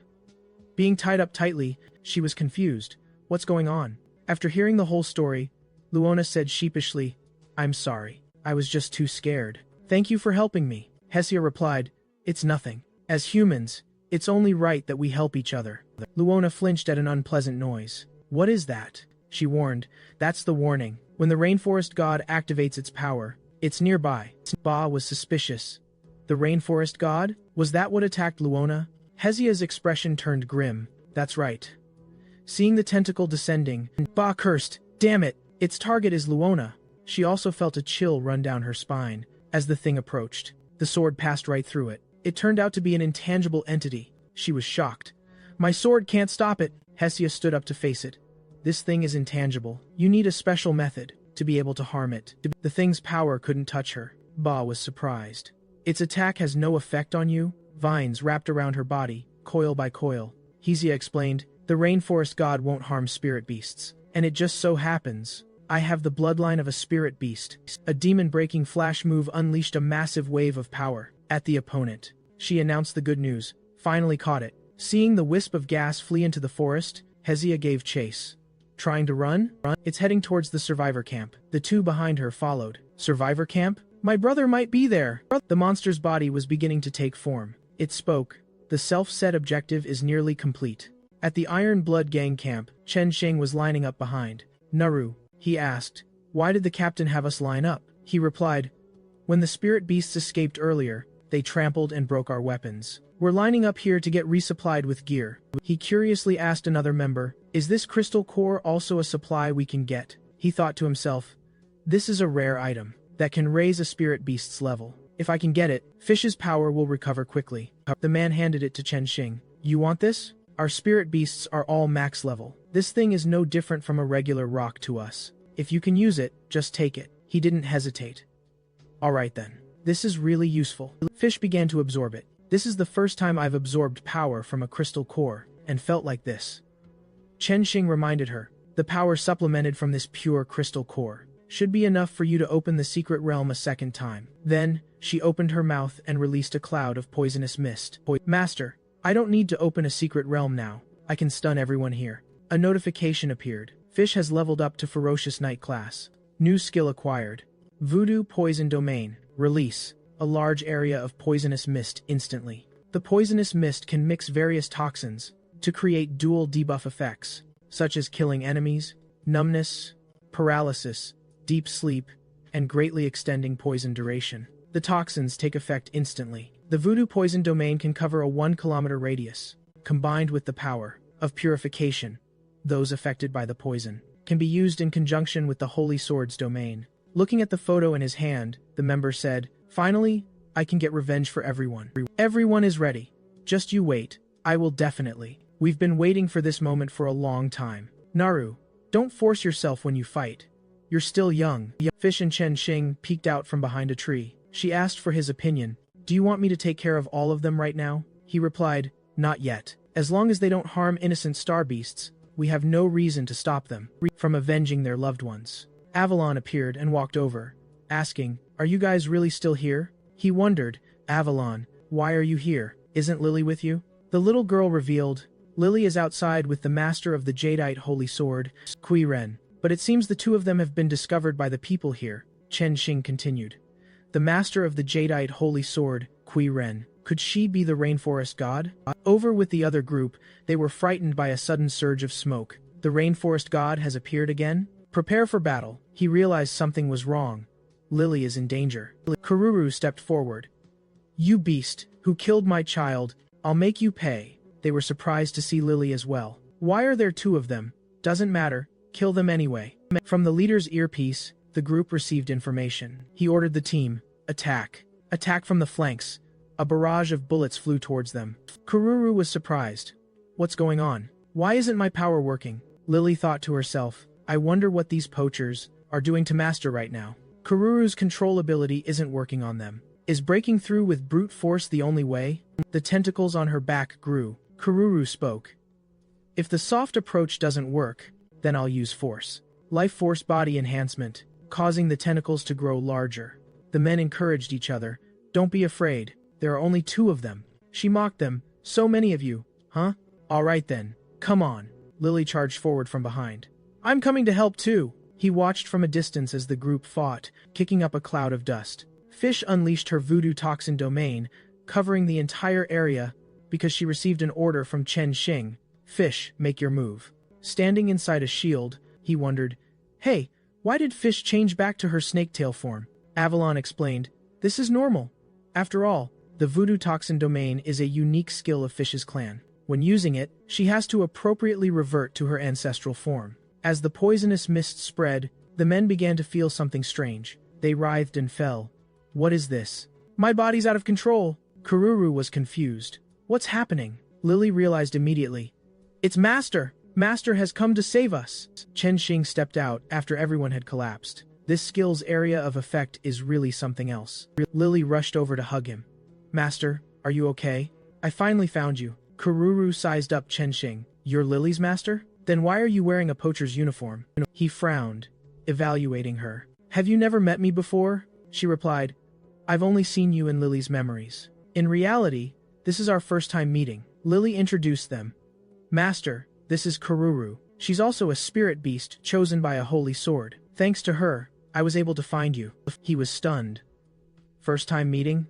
Being tied up tightly, she was confused. What's going on? After hearing the whole story, Luona said sheepishly, "I'm sorry. I was just too scared." "Thank you for helping me." Hezia replied, "It's nothing. As humans, it's only right that we help each other." Luona flinched at an unpleasant noise. "What is that?" She warned. "That's the warning. When the Rainforest God activates its power, it's nearby." Ba was suspicious. The Rainforest God? Was that what attacked Luona? Hezia's expression turned grim. "That's right." Seeing the tentacle descending, Ba cursed. "Damn it! Its target is Luona." She also felt a chill run down her spine as the thing approached. The sword passed right through it. It turned out to be an intangible entity. She was shocked. "My sword can't stop it." Hezia stood up to face it. "This thing is intangible. You need a special method to be able to harm it." The thing's power couldn't touch her. Ba was surprised. "Its attack has no effect on you?" Vines wrapped around her body, coil by coil. Hezia explained, "The Rainforest God won't harm spirit beasts. And it just so happens I have the bloodline of a spirit beast." A demon-breaking flash move unleashed a massive wave of power at the opponent. She announced the good news. Finally caught it. Seeing the wisp of gas flee into the forest, Hezia gave chase. Trying to run? It's heading towards the survivor camp. The two behind her followed. Survivor camp? My brother might be there. The monster's body was beginning to take form. It spoke. The self-set objective is nearly complete. At the Iron Blood Gang camp, Chen Shing was lining up behind. "Naru," he asked, "why did the captain have us line up?" He replied, "When the spirit beasts escaped earlier, they trampled and broke our weapons. We're lining up here to get resupplied with gear." He curiously asked another member, "Is this crystal core also a supply we can get?" He thought to himself, "This is a rare item that can raise a spirit beast's level. If I can get it, Fish's power will recover quickly." The man handed it to Chen Shing. "You want this? Our spirit beasts are all max level. This thing is no different from a regular rock to us. If you can use it, just take it." He didn't hesitate. "Alright then. This is really useful." Fish began to absorb it. "This is the first time I've absorbed power from a crystal core, and felt like this." Chen Shing reminded her, "The power supplemented from this pure crystal core should be enough for you to open the secret realm a second time." Then, she opened her mouth and released a cloud of poisonous mist. "Master, I don't need to open a secret realm now. I can stun everyone here." A notification appeared. Fish has leveled up to Ferocious Knight class. New skill acquired. Voodoo Poison Domain. Release a large area of poisonous mist instantly. The poisonous mist can mix various toxins to create dual debuff effects, such as killing enemies, numbness, paralysis, deep sleep, and greatly extending poison duration. The toxins take effect instantly. The voodoo poison domain can cover a 1-kilometer radius. Combined with the power of purification, those affected by the poison can be used in conjunction with the Holy Sword's domain. Looking at the photo in his hand, the member said, "Finally, I can get revenge for everyone. Everyone is ready. Just you wait. I will definitely. We've been waiting for this moment for a long time. Naru, don't force yourself when you fight. You're still young." Fish and Chen Shing peeked out from behind a tree. She asked for his opinion. "Do you want me to take care of all of them right now?" He replied, "Not yet. As long as they don't harm innocent star beasts, we have no reason to stop them from avenging their loved ones." Avalon appeared and walked over, asking, "Are you guys really still here?" He wondered, "Avalon, why are you here? Isn't Lily with you?" The little girl revealed, "Lily is outside with the master of the Jadeite Holy Sword, Kui Ren. But it seems the two of them have been discovered by the people here." Chen Shing continued, "The master of the Jadeite Holy Sword, Kui Ren. Could she be the Rainforest God?" Over with the other group, they were frightened by a sudden surge of smoke. "The Rainforest God has appeared again? Prepare for battle." He realized something was wrong. Lily is in danger. Kuru stepped forward. "You beast, who killed my child, I'll make you pay." They were surprised to see Lily as well. "Why are there two of them? Doesn't matter, kill them anyway." From the leader's earpiece, the group received information. He ordered the team, "Attack. Attack from the flanks." A barrage of bullets flew towards them. Kuru was surprised. "What's going on? Why isn't my power working?" Lily thought to herself, "I wonder what these poachers are doing to Master right now. Kuru's control ability isn't working on them. Is breaking through with brute force the only way?" The tentacles on her back grew. Kuru spoke. "If the soft approach doesn't work, then I'll use force. Life force body enhancement, causing the tentacles to grow larger." The men encouraged each other. "Don't be afraid. There are only two of them." She mocked them. "So many of you, huh? All right then. Come on." Lily charged forward from behind. "I'm coming to help too." He watched from a distance as the group fought, kicking up a cloud of dust. Fish unleashed her voodoo toxin domain, covering the entire area because she received an order from Chen Shing. "Fish, make your move." Standing inside a shield, he wondered, "Hey, why did Fish change back to her snake-tail form?" Avalon explained, "This is normal. After all, the voodoo toxin domain is a unique skill of Fish's clan. When using it, she has to appropriately revert to her ancestral form." As the poisonous mist spread, the men began to feel something strange. They writhed and fell. "What is this? My body's out of control." Kuru was confused. "What's happening?" Lily realized immediately. "It's Master! Master has come to save us!" Chen Shing stepped out after everyone had collapsed. This skill's area of effect is really something else. Lily rushed over to hug him. "Master, are you okay? I finally found you." Kuru sized up Chen Shing. "You're Lily's master? Then why are you wearing a poacher's uniform?" He frowned, evaluating her. "Have you never met me before?" She replied, "I've only seen you in Lily's memories. In reality, this is our first time meeting." Lily introduced them. "Master, this is Kuru. She's also a spirit beast chosen by a holy sword. Thanks to her, I was able to find you." He was stunned. First time meeting?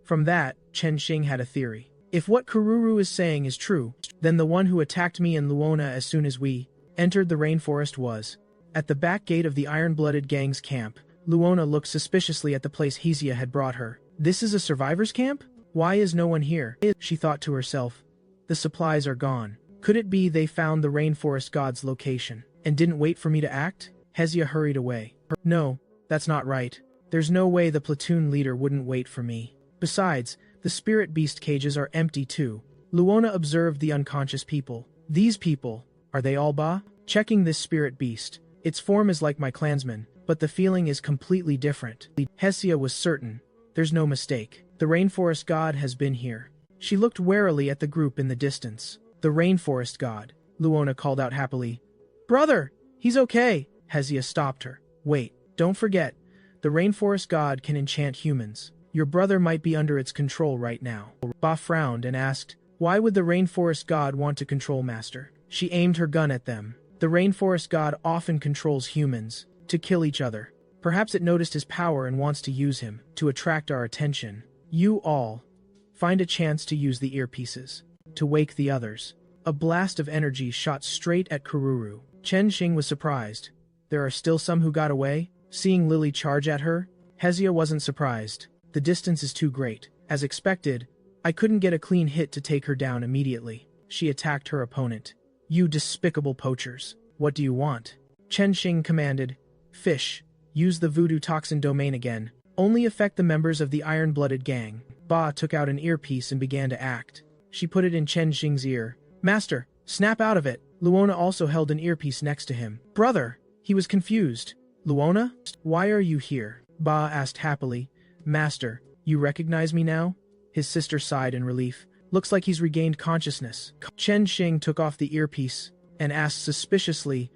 From that, Chen Shing had a theory. If what Kuru is saying is true, then the one who attacked me in Luona as soon as we entered the rainforest was. At the back gate of the Iron-Blooded Gang's camp, Luona looked suspiciously at the place Hezia had brought her. "This is a survivor's camp? Why is no one here?" She thought to herself. "The supplies are gone. Could it be they found the Rainforest God's location and didn't wait for me to act?" Hezia hurried away. "No, that's not right. There's no way the platoon leader wouldn't wait for me. Besides, the spirit beast cages are empty too." Luona observed the unconscious people. "These people, are they all Ba?" Checking this spirit beast. "Its form is like my clansman, but the feeling is completely different." Hezia was certain. There's no mistake. The Rainforest God has been here. She looked warily at the group in the distance. "The Rainforest God," Luona called out happily. "Brother, he's okay." Hezia stopped her. "Wait, don't forget. The Rainforest God can enchant humans. Your brother might be under its control right now." Ba frowned and asked, "Why would the Rainforest God want to control Master?" She aimed her gun at them. "The Rainforest God often controls humans, to kill each other. Perhaps it noticed his power and wants to use him, to attract our attention. You all, find a chance to use the earpieces, to wake the others." A blast of energy shot straight at Kuru. Chen Shing was surprised. "There are still some who got away?" Seeing Lily charge at her, Hessia wasn't surprised. The distance is too great. As expected, I couldn't get a clean hit to take her down immediately. She attacked her opponent. You despicable poachers. What do you want? Chen Shing commanded. Fish. Use the voodoo toxin domain again. Only affect the members of the iron-blooded gang. Ba took out an earpiece and began to act. She put it in Chen Shing's ear. Master, snap out of it. Luona also held an earpiece next to him. Brother! He was confused. Luona? Why are you here? Ba asked happily. Master, you recognize me now? His sister sighed in relief. Looks like he's regained consciousness. Chen Shing took off the earpiece and asked suspiciously,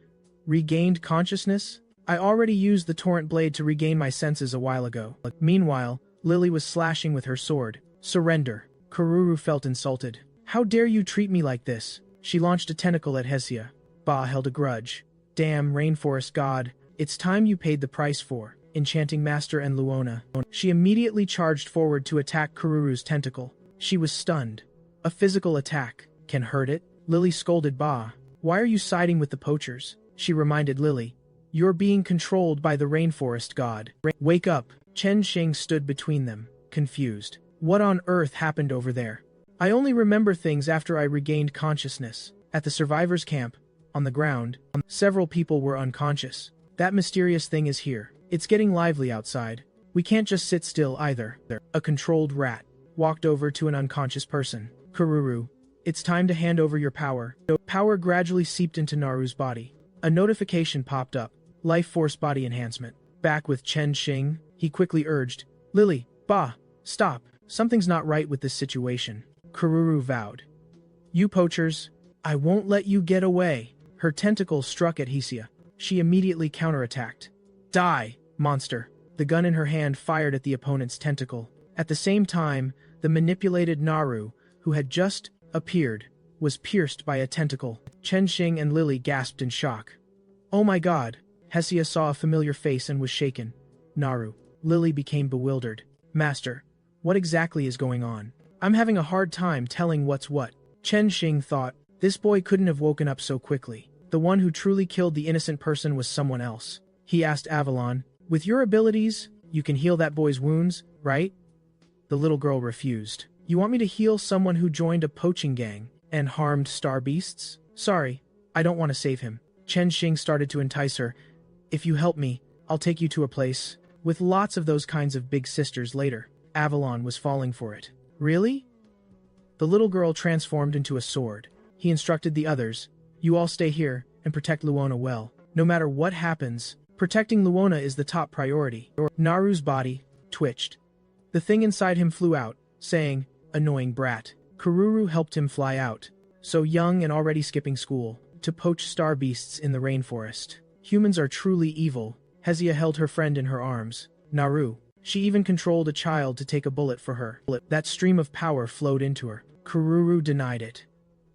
Regained consciousness? I already used the torrent blade to regain my senses a while ago. Meanwhile, Lily was slashing with her sword. Surrender. Kuru felt insulted. How dare you treat me like this? She launched a tentacle at Hessia. Ba held a grudge. Damn, Rainforest God. It's time you paid the price for Enchanting Master and Luona. She immediately charged forward to attack Kururu's tentacle. She was stunned. A physical attack can hurt it. Lily scolded Ba. Why are you siding with the poachers? She reminded Lily. You're being controlled by the Rainforest God. Wake up. Chen Shing stood between them, confused. What on earth happened over there? I only remember things after I regained consciousness. At the survivors' camp, on the ground, several people were unconscious. That mysterious thing is here. It's getting lively outside. We can't just sit still either. A controlled rat walked over to an unconscious person. Kuru, it's time to hand over your power. Power gradually seeped into Naru's body. A notification popped up. Life Force Body Enhancement. Back with Chen Shing, he quickly urged, Lily, Ba, stop. Something's not right with this situation. Kuru vowed. You poachers, I won't let you get away. Her tentacles struck at Hessia. She immediately counterattacked. Die, monster. The gun in her hand fired at the opponent's tentacle. At the same time, the manipulated Naru, who had just appeared, was pierced by a tentacle. Chen Shing and Lily gasped in shock. Oh my god. Hessia saw a familiar face and was shaken. Naru. Lily became bewildered. Master, what exactly is going on? I'm having a hard time telling what's what. Chen Shing thought, this boy couldn't have woken up so quickly. The one who truly killed the innocent person was someone else. He asked Avalon, with your abilities, you can heal that boy's wounds, right? The little girl refused. You want me to heal someone who joined a poaching gang and harmed star beasts? Sorry, I don't want to save him. Chen Shing started to entice her. If you help me, I'll take you to a place with lots of those kinds of big sisters later. Avalon was falling for it. Really? The little girl transformed into a sword. He instructed the others, you all stay here and protect Luona well. No matter what happens, protecting Luona is the top priority. Naru's body twitched. The thing inside him flew out, saying, annoying brat. Kuru helped him fly out, so young and already skipping school, to poach star beasts in the rainforest. Humans are truly evil. Hessia held her friend in her arms. Naru. She even controlled a child to take a bullet for her. That stream of power flowed into her. Kuru denied it.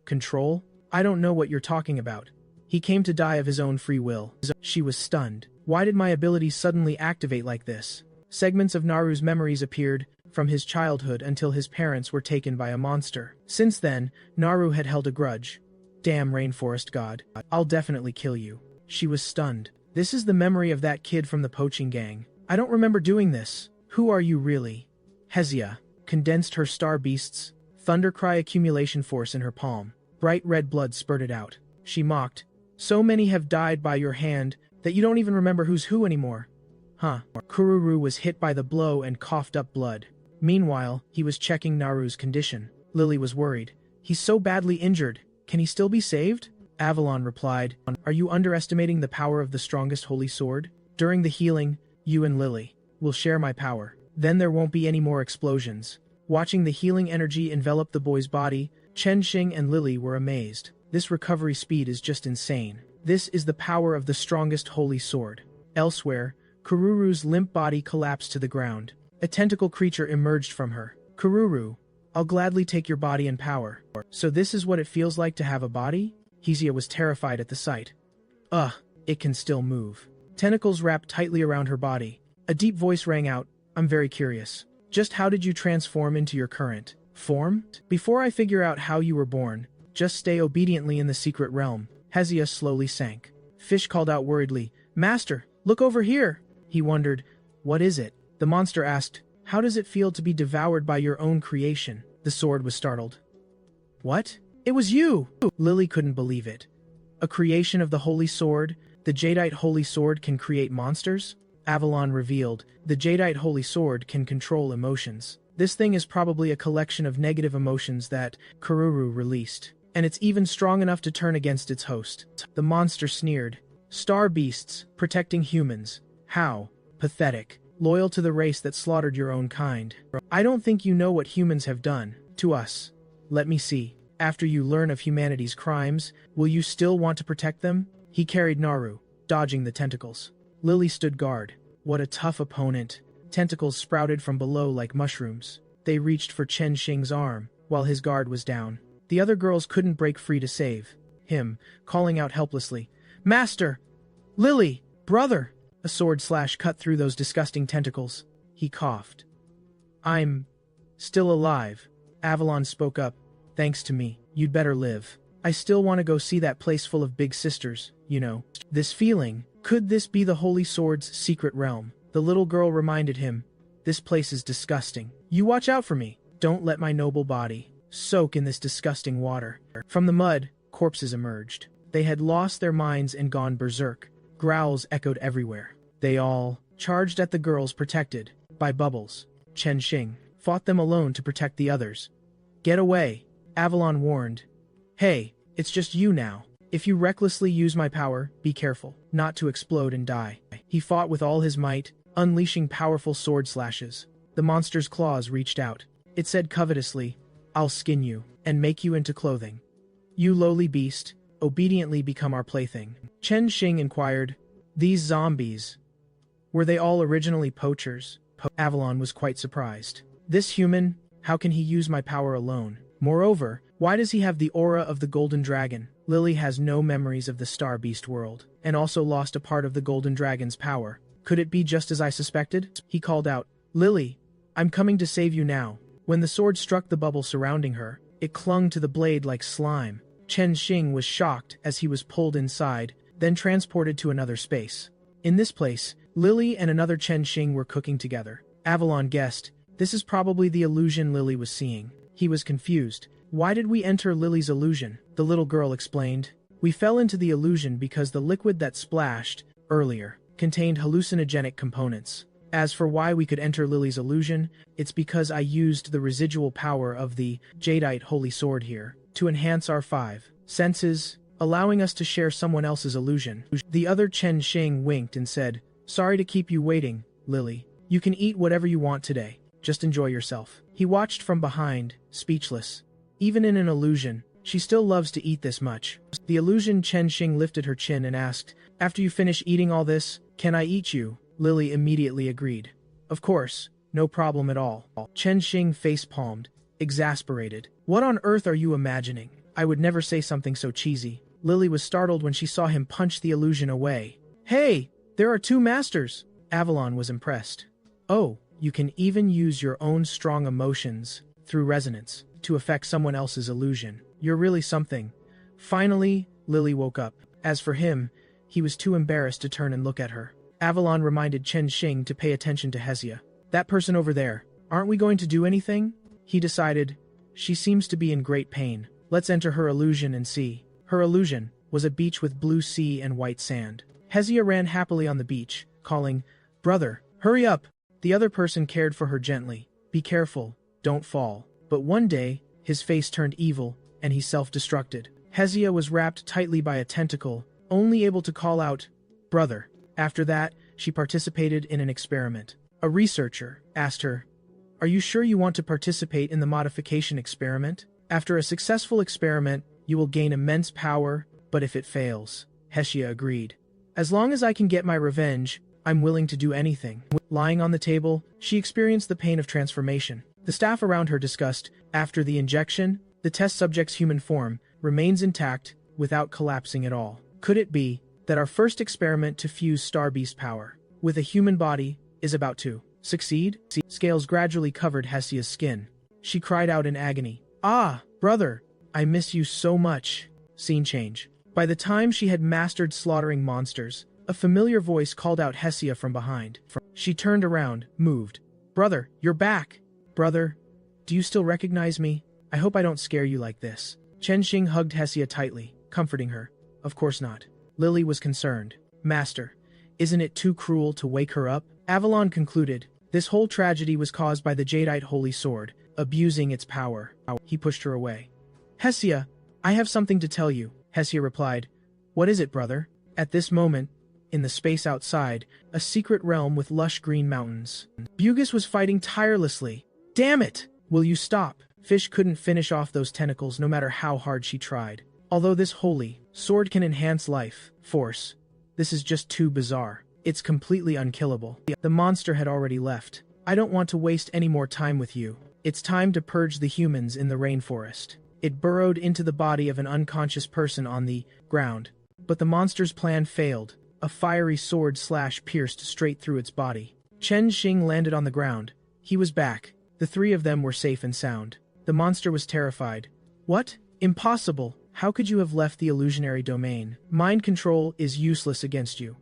Control? I don't know what you're talking about. He came to die of his own free will. She was stunned. Why did my abilities suddenly activate like this? Segments of Naru's memories appeared, from his childhood until his parents were taken by a monster. Since then, Naru had held a grudge. Damn Rainforest God. I'll definitely kill you. She was stunned. This is the memory of that kid from the poaching gang. I don't remember doing this. Who are you really? Hessia condensed her star beasts, thundercry accumulation force in her palm. Bright red blood spurted out. She mocked. So many have died by your hand that you don't even remember who's who anymore. Huh. Kuru was hit by the blow and coughed up blood. Meanwhile, he was checking Naru's condition. Lily was worried. He's so badly injured. Can he still be saved? Avalon replied, are you underestimating the power of the strongest holy sword? During the healing, you and Lily will share my power. Then there won't be any more explosions. Watching the healing energy envelop the boy's body, Chen Shing and Lily were amazed. This recovery speed is just insane. This is the power of the strongest holy sword. Elsewhere, Kururu's limp body collapsed to the ground. A tentacle creature emerged from her. Kuru, I'll gladly take your body and power. So this is what it feels like to have a body? Hessia was terrified at the sight. It can still move. Tentacles wrapped tightly around her body. A deep voice rang out, I'm very curious. Just how did you transform into your current form? Before I figure out how you were born, just stay obediently in the secret realm. Hessia slowly sank. Fish called out worriedly, Master, look over here! He wondered, "What is it?" The monster asked, "How does it feel to be devoured by your own creation?" The sword was startled. "What? It was you!" Lily couldn't believe it. "A creation of the Holy Sword? The Jadeite Holy Sword can create monsters?" Avalon revealed, "The Jadeite Holy Sword can control emotions. This thing is probably a collection of negative emotions that Kuru released, and it's even strong enough to turn against its host." The monster sneered. "Star beasts, protecting humans. How? Pathetic. Loyal to the race that slaughtered your own kind. I don't think you know what humans have done to us. Let me see. After you learn of humanity's crimes, will you still want to protect them?" He carried Naru, dodging the tentacles. Lily stood guard. What a tough opponent. Tentacles sprouted from below like mushrooms. They reached for Chen Shing's arm, while his guard was down. The other girls couldn't break free to save him, calling out helplessly, "Master! Lily! Brother!" A sword slash cut through those disgusting tentacles. He coughed. "I'm still alive." Avalon spoke up. "Thanks to me, you'd better live. I still want to go see that place full of big sisters, you know." This feeling, could this be the Holy Sword's secret realm? The little girl reminded him, "This place is disgusting. You watch out for me. Don't let my noble body soak in this disgusting water." From the mud, corpses emerged. They had lost their minds and gone berserk. Growls echoed everywhere. They all charged at the girls protected by bubbles. Chen Shing fought them alone to protect the others. "Get away," Avalon warned. "Hey, it's just you now. If you recklessly use my power, be careful not to explode and die." He fought with all his might, unleashing powerful sword slashes. The monster's claws reached out. It said covetously, "I'll skin you and make you into clothing. You lowly beast, obediently become our plaything." Chen Shing inquired, "These zombies, were they all originally poachers?" Avalon was quite surprised. "This human, how can he use my power alone? Moreover, why does he have the aura of the golden dragon?" Lily has no memories of the star beast world, and also lost a part of the golden dragon's power. Could it be just as I suspected? He called out, "Lily, I'm coming to save you now." When the sword struck the bubble surrounding her, it clung to the blade like slime. Chen Shing was shocked as he was pulled inside, then transported to another space. In this place, Lily and another Chen Shing were cooking together. Avalon guessed, this is probably the illusion Lily was seeing. He was confused. "Why did we enter Lily's illusion?" The little girl explained. "We fell into the illusion because the liquid that splashed earlier contained hallucinogenic components. As for why we could enter Lily's illusion, it's because I used the residual power of the Jadeite Holy Sword here to enhance our 5 senses, allowing us to share someone else's illusion." The other Chen Shing winked and said, "Sorry to keep you waiting, Lily. You can eat whatever you want today. Just enjoy yourself." He watched from behind, speechless. Even in an illusion, she still loves to eat this much. The illusion Chen Shing lifted her chin and asked, "After you finish eating all this, can I eat you?" Lily immediately agreed. "Of course, no problem at all." Chen Shing face-palmed, exasperated. "What on earth are you imagining? I would never say something so cheesy." Lily was startled when she saw him punch the illusion away. "Hey, there are 2 masters!" Avalon was impressed. "Oh, you can even use your own strong emotions through resonance to affect someone else's illusion. You're really something." Finally, Lily woke up. As for him, he was too embarrassed to turn and look at her. Avalon reminded Chen Shing to pay attention to Hesia. "That person over there, aren't we going to do anything?" He decided, "She seems to be in great pain. Let's enter her illusion and see." Her illusion was a beach with blue sea and white sand. Hesia ran happily on the beach, calling, "Brother, hurry up!" The other person cared for her gently. "Be careful, don't fall." But one day, his face turned evil, and he self-destructed. Hesia was wrapped tightly by a tentacle, only able to call out, "Brother." After that, she participated in an experiment. A researcher asked her, "Are you sure you want to participate in the modification experiment? After a successful experiment, you will gain immense power, but if it fails," Hesia agreed. "As long as I can get my revenge, I'm willing to do anything." Lying on the table, she experienced the pain of transformation. The staff around her discussed, after the injection, the test subject's human form remains intact without collapsing at all. Could it be that our first experiment to fuse Star Beast power with a human body is about to succeed? Scales gradually covered Hesia's skin. She cried out in agony, "Ah, brother, I miss you so much." Scene change. By the time she had mastered slaughtering monsters, A familiar voice called out Hessia from behind. She turned around, moved. "Brother, you're back! Brother, do you still recognize me? I hope I don't scare you like this." Chen Shing hugged Hessia tightly, comforting her. "Of course not." Lily was concerned. "Master, isn't it too cruel to wake her up?" Avalon concluded. This whole tragedy was caused by the Jadeite Holy Sword, abusing its power. He pushed her away. "Hessia, I have something to tell you," Hessia replied. "What is it, brother?" At this moment, in the space outside, a secret realm with lush green mountains. Bugis was fighting tirelessly. "Damn it! Will you stop?" Fish couldn't finish off those tentacles no matter how hard she tried. Although this holy sword can enhance life force, this is just too bizarre. It's completely unkillable. The monster had already left. "I don't want to waste any more time with you. It's time to purge the humans in the rainforest." It burrowed into the body of an unconscious person on the ground. But the monster's plan failed. A fiery sword slash pierced straight through its body. Chen Shing landed on the ground. He was back. The three of them were safe and sound. The monster was terrified. "What? Impossible! How could you have left the illusionary domain? Mind control is useless against you."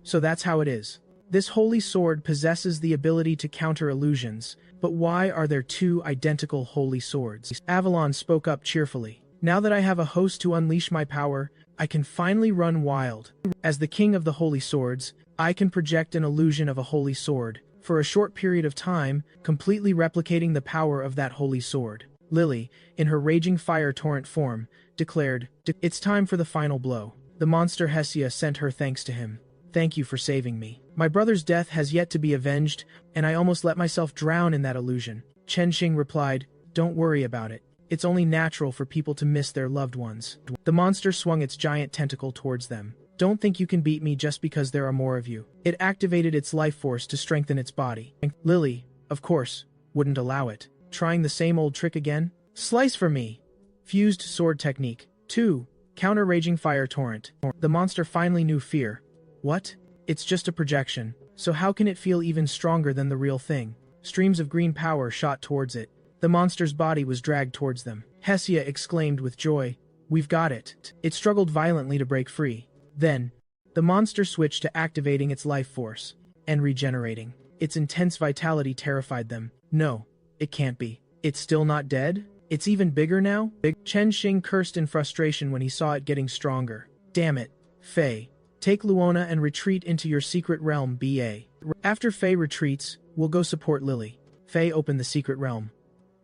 So that's how it is. This holy sword possesses the ability to counter illusions, but why are there two identical holy swords? Avalon spoke up cheerfully. "Now that I have a host to unleash my power, I can finally run wild. As the king of the holy swords, I can project an illusion of a holy sword, for a short period of time, completely replicating the power of that holy sword." Lily, in her raging fire torrent form, declared, "It's time for the final blow." The monster Hessia sent her thanks to him. "Thank you for saving me. My brother's death has yet to be avenged, and I almost let myself drown in that illusion." Chen Shing replied, "Don't worry about it. It's only natural for people to miss their loved ones." The monster swung its giant tentacle towards them. "Don't think you can beat me just because there are more of you." It activated its life force to strengthen its body. Lily, of course, wouldn't allow it. Trying the same old trick again? "Slice for me." Fused sword technique. 2. Counter raging fire torrent. The monster finally knew fear. What? It's just a projection, so how can it feel even stronger than the real thing? Streams of green power shot towards it. The monster's body was dragged towards them. Hessia exclaimed with joy, "We've got it." It struggled violently to break free. Then, the monster switched to activating its life force and regenerating. Its intense vitality terrified them. "No, it can't be. It's still not dead? It's even bigger now?" Chen Shing cursed in frustration when he saw it getting stronger. "Damn it, Faye. Take Luona and retreat into your secret realm, BA. After Faye retreats, we'll go support Lily." Faye opened the secret realm.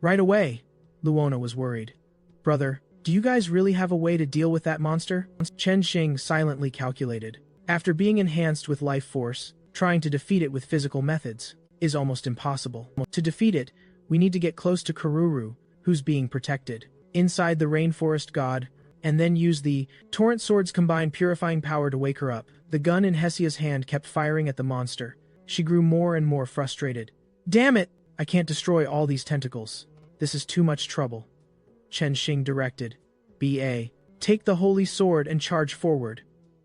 "Right away." Luona was worried. "Brother, do you guys really have a way to deal with that monster?" Chen Shing silently calculated. After being enhanced with life force, trying to defeat it with physical methods is almost impossible. To defeat it, we need to get close to Kuru, who's being protected, inside the Rainforest God, and then use the torrent sword's combined purifying power to wake her up. The gun in Hessia's hand kept firing at the monster. She grew more and more frustrated. "Damn it! I can't destroy all these tentacles. This is too much trouble." Chen Shing directed. "BA, take the holy sword and charge forward.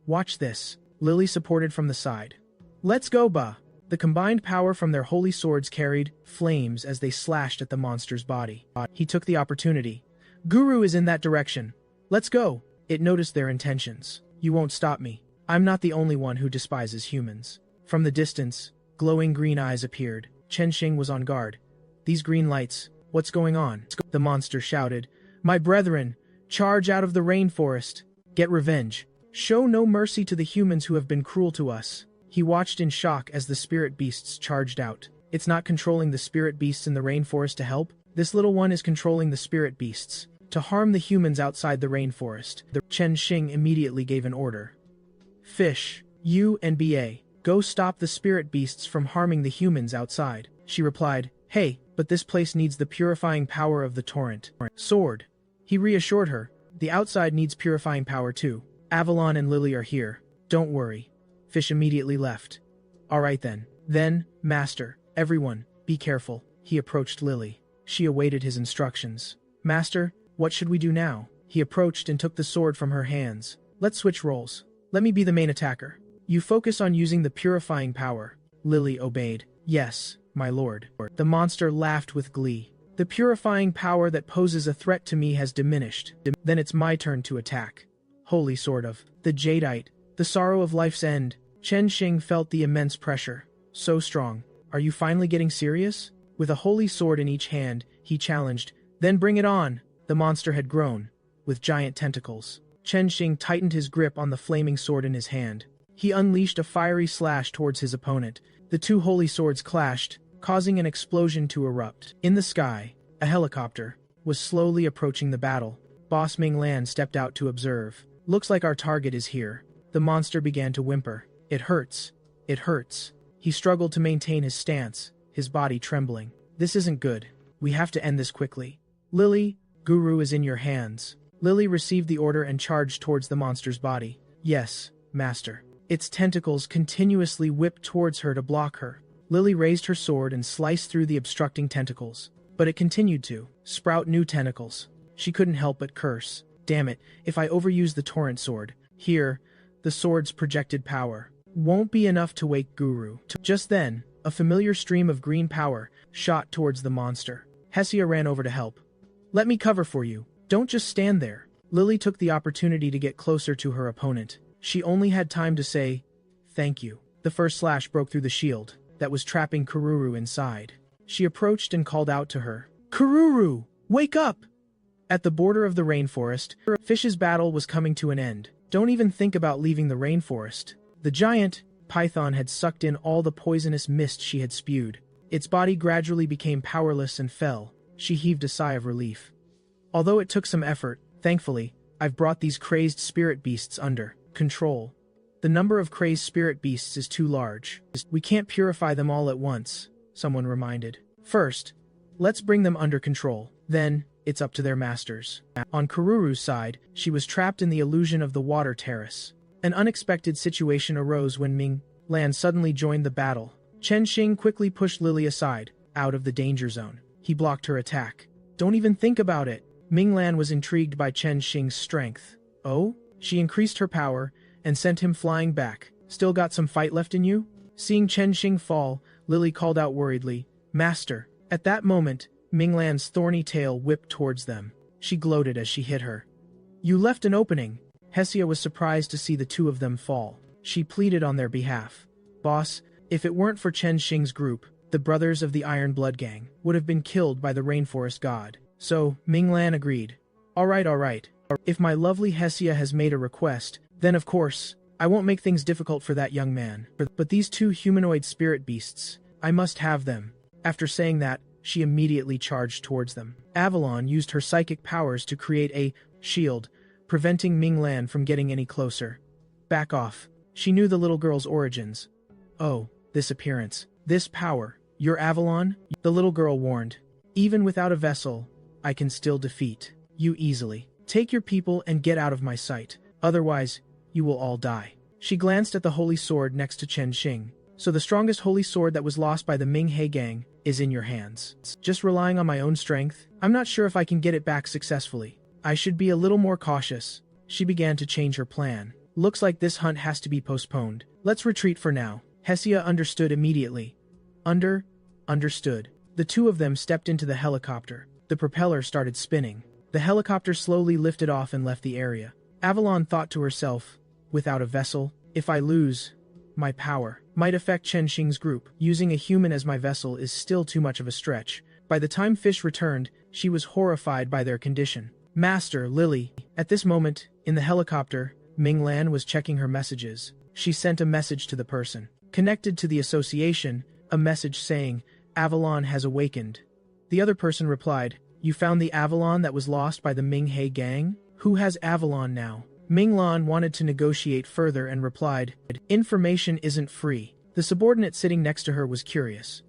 Watch this." Lily supported from the side. "Let's go, Ba." The combined power from their holy swords carried flames as they slashed at the monster's body. He took the opportunity. "Guru is in that direction. Let's go." It noticed their intentions. "You won't stop me. I'm not the only one who despises humans." From the distance, glowing green eyes appeared. Chen Shing was on guard. "These green lights, what's going on?" The monster shouted, "My brethren, charge out of the rainforest. Get revenge. Show no mercy to the humans who have been cruel to us." He watched in shock as the spirit beasts charged out. It's not controlling the spirit beasts in the rainforest to help. This little one is controlling the spirit beasts to harm the humans outside the rainforest. The Chen Shing immediately gave an order. "Fish, you and BA, go stop the spirit beasts from harming the humans outside." She replied, "Hey, but this place needs the purifying power of the torrent sword." He reassured her, "The outside needs purifying power too. Avalon and Lily are here. Don't worry." Fish immediately left. "All right then. Then, Master, everyone, be careful." He approached Lily. She awaited his instructions. "Master, what should we do now?" He approached and took the sword from her hands. "Let's switch roles. Let me be the main attacker. You focus on using the purifying power." Lily obeyed. "Yes, my lord." The monster laughed with glee. "The purifying power that poses a threat to me has diminished. Then it's my turn to attack. Holy sword of the Jadeite, the sorrow of life's end, Chen Shing felt the immense pressure. So strong. Are you finally getting serious? With a holy sword in each hand, he challenged. Then bring it on! The monster had grown, with giant tentacles. Chen Shing tightened his grip on the flaming sword in his hand. He unleashed a fiery slash towards his opponent. The two holy swords clashed, causing an explosion to erupt. In the sky, a helicopter was slowly approaching the battle. Boss Ming Lan stepped out to observe. Looks like our target is here. The monster began to whimper. It hurts. It hurts. He struggled to maintain his stance, his body trembling. This isn't good. We have to end this quickly. Lily, Guru is in your hands. Lily received the order and charged towards the monster's body. Yes, master. Its tentacles continuously whipped towards her to block her. Lily raised her sword and sliced through the obstructing tentacles. But it continued to sprout new tentacles. She couldn't help but curse. Damn it, if I overuse the torrent sword. Here, the sword's projected power won't be enough to wake Guru. Just then, a familiar stream of green power shot towards the monster. Hessia ran over to help. Let me cover for you. Don't just stand there. Lily took the opportunity to get closer to her opponent. She only had time to say, thank you. The first slash broke through the shield that was trapping Kuru inside. She approached and called out to her. Kuru, wake up! At the border of the rainforest, Fish's battle was coming to an end. Don't even think about leaving the rainforest. The giant python had sucked in all the poisonous mist she had spewed. Its body gradually became powerless and fell. She heaved a sigh of relief. Although it took some effort, thankfully, I've brought these crazed spirit beasts under control. The number of crazed spirit beasts is too large. We can't purify them all at once, someone reminded. First, let's bring them under control. Then, it's up to their masters. On Kururu's side, she was trapped in the illusion of the water terrace. An unexpected situation arose when Ming Lan suddenly joined the battle. Chen Shing quickly pushed Lily aside, out of the danger zone. He blocked her attack. Don't even think about it. Ming Lan was intrigued by Chen Shing's strength. Oh? She increased her power and sent him flying back. Still got some fight left in you? Seeing Chen Shing fall, Lily called out worriedly, Master. At that moment, Ming Lan's thorny tail whipped towards them. She gloated as she hit her. You left an opening. Hessia was surprised to see the two of them fall. She pleaded on their behalf. Boss, if it weren't for Chen Shing's group, the brothers of the Iron Blood Gang would have been killed by the Rainforest God. So, Ming Lan agreed. All right. If my lovely Hessia has made a request, then of course, I won't make things difficult for that young man. But these two humanoid spirit beasts, I must have them. After saying that, she immediately charged towards them. Avalon used her psychic powers to create a shield, preventing Ming Lan from getting any closer. Back off. She knew the little girl's origins. Oh, this appearance. This power. You're Avalon? The little girl warned. Even without a vessel, I can still defeat you easily. Take your people and get out of my sight. Otherwise, you will all die. She glanced at the holy sword next to Chen Shing. So the strongest holy sword that was lost by the Ming He gang is in your hands. Just relying on my own strength, I'm not sure if I can get it back successfully. I should be a little more cautious. She began to change her plan. Looks like this hunt has to be postponed. Let's retreat for now. Hessia understood immediately. Understood. The two of them stepped into the helicopter. The propeller started spinning. The helicopter slowly lifted off and left the area. Avalon thought to herself, without a vessel, if I lose, my power might affect Chen Shing's group. Using a human as my vessel is still too much of a stretch. By the time Fish returned, she was horrified by their condition. Master, Lily. At this moment, in the helicopter, Ming Lan was checking her messages. She sent a message to the person connected to the association, a message saying, Avalon has awakened. The other person replied, You found the Avalon that was lost by the Ming He gang? Who has Avalon now? Ming Lan wanted to negotiate further and replied, Information isn't free. The subordinate sitting next to her was curious.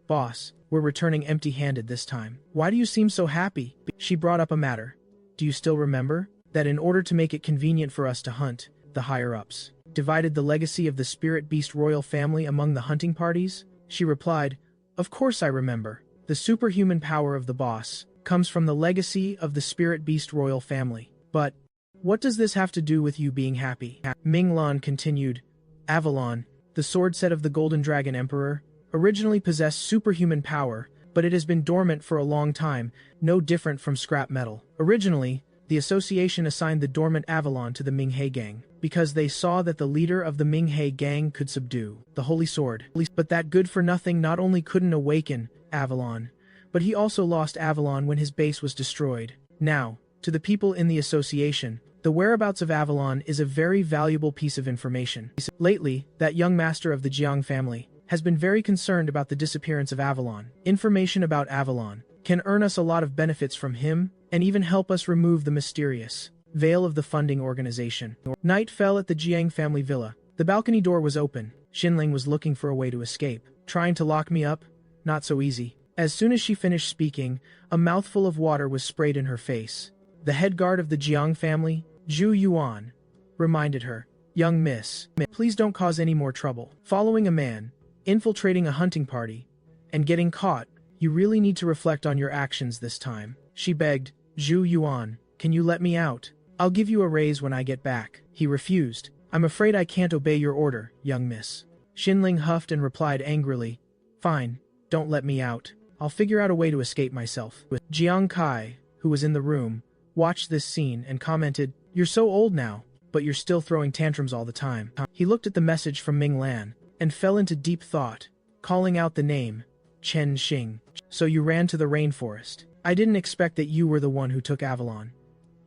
Boss, we're returning empty-handed this time. Why do you seem so happy? She brought up a matter. Do you still remember that in order to make it convenient for us to hunt, the higher-ups divided the legacy of the Spirit Beast royal family among the hunting parties? She replied, Of course I remember. The superhuman power of the boss comes from the legacy of the Spirit Beast royal family. But what does this have to do with you being happy? Ming Lan continued, Avalon, the sword set of the Golden Dragon Emperor, originally possessed superhuman power, but it has been dormant for a long time, no different from scrap metal. Originally, the association assigned the dormant Avalon to the Ming He gang. because they saw that the leader of the Minghe gang could subdue the Holy Sword. But that good-for-nothing not only couldn't awaken Avalon, but he also lost Avalon when his base was destroyed. Now, to the people in the association, the whereabouts of Avalon is a very valuable piece of information. Lately, that young master of the Jiang family has been very concerned about the disappearance of Avalon. Information about Avalon can earn us a lot of benefits from him and even help us remove the mysterious veil of the funding organization. Night fell at the Jiang family villa. The balcony door was open. Xinling was looking for a way to escape. Trying to lock me up? Not so easy. As soon as she finished speaking, a mouthful of water was sprayed in her face. The head guard of the Jiang family, Zhu Yuan, reminded her, "Young miss, please don't cause any more trouble. Following a man, infiltrating a hunting party, and getting caught, you really need to reflect on your actions this time." She begged, "Zhu Yuan, can you let me out? I'll give you a raise when I get back." He refused. "I'm afraid I can't obey your order, young miss." Xinling huffed and replied angrily, "Fine, don't let me out. I'll figure out a way to escape myself." Jiang Kai, who was in the room, watched this scene and commented, "You're so old now, but you're still throwing tantrums all the time." He looked at the message from Ming Lan and fell into deep thought, calling out the name, Chen Shing. "So you ran to the rainforest. I didn't expect that you were the one who took Avalon.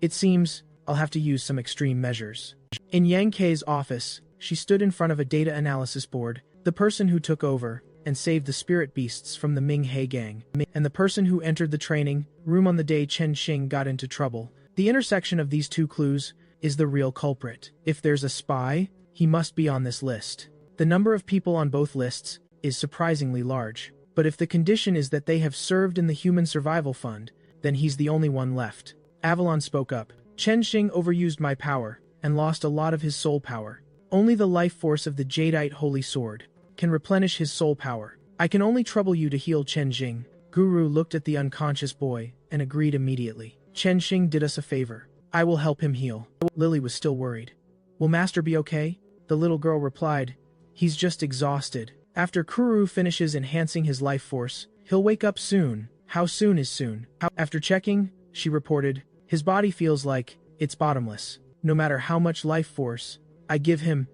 It seems I'll have to use some extreme measures." In Yang Kei's office, she stood in front of a data analysis board, the person who took over and saved the spirit beasts from the Minghe gang, and the person who entered the training room on the day Chen Shing got into trouble. The intersection of these two clues is the real culprit. If there's a spy, he must be on this list. The number of people on both lists is surprisingly large, but if the condition is that they have served in the Human Survival Fund, then he's the only one left. Avalon spoke up. "Chen Shing overused my power and lost a lot of his soul power. Only the life force of the Jadeite Holy Sword can replenish his soul power. I can only trouble you to heal Chen Shing." Guru looked at the unconscious boy and agreed immediately. "Chen Shing did us a favor. I will help him heal." Lily was still worried. "Will Master be okay?" The little girl replied, "He's just exhausted. After Kuru finishes enhancing his life force, he'll wake up soon." "How soon is soon?" After checking, she reported, "His body feels like it's bottomless. No matter how much life force I give him,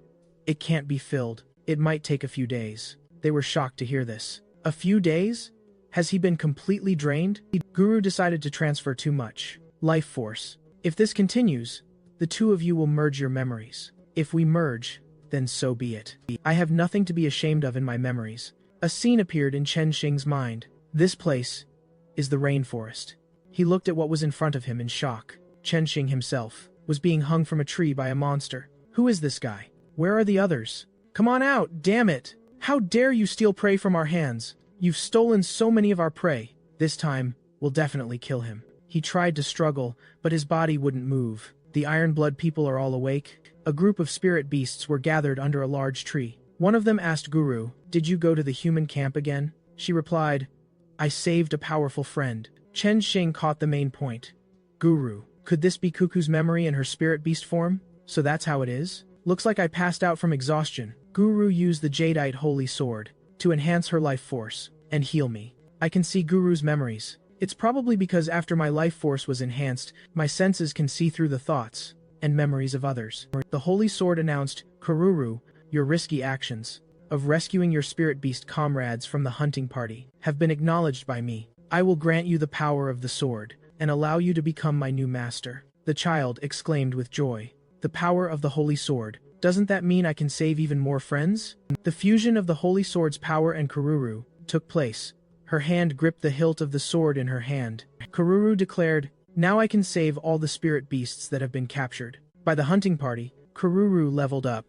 it can't be filled. It might take a few days." They were shocked to hear this. "A few days? Has he been completely drained?" Guru decided to transfer too much life force. "If this continues, the two of you will merge your memories. If we merge, then so be it. I have nothing to be ashamed of in my memories." A scene appeared in Chen Shing's mind. This place is the rainforest. He looked at what was in front of him in shock. Chen Shing himself was being hung from a tree by a monster. Who is this guy? Where are the others? "Come on out, damn it! How dare you steal prey from our hands? You've stolen so many of our prey. This time, we'll definitely kill him." He tried to struggle, but his body wouldn't move. The Iron Blood people are all awake. A group of spirit beasts were gathered under a large tree. One of them asked Guru, "Did you go to the human camp again?" She replied, "I saved a powerful friend." Chen Shing caught the main point. "Guru, could this be Cuckoo's memory in her spirit beast form? So that's how it is? Looks like I passed out from exhaustion." Guru used the Jadeite Holy Sword to enhance her life force and heal me. I can see Guru's memories. It's probably because after my life force was enhanced, my senses can see through the thoughts and memories of others. The Holy Sword announced, "Kuru, your risky actions of rescuing your spirit beast comrades from the hunting party have been acknowledged by me. I will grant you the power of the sword and allow you to become my new master." The child exclaimed with joy, "The power of the Holy Sword. Doesn't that mean I can save even more friends?" The fusion of the Holy Sword's power and Kuru took place. Her hand gripped the hilt of the sword in her hand. Kuru declared, "Now I can save all the spirit beasts that have been captured by the hunting party." Kuru leveled up.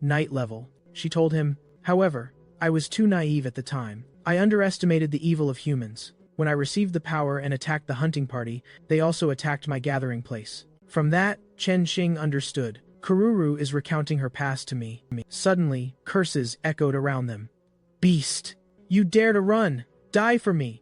Night level. She told him, "However, I was too naive at the time. I underestimated the evil of humans. When I received the power and attacked the hunting party, they also attacked my gathering place." From that, Chen Shing understood. Kuru is recounting her past to me. Suddenly, curses echoed around them. "Beast! You dare to run! Die for me!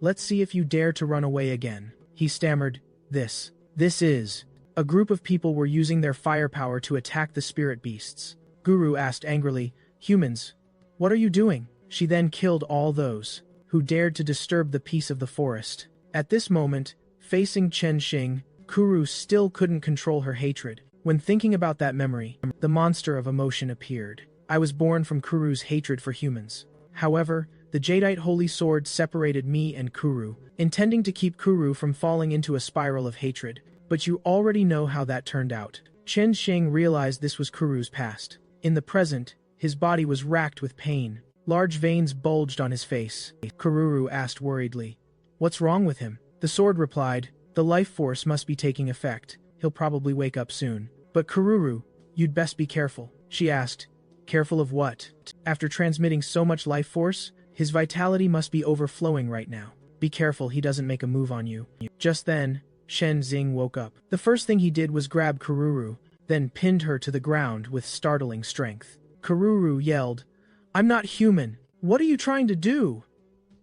Let's see if you dare to run away again." He stammered, This is..." A group of people were using their firepower to attack the spirit beasts. Guru asked angrily, "Humans, what are you doing?" She then killed all those who dared to disturb the peace of the forest. At this moment, facing Chen Shing, Kuru still couldn't control her hatred. When thinking about that memory, the monster of emotion appeared. I was born from Kuru's hatred for humans. However, the Jadeite Holy Sword separated me and Kuru, intending to keep Kuru from falling into a spiral of hatred. But you already know how that turned out. Chen Shing realized this was Kuru's past. In the present, his body was racked with pain. Large veins bulged on his face. Kuru asked worriedly, "What's wrong with him?" The sword replied, "The life force must be taking effect. He'll probably wake up soon." "But Kuru, you'd best be careful." She asked. "Careful of what?" "After transmitting so much life force, his vitality must be overflowing right now. Be careful he doesn't make a move on you." Just then, Shen Xing woke up. The first thing he did was grab Kuru, then pinned her to the ground with startling strength. Kuru yelled, "I'm not human. What are you trying to do?"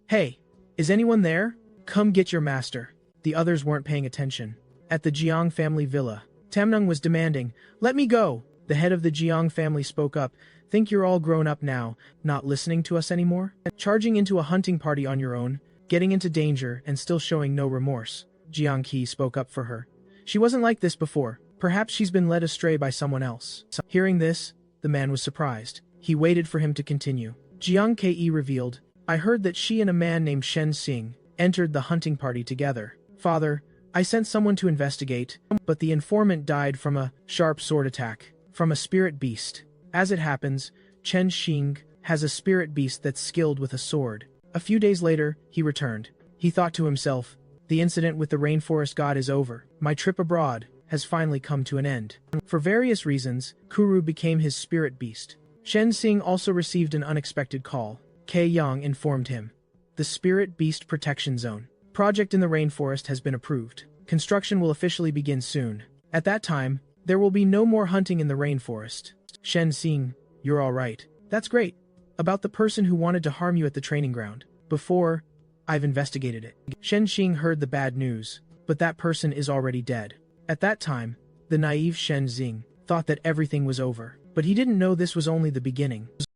"Hey, is anyone there? Come get your master." The others weren't paying attention. At the Jiang family villa, Taming was demanding, "Let me go." The head of the Jiang family spoke up, "Think you're all grown up now, not listening to us anymore? Charging into a hunting party on your own, getting into danger, and still showing no remorse." Jiang Qi spoke up for her. "She wasn't like this before. Perhaps she's been led astray by someone else." Hearing this, the man was surprised. He waited for him to continue. Jiang Ke revealed, "I heard that she and a man named Chen Xing entered the hunting party together. Father, I sent someone to investigate, but the informant died from a sharp sword attack from a spirit beast. As it happens, Chen Xing has a spirit beast that's skilled with a sword." A few days later, he returned. He thought to himself, "The incident with the Rainforest God is over. My trip abroad has finally come to an end." For various reasons, Kuru became his spirit beast. Shen Xing also received an unexpected call. Ke Yang informed him. The Spirit Beast Protection Zone project in the rainforest has been approved. Construction will officially begin soon. At that time, there will be no more hunting in the rainforest. Shen Xing, you're all right. That's great. About the person who wanted to harm you at the training ground. Before, I've investigated it. Shen Xing heard the bad news, but that person is already dead. At that time, the naive Shen Xing thought that everything was over, but he didn't know this was only the beginning.